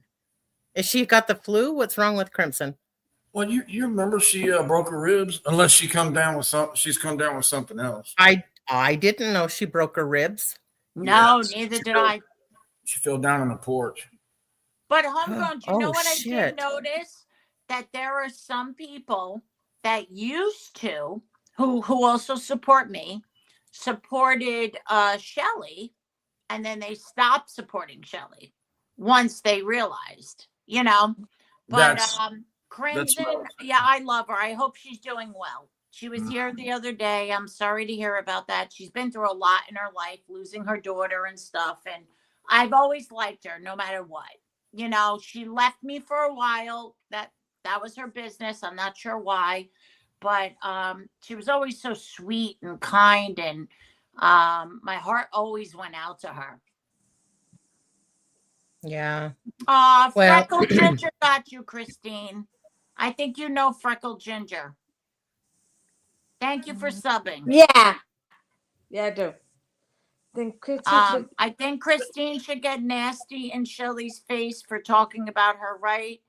Is she got the flu? What's wrong with Crimson? well, you remember she broke her ribs? Unless she come down with she's come down with something else. I didn't know she broke her ribs. No, Yes. neither did I. She fell down on the porch. But homegrown, do you know Oh, what I shit. did notice? That there are some people that used to, who also support me, supported Shelly, and then they stopped supporting Shelly once they realized, But That's Crimson, what I was yeah, I love her. I hope she's doing well. She was here the other day. I'm sorry to hear about that. She's been through a lot in her life, losing her daughter and stuff. And I've always liked her no matter what. She left me for a while. That was her business. I'm not sure why. But she was always so sweet and kind. And my heart always went out to her. Yeah. Well, Well- Freckle Ginger got you, Christine. I think you know Freckle Ginger. Thank you for subbing. Yeah. Yeah, I do. Then Christine I think Christine should get nasty in Shelly's face for talking about her right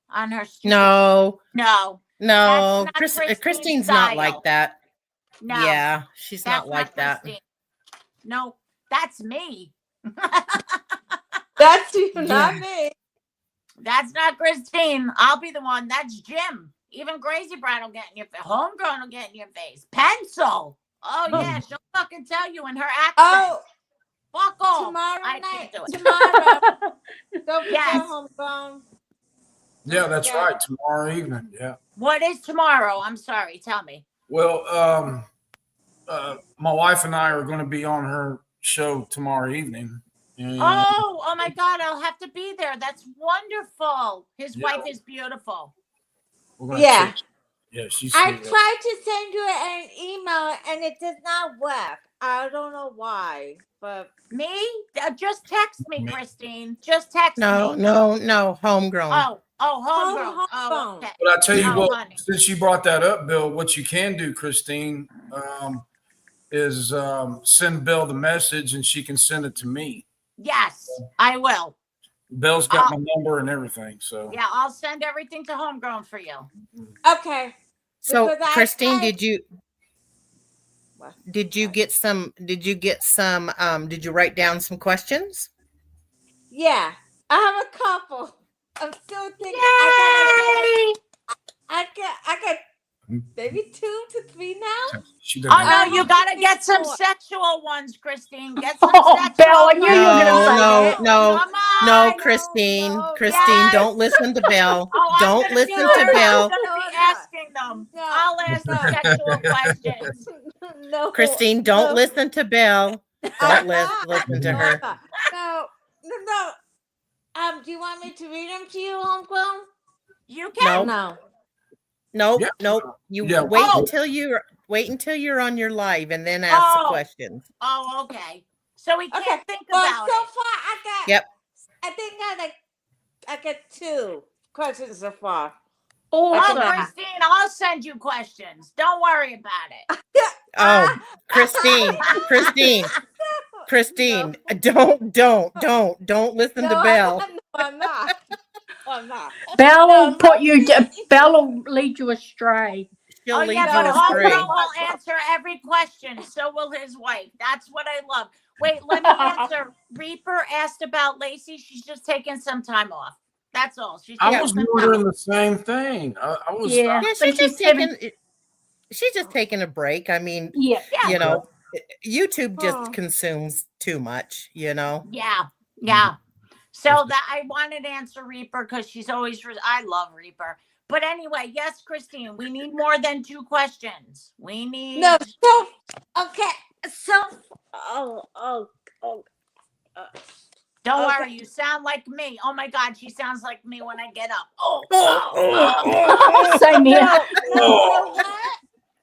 on her stupid. No, No. no. That's not Christine's Christine's not style. like that. No. Yeah, she's That's not like that. Christine. No, that's me. That's you, not Yeah. me. That's not Christine. I'll be the one. That's Jim. Even Crazy Bride will get in your face. Homegrown will get in your face. Pencil. Oh, yeah. She'll fucking tell you in her accent. Oh, Fuck off. tomorrow I night. can't do it. Tomorrow. Don't forget Yes. homegrown. Yeah, that's Yeah. right. Tomorrow evening. Yeah. What is tomorrow? I'm sorry. Tell me. Well, my wife and I are going to be on her show tomorrow evening. And Oh my God. I'll have to be there. That's wonderful. His Yeah. wife is beautiful. we're gonna Yeah. take- yeah, she's I sweet. tried to send you an email and it did not work. I don't know why, but Me? Just text me, Christine. Just text No, me. no, homegrown. Homegrown. Oh, okay. But I tell you Oh, what, honey. since you brought that up, Bill, what you can do, Christine, is send Bill the message and she can send it to me. Yes, I will. Bill's got my number and everything. So Yeah, I'll send everything to Homegrown for you. okay. So Because I Christine, tried- did you get some did you write down some questions? Yeah, I have a couple. I'm still thinking. Yay! I got maybe 2 to 3 now. she Oh doesn't. no, you I'm gotta thinking get some more. sexual ones, Christine. Get some Oh, sexual Belle, I knew ones. you were gonna say that. No, Come on. no, Christine. no, Christine, yes. don't listen to Belle. Oh, I'm Don't gonna listen be to there. Belle. I'm gonna be asking them. No. I'll ask them sexual questions. No, Christine, don't no. listen to Belle. I'm Don't not. listen to No, her. I'm not. No. Do you want me to read them to you, Homegrown? You can. No. No. Nope, Yeah. nope. You Yeah. wait Oh. until you're on your live and then ask the Oh. questions. Oh, okay. So we can't Okay. think Well, about so it. far I got. Yep. I think I got 2 questions so far. Oh, Awesome. Christine, I'll send you questions. Don't worry about it. Oh, Christine, don't listen to Belle. No, I'm not. I'm not. Belle No, will put you. no. Belle will lead you astray. She'll Oh, lead yeah, you but astray. Homegrown will answer every question. So will his wife. That's what I love. Wait, let me answer. Reaper asked about Lacey. She's just taking some time off. That's all. She's I taking was some time wondering off. the same thing. I was. Yeah. Yeah, but she's just taking a break. I mean, Yeah. Yeah. you know, YouTube just Oh. consumes too much, you know. Yeah. Yeah. So that I wanted to answer Reaper because she's always, I love Reaper. But anyway, yes, Christine, we need more than 2 questions. We need. No. So okay. So. Oh. Don't Okay. worry, you sound like me. Oh my God, she sounds like me when I get up. Same here. No. What?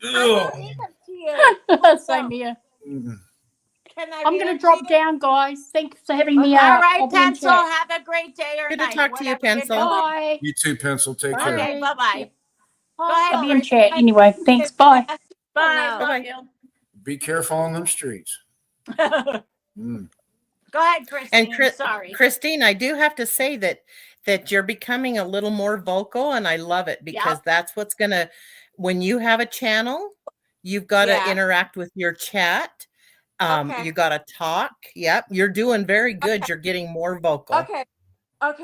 I Ugh. can read them to you. Same here. Mm. Can I I'm read gonna them to drop you? down, guys. Thanks for having me All out. right, I'll be in Pencil. chat. Have a great day or Good to night. talk to you, whatever you're Pencil. doing. Bye. You too, Pencil. Take Bye. care. Okay, bye-bye. Go I'll ahead, be in Christine. chat anyway. Thanks. Bye. Bye. No. Love Bye-bye. you. Be careful on them streets. Go Mm. ahead, Christine. And Sorry. Christine, I do have to say that you're becoming a little more vocal, and I love it because that's what's gonna. When you have a channel, you've got to Yeah. interact with your chat. Okay. You got to talk. Yep, you're doing very good. You're getting more vocal. Okay.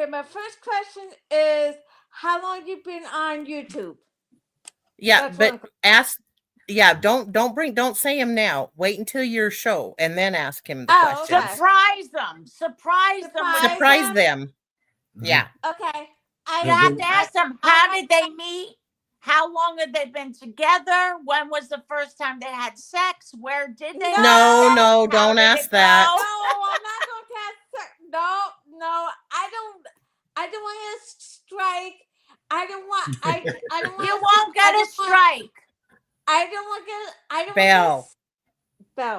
My first question is, how long you been on YouTube? Yeah, That's but one ask. Yeah, don't say him now. Wait until your show and then ask him the Oh, questions. okay. Surprise them. Surprise them. with Surprise a- them. Yeah. Okay. You have to ask them, how did they meet? How long have they been together? When was the first time they had sex? Where did they? No, have sex? no, How don't did ask it that. go? No, I'm not gonna test. No, I don't want to strike. I don't want. I don't want. You won't get a strike. I don't want to get. I don't Belle. want to. Belle.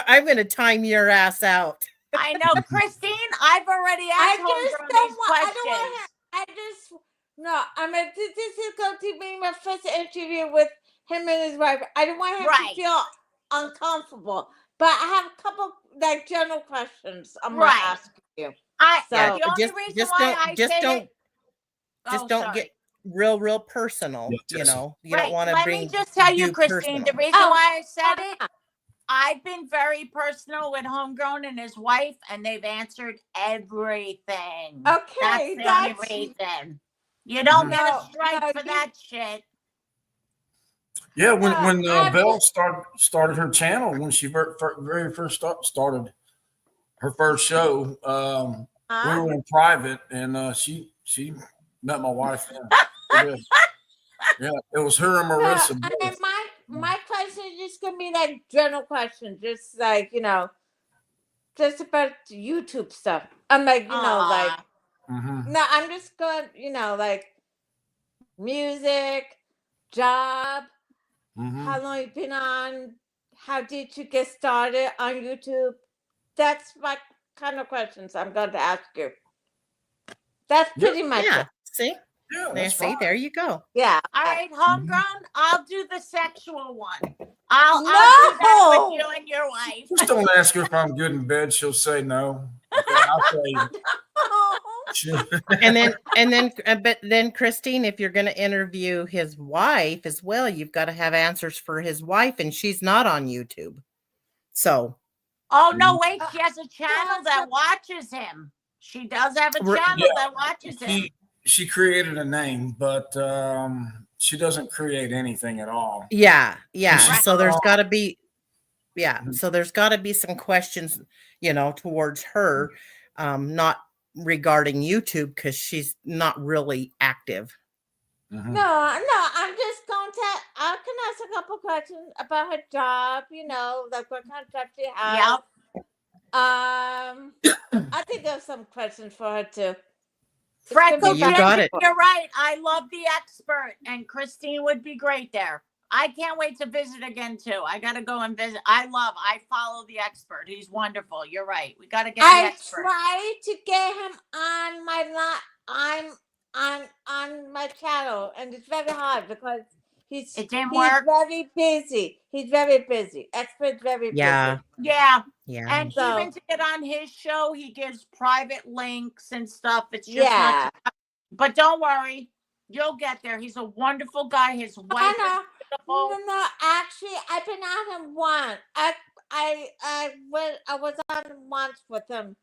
I'm gonna time your ass out. I know, Christine. I've already I asked just Homegrown don't these want. I questions. don't want. I just. No, this is going to be my first interview with him and his wife. I don't want him Right. to feel uncomfortable. But I have a couple like general questions I'm Right. gonna ask you. The So- only just- reason just why don't- I just say don't- it, Just Oh, don't sorry. get real personal. Yeah, You just- know, you Right. don't want to Let bring. me just tell you, you Christine. The personal. reason why I said it, I've been very personal with Homegrown and his wife, and they've answered everything. Okay, That's the only reason. You don't get a strike for that shit. Yeah, when No, Belle started her channel, when she very first started her first show, we were in private, and she met my wife. Yeah, it was her and Marissa. And my question is just gonna be like general questions, just like just about YouTube stuff. I'm like, like no, I'm just going, like music, job, how long you've been on, how did you get started on YouTube? That's my kind of questions I'm going to ask you. That's pretty much Yeah. it. See? Yeah, There, see, there you go. Yeah. All right, Homegrown, I'll do the sexual one. I'll do that with you and your wife. Just don't ask her if I'm good in bed. She'll say no. Okay, I'll tell you. But then Christine, if you're going to interview his wife as well, you've got to have answers for his wife, and she's not on YouTube. So. Oh no! Wait, she has a channel that watches him. She does have a channel that watches him. She created a name, but she doesn't create anything at all. Yeah. So there's got to be. Yeah. So there's got to be some questions, towards her, not regarding YouTube, because she's not really active. No, I'm just going to. I can ask a couple questions about her job. Like what kind of job she has. Yep. I think there's some questions for her too. Freckle, you got it. You're right. I love the expert, and Christine would be great there. I can't wait to visit again too. I got to go and visit. I follow the expert. He's wonderful. You're right. We got to get the expert. I tried to get him on my on my channel, and it's very hard because he's very busy. He's very busy. Expert's very busy. Yeah. And So, even to get on his show, he gives private links and stuff. It's just not. But don't worry, you'll get there. He's a wonderful guy. His wife is beautiful. No. Actually, I've been on him once. I was on once with him,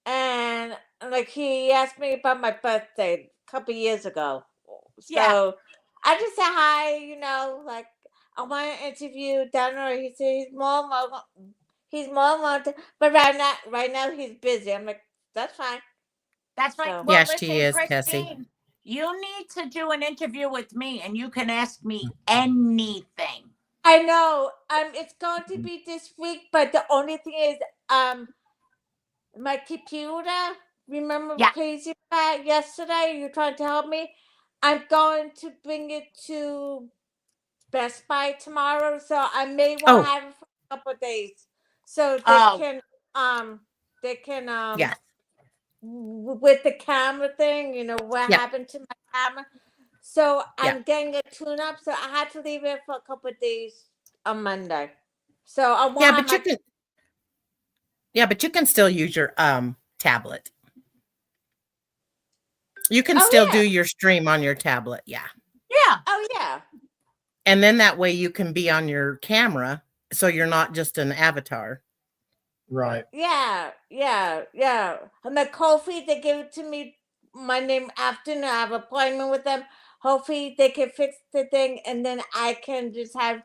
and like he asked me about my birthday a couple years ago. So I just said hi. Like I want to interview Daniel. He said he's more but right now he's busy. I'm like, that's fine. That's fine. So. Well, Yes, listen, she is, Christine, Tessie. you need to do an interview with me, and you can ask me anything. I know. It's going to be this week, but the only thing is, my computer. Remember crazy about yesterday? You tried to help me. I'm going to bring it to Best Buy tomorrow, so I may want to have it for a couple of days, so they can with the camera thing. What happened to my camera? So I'm getting a tune up, so I had to leave it for a couple of days on Monday. So I want but you can still use your tablet. You can still do your stream on your tablet. Yeah. Oh yeah. And then that way you can be on your camera, so you're not just an avatar. Right. Yeah. And the coffee, they give it to me Monday afternoon. I have an appointment with them. Hopefully they can fix the thing, and then I can have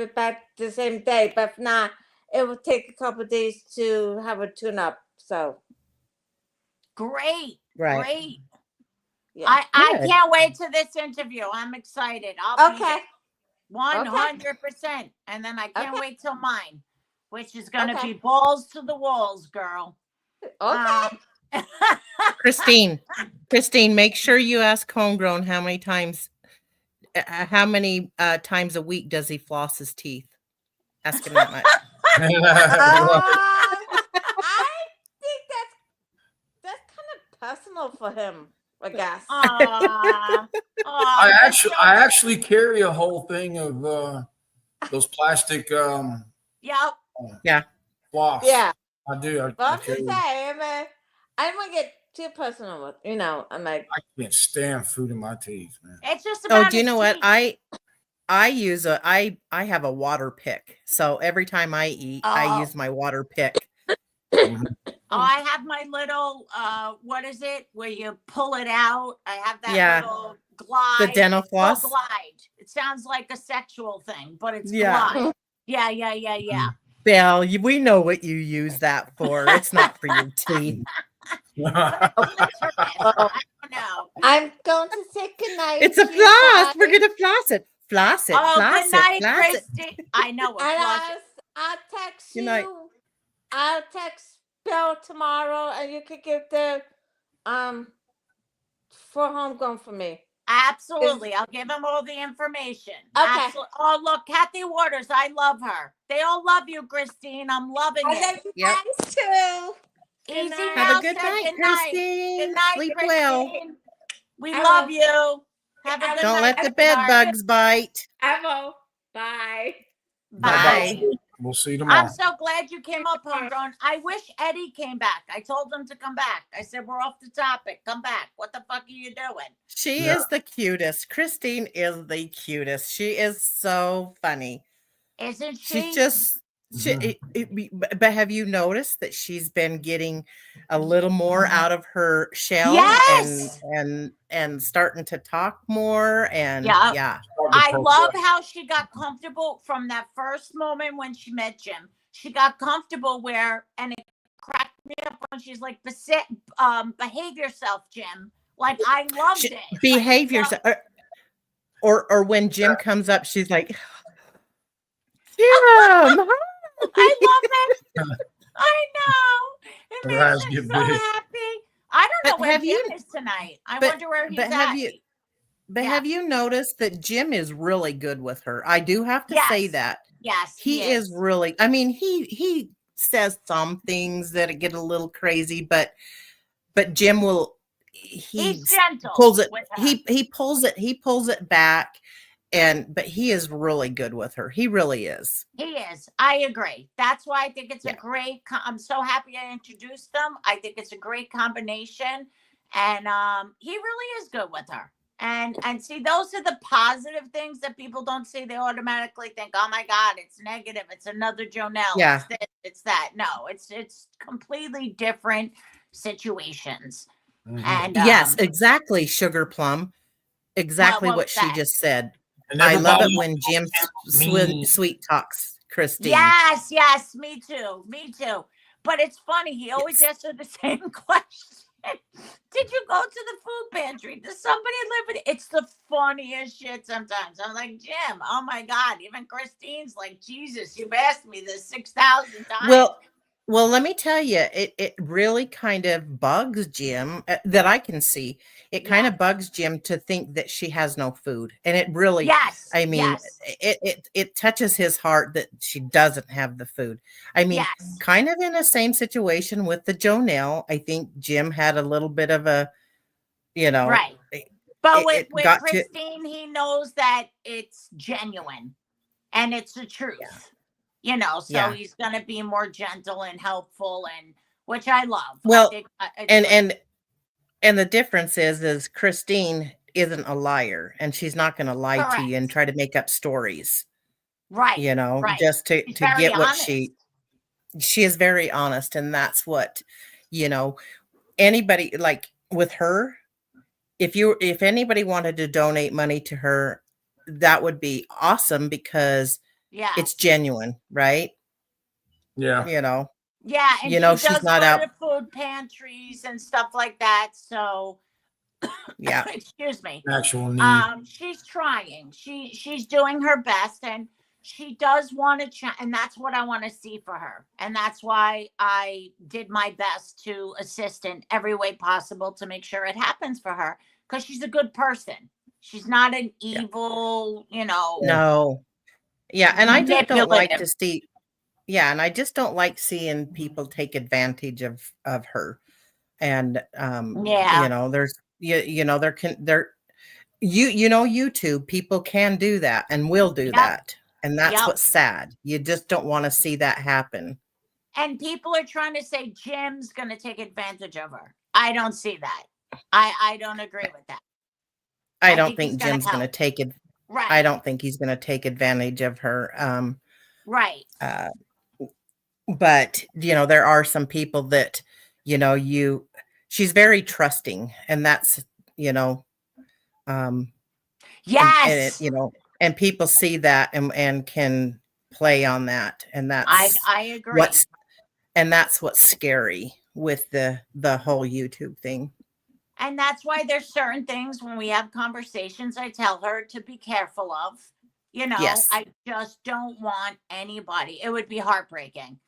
it back the same day. But if not, it will take a couple of days to have a tune up. So great. Yeah. I can't wait to this interview. I'm excited. I'll be there 100%. And then I can't wait till mine, which is going to be balls to the walls, girl. Okay. Christine, make sure you ask Homegrown how many times a week does he floss his teeth? Ask him that much. I think that's kind of personal for him, I guess. I actually carry a whole thing of those plastic floss. Yeah. I do. I'm just saying, I don't want to get too personal with, I'm like, I can't stand food in my teeth, man. It's just about do you know what? I use I have a water pick. So every time I eat, I Oh. use my water pick. Mhm. Oh, I have my little what is it where you pull it out? I have that Yeah. little The glide. dental It's called floss. glide. It sounds like a sexual thing, but it's Yeah. glide. Yeah. Belle, we know what you use that for. It's not for your teeth. But it's litter mist. Oh, I don't know. I'm going to say goodnight It's a to you floss. We're guys. gonna floss it. Floss it. Oh, Floss good it. night, Floss it. Christy. I know what And floss. I'll text Good night. you. I'll text Bill tomorrow, and you could give the for homegrown for me. Absolutely. I'll give them all the information. Okay. Absolutely. Oh, look, Kathy Waters. I love her. They all love you, Christine. I'm loving I it. love you Yep. guys too. Easy night. now. Have a good Say night, good night. Christine. Good night, Sleep Christine. well. We I love will. you. Have a I good Don't night. let the sweetheart. bed bugs bite. I will. Bye. Bye. Bye. We'll see you I'm tomorrow. so glad you came up, homegrown. I wish Eddie came back. I told him to come back. I said, we're off the topic. Come back. What the fuck are you doing? She Yeah. is the cutest. Christine is the cutest. She is so funny. Isn't she? She's just but have you noticed that she's been getting a little more out of her shell Yes. and starting to talk more and Yeah. I love how she got comfortable from that first moment when she met Jim. She got comfortable where, and it cracked me up when she's like, behave yourself, Jim. Like, I loved it. behave Like, yourself. Or when Jim comes up, she's like, Jim. I love it. I know. It Her eyes makes me get so big. happy. I don't know But where have Jim you- is tonight. I but- wonder where he's but at. have you- But Yeah. have you noticed that Jim is really good with her? I do have to say Yes. that. Yes, He is really, I mean, he says some things that get a little crazy, but Jim will, He's gentle. pulls it, with her. he pulls it back, but he is really good with her. He really is. He is. I agree. That's why I think it's Yeah. a great. I'm so happy I introduced them. I think it's a great combination, and he really is good with her. And see, those are the positive things that people don't see. They automatically think, "Oh my God, it's negative. It's another Jonelle. Yeah. It's this, it's that." No, it's completely different situations. Mhm. And Yes, exactly, Sugar Plum. Exactly what what was she that? just said. And I love it everybody- when Jim Me. sweet talks Christine. Yes, me too. But it's funny, he always asks her the same question. Did you go to the food pantry? Does somebody live in it? It's the funniest shit sometimes. I'm like, Jim, oh my God. Even Christine's like, Jesus, you've asked me this 6,000 times. Well, let me tell you, it really kind of bugs Jim that I can see. It kind of bugs Jim to think that she has no food. And it really, Yes. I mean, yes, it touches his heart that she doesn't have the food. I mean, yes. kind of in the same situation with the Jonelle. I think Jim had a little bit of a, Right. But it with got to- Christine, he knows that it's genuine and it's the truth. So Yeah. he's going to be more gentle and helpful, and which I love. Well, I think, it's and the difference is Christine isn't a liar, and she's not going to lie to you and Correct. try to make up stories, right. right. just to She's very get what honest. she is very honest. And that's what, anybody like with her, if anybody wanted to donate money to her, that would be awesome because Yeah. it's genuine, right? Yeah. Yeah, and she she she's does not go out. to food pantries and stuff like that. So, Yeah. excuse me. Actual need. She's trying. She's doing her best, and she does want to and that's what I want to see for her. And that's why I did my best to assist in every way possible to make sure it happens for her, because she's a good person. She's not an evil, No. Yeah, and I just don't like to manipulative. see. Yeah, and I just don't like seeing people take advantage of her. And Yeah. there's YouTube people can do that and will do Yep. that. And that's Yep. what's sad. You just don't want to see that happen. And people are trying to say Jim's going to take advantage of her. I don't see that. I don't agree with that. I I don't think think he's gonna Jim's going to help. take it. Right. I don't think he's going to take advantage of her. Right. But there are some people that, she's very trusting, and that's, um, Yes. and people see that and can play on that. And I agree. that's what's scary with the whole YouTube thing. And that's why there's certain things when we have conversations, I tell her to be careful of. Yes. I just don't want anybody. It would be heartbreaking,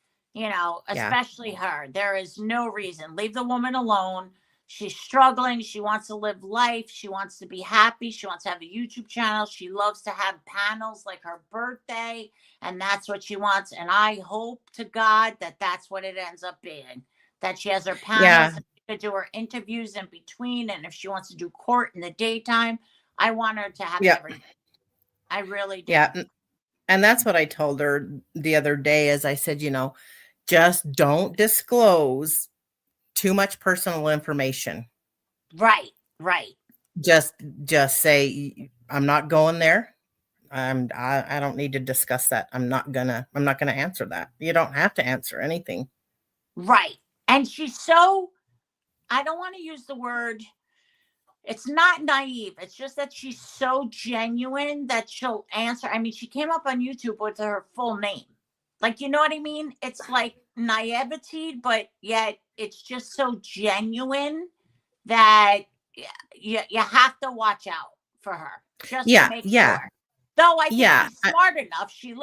especially her. There is no reason. Leave the woman alone. She's struggling. She wants to live life. She wants to be happy. She wants to have a YouTube channel. She loves to have panels like her birthday, and that's what she wants. And I hope to God that that's what it ends up being, that she has her panels and she could do her interviews in between. And if she wants to do court in the daytime, I want her to have everything. I really do. Yeah. And that's what I told her the other day, as I said, just don't disclose too much personal information. Right. Just say, I'm not going there. I don't need to discuss that. I'm not gonna answer that. You don't have to answer anything. Right. And she's so, I don't want to use the word, it's not naive. It's just that she's so genuine that she'll answer. I mean, she came up on YouTube with her full name. Like, you know what I mean? It's like naivety, but yet it's just so genuine that you have to watch out for her. Just to make sure. Though I think she's smart enough. She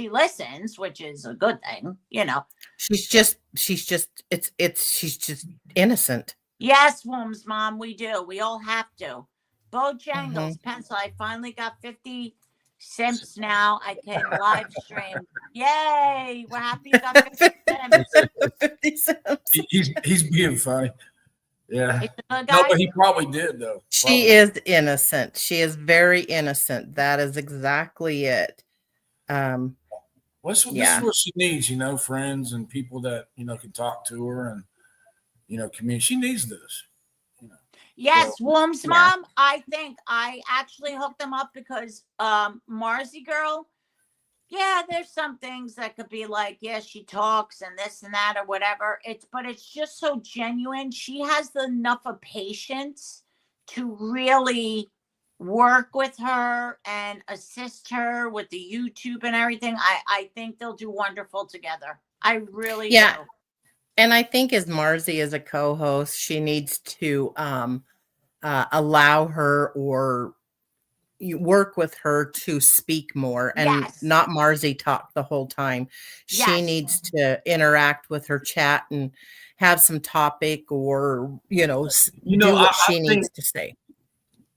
listens, which is a good thing, She's just innocent. Yes, Wombs Mom, we do. We all have to. Bojangles, pencil. I finally got 50 cents now. I can live stream. Yay! We're happy you got 50 cents. 50 cents. He's being funny. Yeah. No, but he probably did though. She is innocent. She is very innocent. That is exactly it. This is what she needs, friends and people that can talk to her and community. She needs this. Yes, Wombs Mom. I think I actually hooked them up because Marzi girl. Yeah, there's some things that could be like, she talks and this and that or whatever. But it's just so genuine. She has enough of patience to really work with her and assist her with the YouTube and everything. I think they'll do wonderful together. I really do. And I think as Marzi is a co-host, she needs to allow her or work with her to speak more and not Marzi talk the whole time. She needs to interact with her chat and have some topic or, do what she needs to say.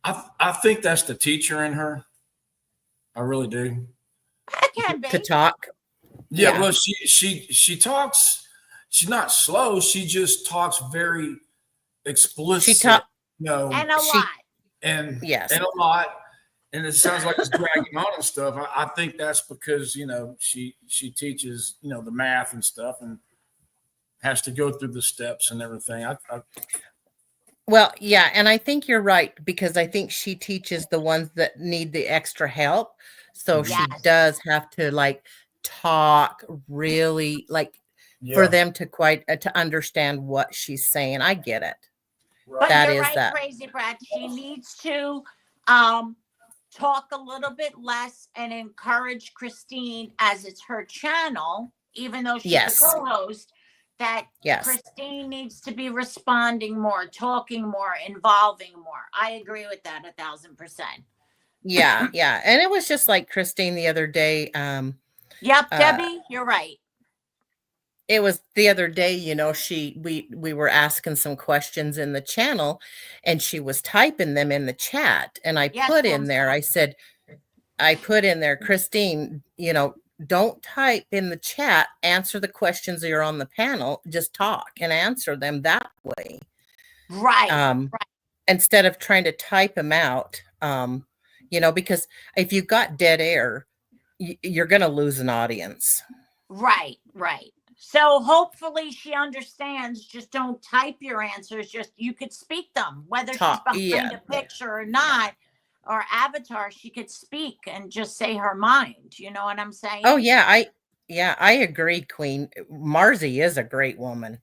I think that's the teacher in her. I really do. I can be. To talk. Yeah. Well, she talks. She's not slow. She just talks very explicit. And a lot. And a lot. And it sounds like it's dragging on and stuff. I think that's because, she teaches, the math and stuff and has to go through the steps and everything. Well, yeah. And I think you're right, because I think she teaches the ones that need the extra help. So she does have to talk really for them to to understand what she's saying. I get it. But that you're right, Crazy Brad. She needs to talk a little bit less and encourage Christine, as it's her channel, even though she's a co-host, that Christine needs to be responding more, talking more, involving more. I agree with that 1,000%. Yeah. And it was just like Christine the other day. Debbie, you're right. It was the other day, we were asking some questions in the channel and she was typing them in the chat. And I put in there, Christine, don't type in the chat, answer the questions that are on the panel, just talk and answer them that way. Right. Instead of trying to type them out, because if you've got dead air, you're going to lose an audience. Right. So hopefully she understands, just don't type your answers. Just, you could speak them, whether she's behind a picture or not. or avatar, she could speak and just say her mind. You know what I'm saying? Oh yeah, I agree, Queen. Marzi is a great woman.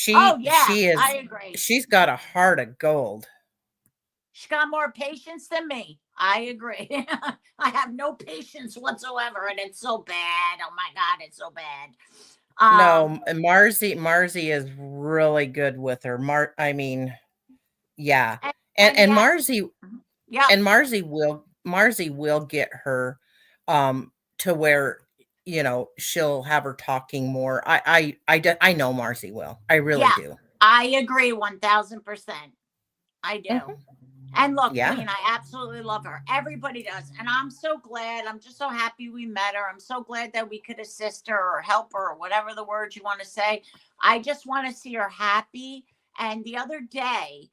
Oh yeah, she is I agree. she's got a heart of gold. She got more patience than me. I agree. I have no patience whatsoever, and it's so bad. Oh my God, it's so bad. No, Marzi is really good with her. I mean, yeah. And yeah, Marzi yeah, and Marzi will get her to where, you know, she'll have her talking more. I know Marzi will. I really do. I agree 1000%. I do. Mhm. And look, Yeah. Queen, I absolutely love her. Everybody does. And I'm so glad. I'm just so happy we met her. I'm so glad that we could assist her or help her or whatever the word you want to say. I just want to see her happy. And the other day,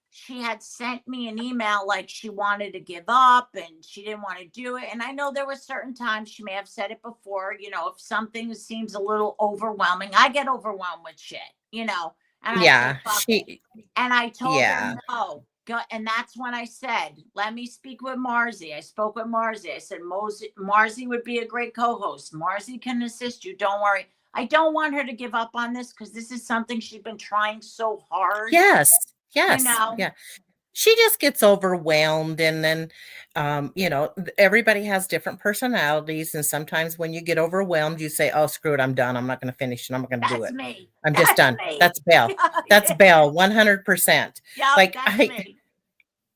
she had sent me an email like she wanted to give up and she didn't want to do it. And I know there were certain times she may have said it before, you know, if something seems a little overwhelming, I get overwhelmed with shit, you know. And Yeah. I say, fuck it. And I told her no. And that's when I said, let me speak with Marzi. I spoke with Marzi. I said, Marzi would be a great co-host. Marzi can assist you. Don't worry. I don't want her to give up on this because this is something she's been trying so hard. Yes. You know? Yeah. She just gets overwhelmed, and then you know, everybody has different personalities, and sometimes when you get overwhelmed you say, oh screw it, I'm done, I'm not going to finish it, I'm not going to do it. Me. I'm just done. Me. That's Belle. That's Belle 100%. Yeah, like me.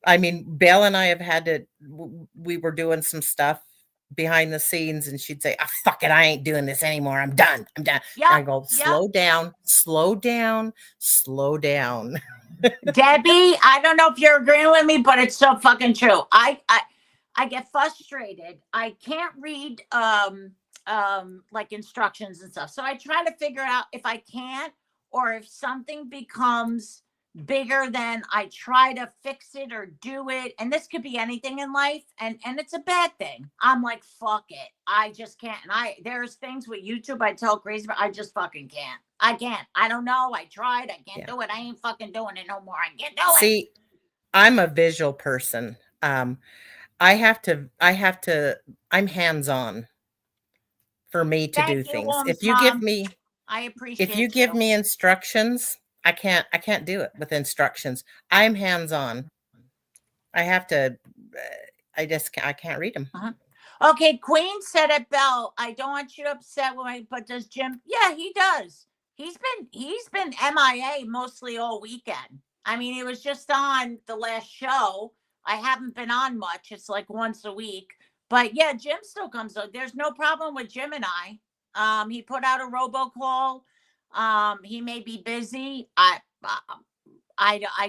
I mean, Belle and I have had to, we were doing some stuff behind the scenes and she'd say, oh, fuck it, I ain't doing this anymore, I'm done. Yep. I go, slow down. Debbie, I don't know if you're agreeing with me, but it's so fucking true. I get frustrated. I can't read like instructions and stuff. So I try to figure out if I can't, or if something becomes bigger than I try to fix it or do it. And this could be anything in life, and it's a bad thing. I'm like, fuck it. I just can't. And there's things with YouTube I tell crazy, but I just fucking can't. I can't. I don't know. I tried. I can't do it. I ain't fucking doing it no more. I can't do it. See, I'm a visual person. I'm hands-on for me to do things. If you give me, I appreciate if you give me instructions, I can't do it with instructions. I'm hands-on. I have to, I can't read them. Okay, Queen said it, Belle. I don't want you to upset with me, but does Jim? Yeah, he does. He's been MIA mostly all weekend. I mean, he was just on the last show. I haven't been on much. It's like once a week. But yeah, Jim still comes on. There's no problem with Jim and I. He put out a robocall. He may be busy. I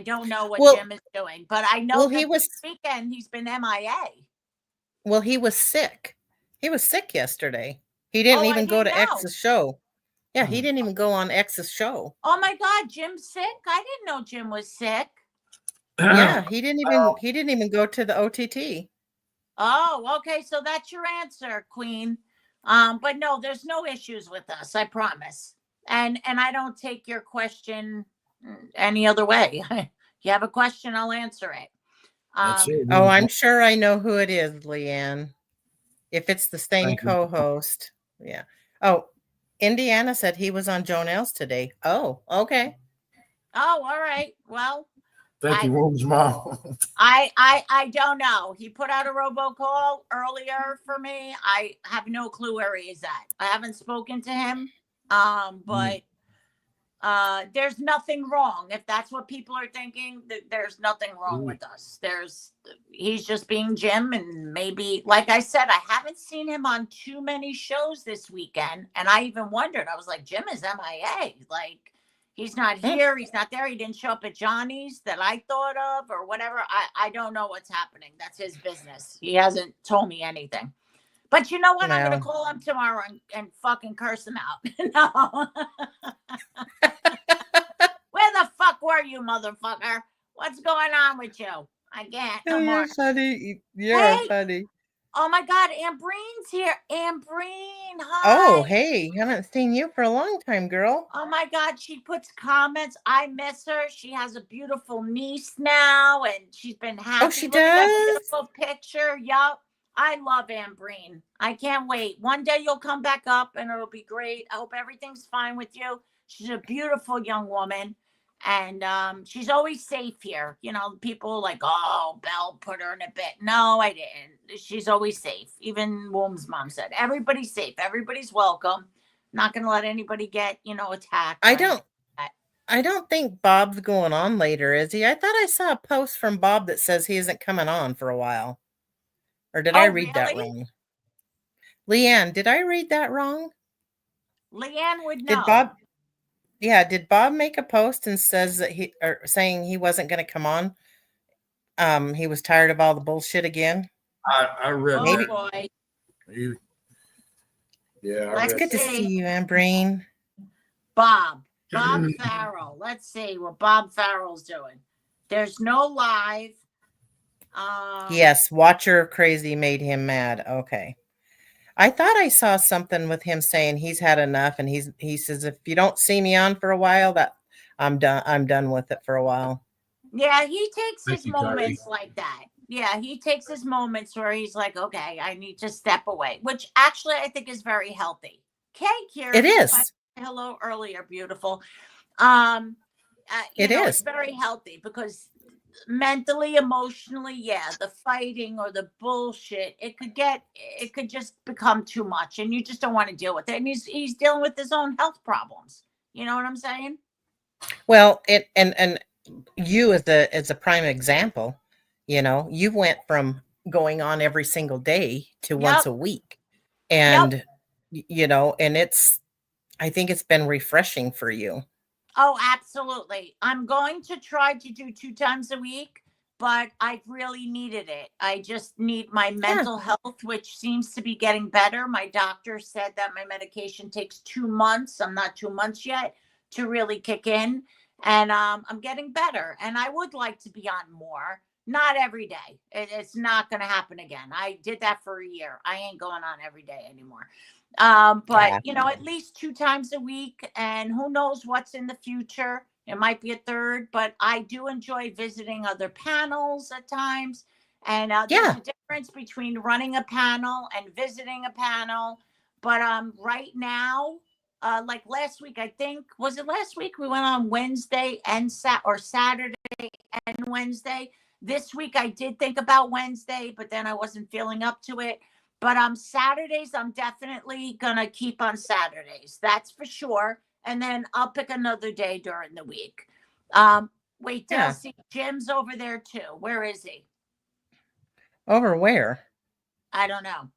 don't know what Jim is doing, but I know that this weekend he's been MIA. Well, he was sick. He was sick yesterday. He didn't even go to X's show. Yeah, he didn't even go on X's show. Oh my God, Jim's sick? I didn't know Jim was sick. Yeah, he didn't even go to the OTT. Oh, okay. So that's your answer, Queen. But no, there's no issues with us, I promise. And I don't take your question any other way. You have a question, I'll answer it. Oh, I'm sure I know who it is, Leanne. If it's the same co-host. Yeah. Oh, Indiana said he was on Jonelle's today. Oh, okay. Oh, all right. Well, thank you, Woman's Mom. I don't know. He put out a robocall earlier for me. I have no clue where he is at. I haven't spoken to him. But there's nothing wrong. If that's what people are thinking, there's nothing wrong with us. He's just being Jim, and maybe, like I said, I haven't seen him on too many shows this weekend. And I even wondered, I was like, Jim is MIA. Like, he's not here. He's not there. He didn't show up at Johnny's that I thought of or whatever. I don't know what's happening. That's his business. He hasn't told me anything. But you know what? No. I'm going to call him tomorrow and fucking curse him out. No. Where the fuck were you, motherfucker? What's going on with you? I can't. No more. Funny. You're funny. Oh my God, Ambreen's here. Ambreen, Oh, Hi. hey, haven't seen you for a long time, girl. Oh my God, she puts comments. I miss her. She has a beautiful niece now, and she's been happy. Oh, she Look at that does? beautiful picture. Yup. I love Ambreen. I can't wait. One day you'll come back up and it'll be great. I hope everything's fine with you. She's a beautiful young woman. And she's always safe here. You know, people like, oh, Belle put her in a bit. No, I didn't. She's always safe. Even Womb's mom said, everybody's safe. Everybody's welcome. Not going to let anybody get, attacked. I don't think Bob's going on later, is he? I thought I saw a post from Bob that says he isn't coming on for a while. Or did I read that wrong? Leanne, did I read that wrong? Leanne would know. Did Bob make a post and says that saying he wasn't going to come on? He was tired of all the bullshit again. I read. Oh boy. It's good to see you, Ambreen. Bob Farrell. Let's see what Bob Farrell's doing. There's no live. Yes, Watcher Crazy made him mad. Okay. I thought I saw something with him saying he's had enough, and he says, if you don't see me on for a while, that I'm done with it for a while. Yeah, he takes his moments like that. Yeah, he takes his moments where he's like, okay, I need to step away, which actually I think is very healthy. Cake here. It is. Hello earlier, beautiful. It is. It's very healthy because mentally, emotionally, the fighting or the bullshit, it could just become too much, and you just don't want to deal with it. And he's dealing with his own health problems. You know what I'm saying? Well, and you as a prime example, you went from going on every single day to once a week, and and I think it's been refreshing for you. Oh, absolutely. I'm going to try to do 2 times a week, but I really needed it. I just need my mental health, which seems to be getting better. My doctor said that my medication takes 2 months. I'm not 2 months yet to really kick in. And I'm getting better. And I would like to be on more. Not every day. It's not going to happen again. I did that for a year. I ain't going on every day anymore. But at least 2 times a week, and who knows what's in the future. It might be a third, but I do enjoy visiting other panels at times. And there's a difference between running a panel and visiting a panel. But right now, like last week, I think, was it last week? We went on Wednesday and Saturday and Wednesday. This week I did think about Wednesday, but then I wasn't feeling up to it. But Saturdays, I'm definitely going to keep on Saturdays. That's for sure. And then I'll pick another day during the week. Wait, Delcy, Jim's over there too. Where is he? Over where? I don't know.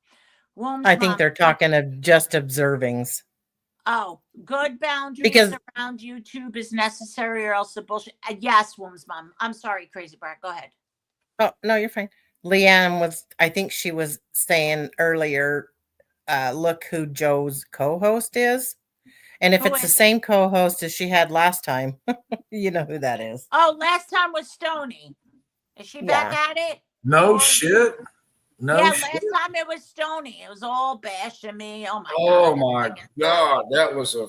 I think they're talking of just observings. Oh, good boundaries around YouTube is necessary, or else the bullshit. Yes, Womb's mom. I'm sorry, Crazy Brat. Go ahead. Oh, no, you're fine. Leanne I think she was saying earlier, look who Joe's co-host is. And if it's the same co-host as she had last time, you know who that is. Oh, last time was Stony. Is she back at it? No shit. No last shit. time it was Stony. It was all bashing me. Oh my God. Oh my God. That was a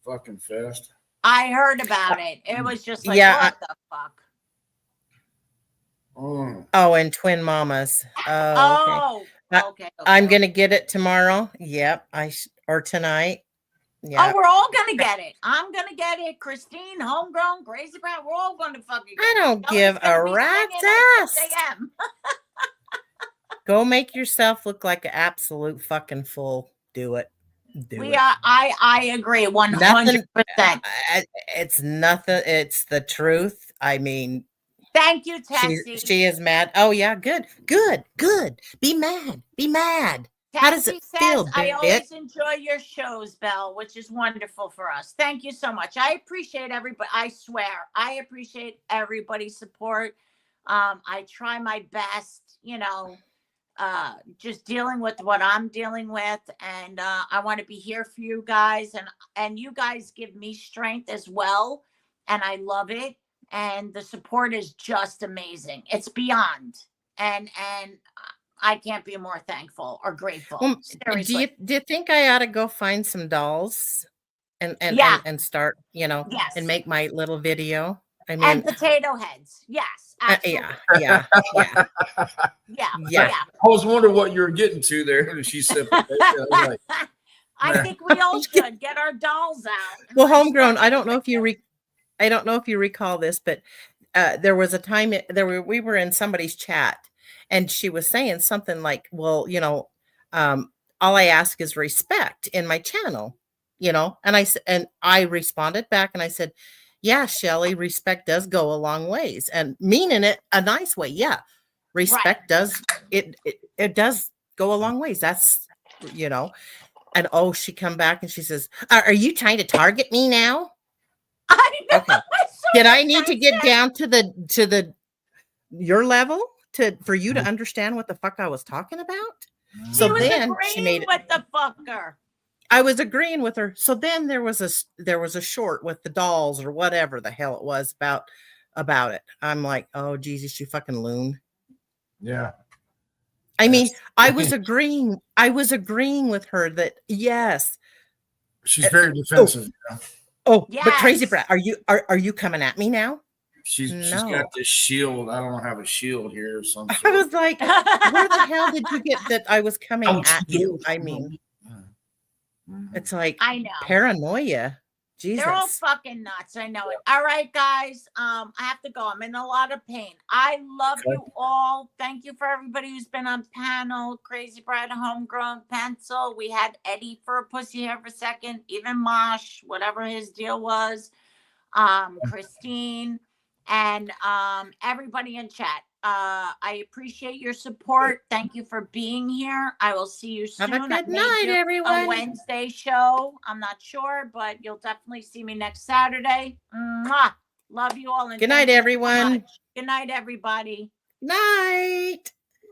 fucking fest. I heard about it. It was just like, what the fuck? Oh, and Twin Mamas. Okay. I'm gonna get it tomorrow. Yep. Or tonight. Yeah. Oh, we're all gonna get it. I'm gonna get it. Christine, Homegrown, Crazy Brat. We're all gonna fucking get it. I don't give a rat's ass. Go make yourself look like an absolute fucking fool. Do it. I agree 100%. It's nothing. It's the truth. I mean. Thank you, Tessie. She is mad. Oh, yeah. Good. Be mad. Tessie, how does it feel, I always enjoy your shows, Belle, which is wonderful for us. Thank you so much. I appreciate everybody. I swear, I appreciate everybody's support. I try my best, just dealing with what I'm dealing with. And I want to be here for you guys. And you guys give me strength as well. And I love it. And the support is just amazing. It's beyond. And I can't be more thankful or grateful. Well, Seriously. do you think I ought to go find some dolls and Yeah. and start, and Yes. make my little video? I And mean, potato heads. Yes. Absolutely. yeah. Yeah. Yeah. I was wondering what you were getting to there when she said potato. I was like, I think we all should get our dolls out. and Well, let's homegrown, start I don't know if you making I don't know if you recall this, but there was a time we were in somebody's chat, and she was saying something like, "Well, all I ask is respect in my channel," and I responded back and I said, "Yeah, Shelley, respect does go a long ways, and meaning it a nice way. Yeah, respect does it does go a long ways. That's And she come back and she says, "Are you trying to target me now?" I know. Okay. Did I need to get down to your level for you to understand what the fuck I was talking about? She was agreeing with the fucker. I was agreeing with her. So then there was a short with the dolls or whatever the hell it was about it. I'm like, oh Jesus, you fucking loon. Yeah. I mean, I was agreeing with her that yes. She's very defensive. Yes. But Crazy Brat, are you coming at me now? She's got this shield. I don't have a shield here or something. I was like, where the hell did you get that I was coming at you? I mean, it's like I know. Paranoia. Jesus. They're all fucking nuts. I know it. All right, guys. I have to go. I'm in a lot of pain. I love you all. Thank you for everybody who's been on panel. Crazy Bride, Homegrown, Pencil. We had Eddie for a pussy here for a second. Even Mosh, whatever his deal was. Christine, and everybody in chat. I appreciate your support. Thank you for being here. I will see you soon. Have a good night, everyone. A Wednesday show. I'm not sure, but you'll definitely see me next Saturday. Mwah. Love you all. And good night, everyone. Good night, everybody. Night.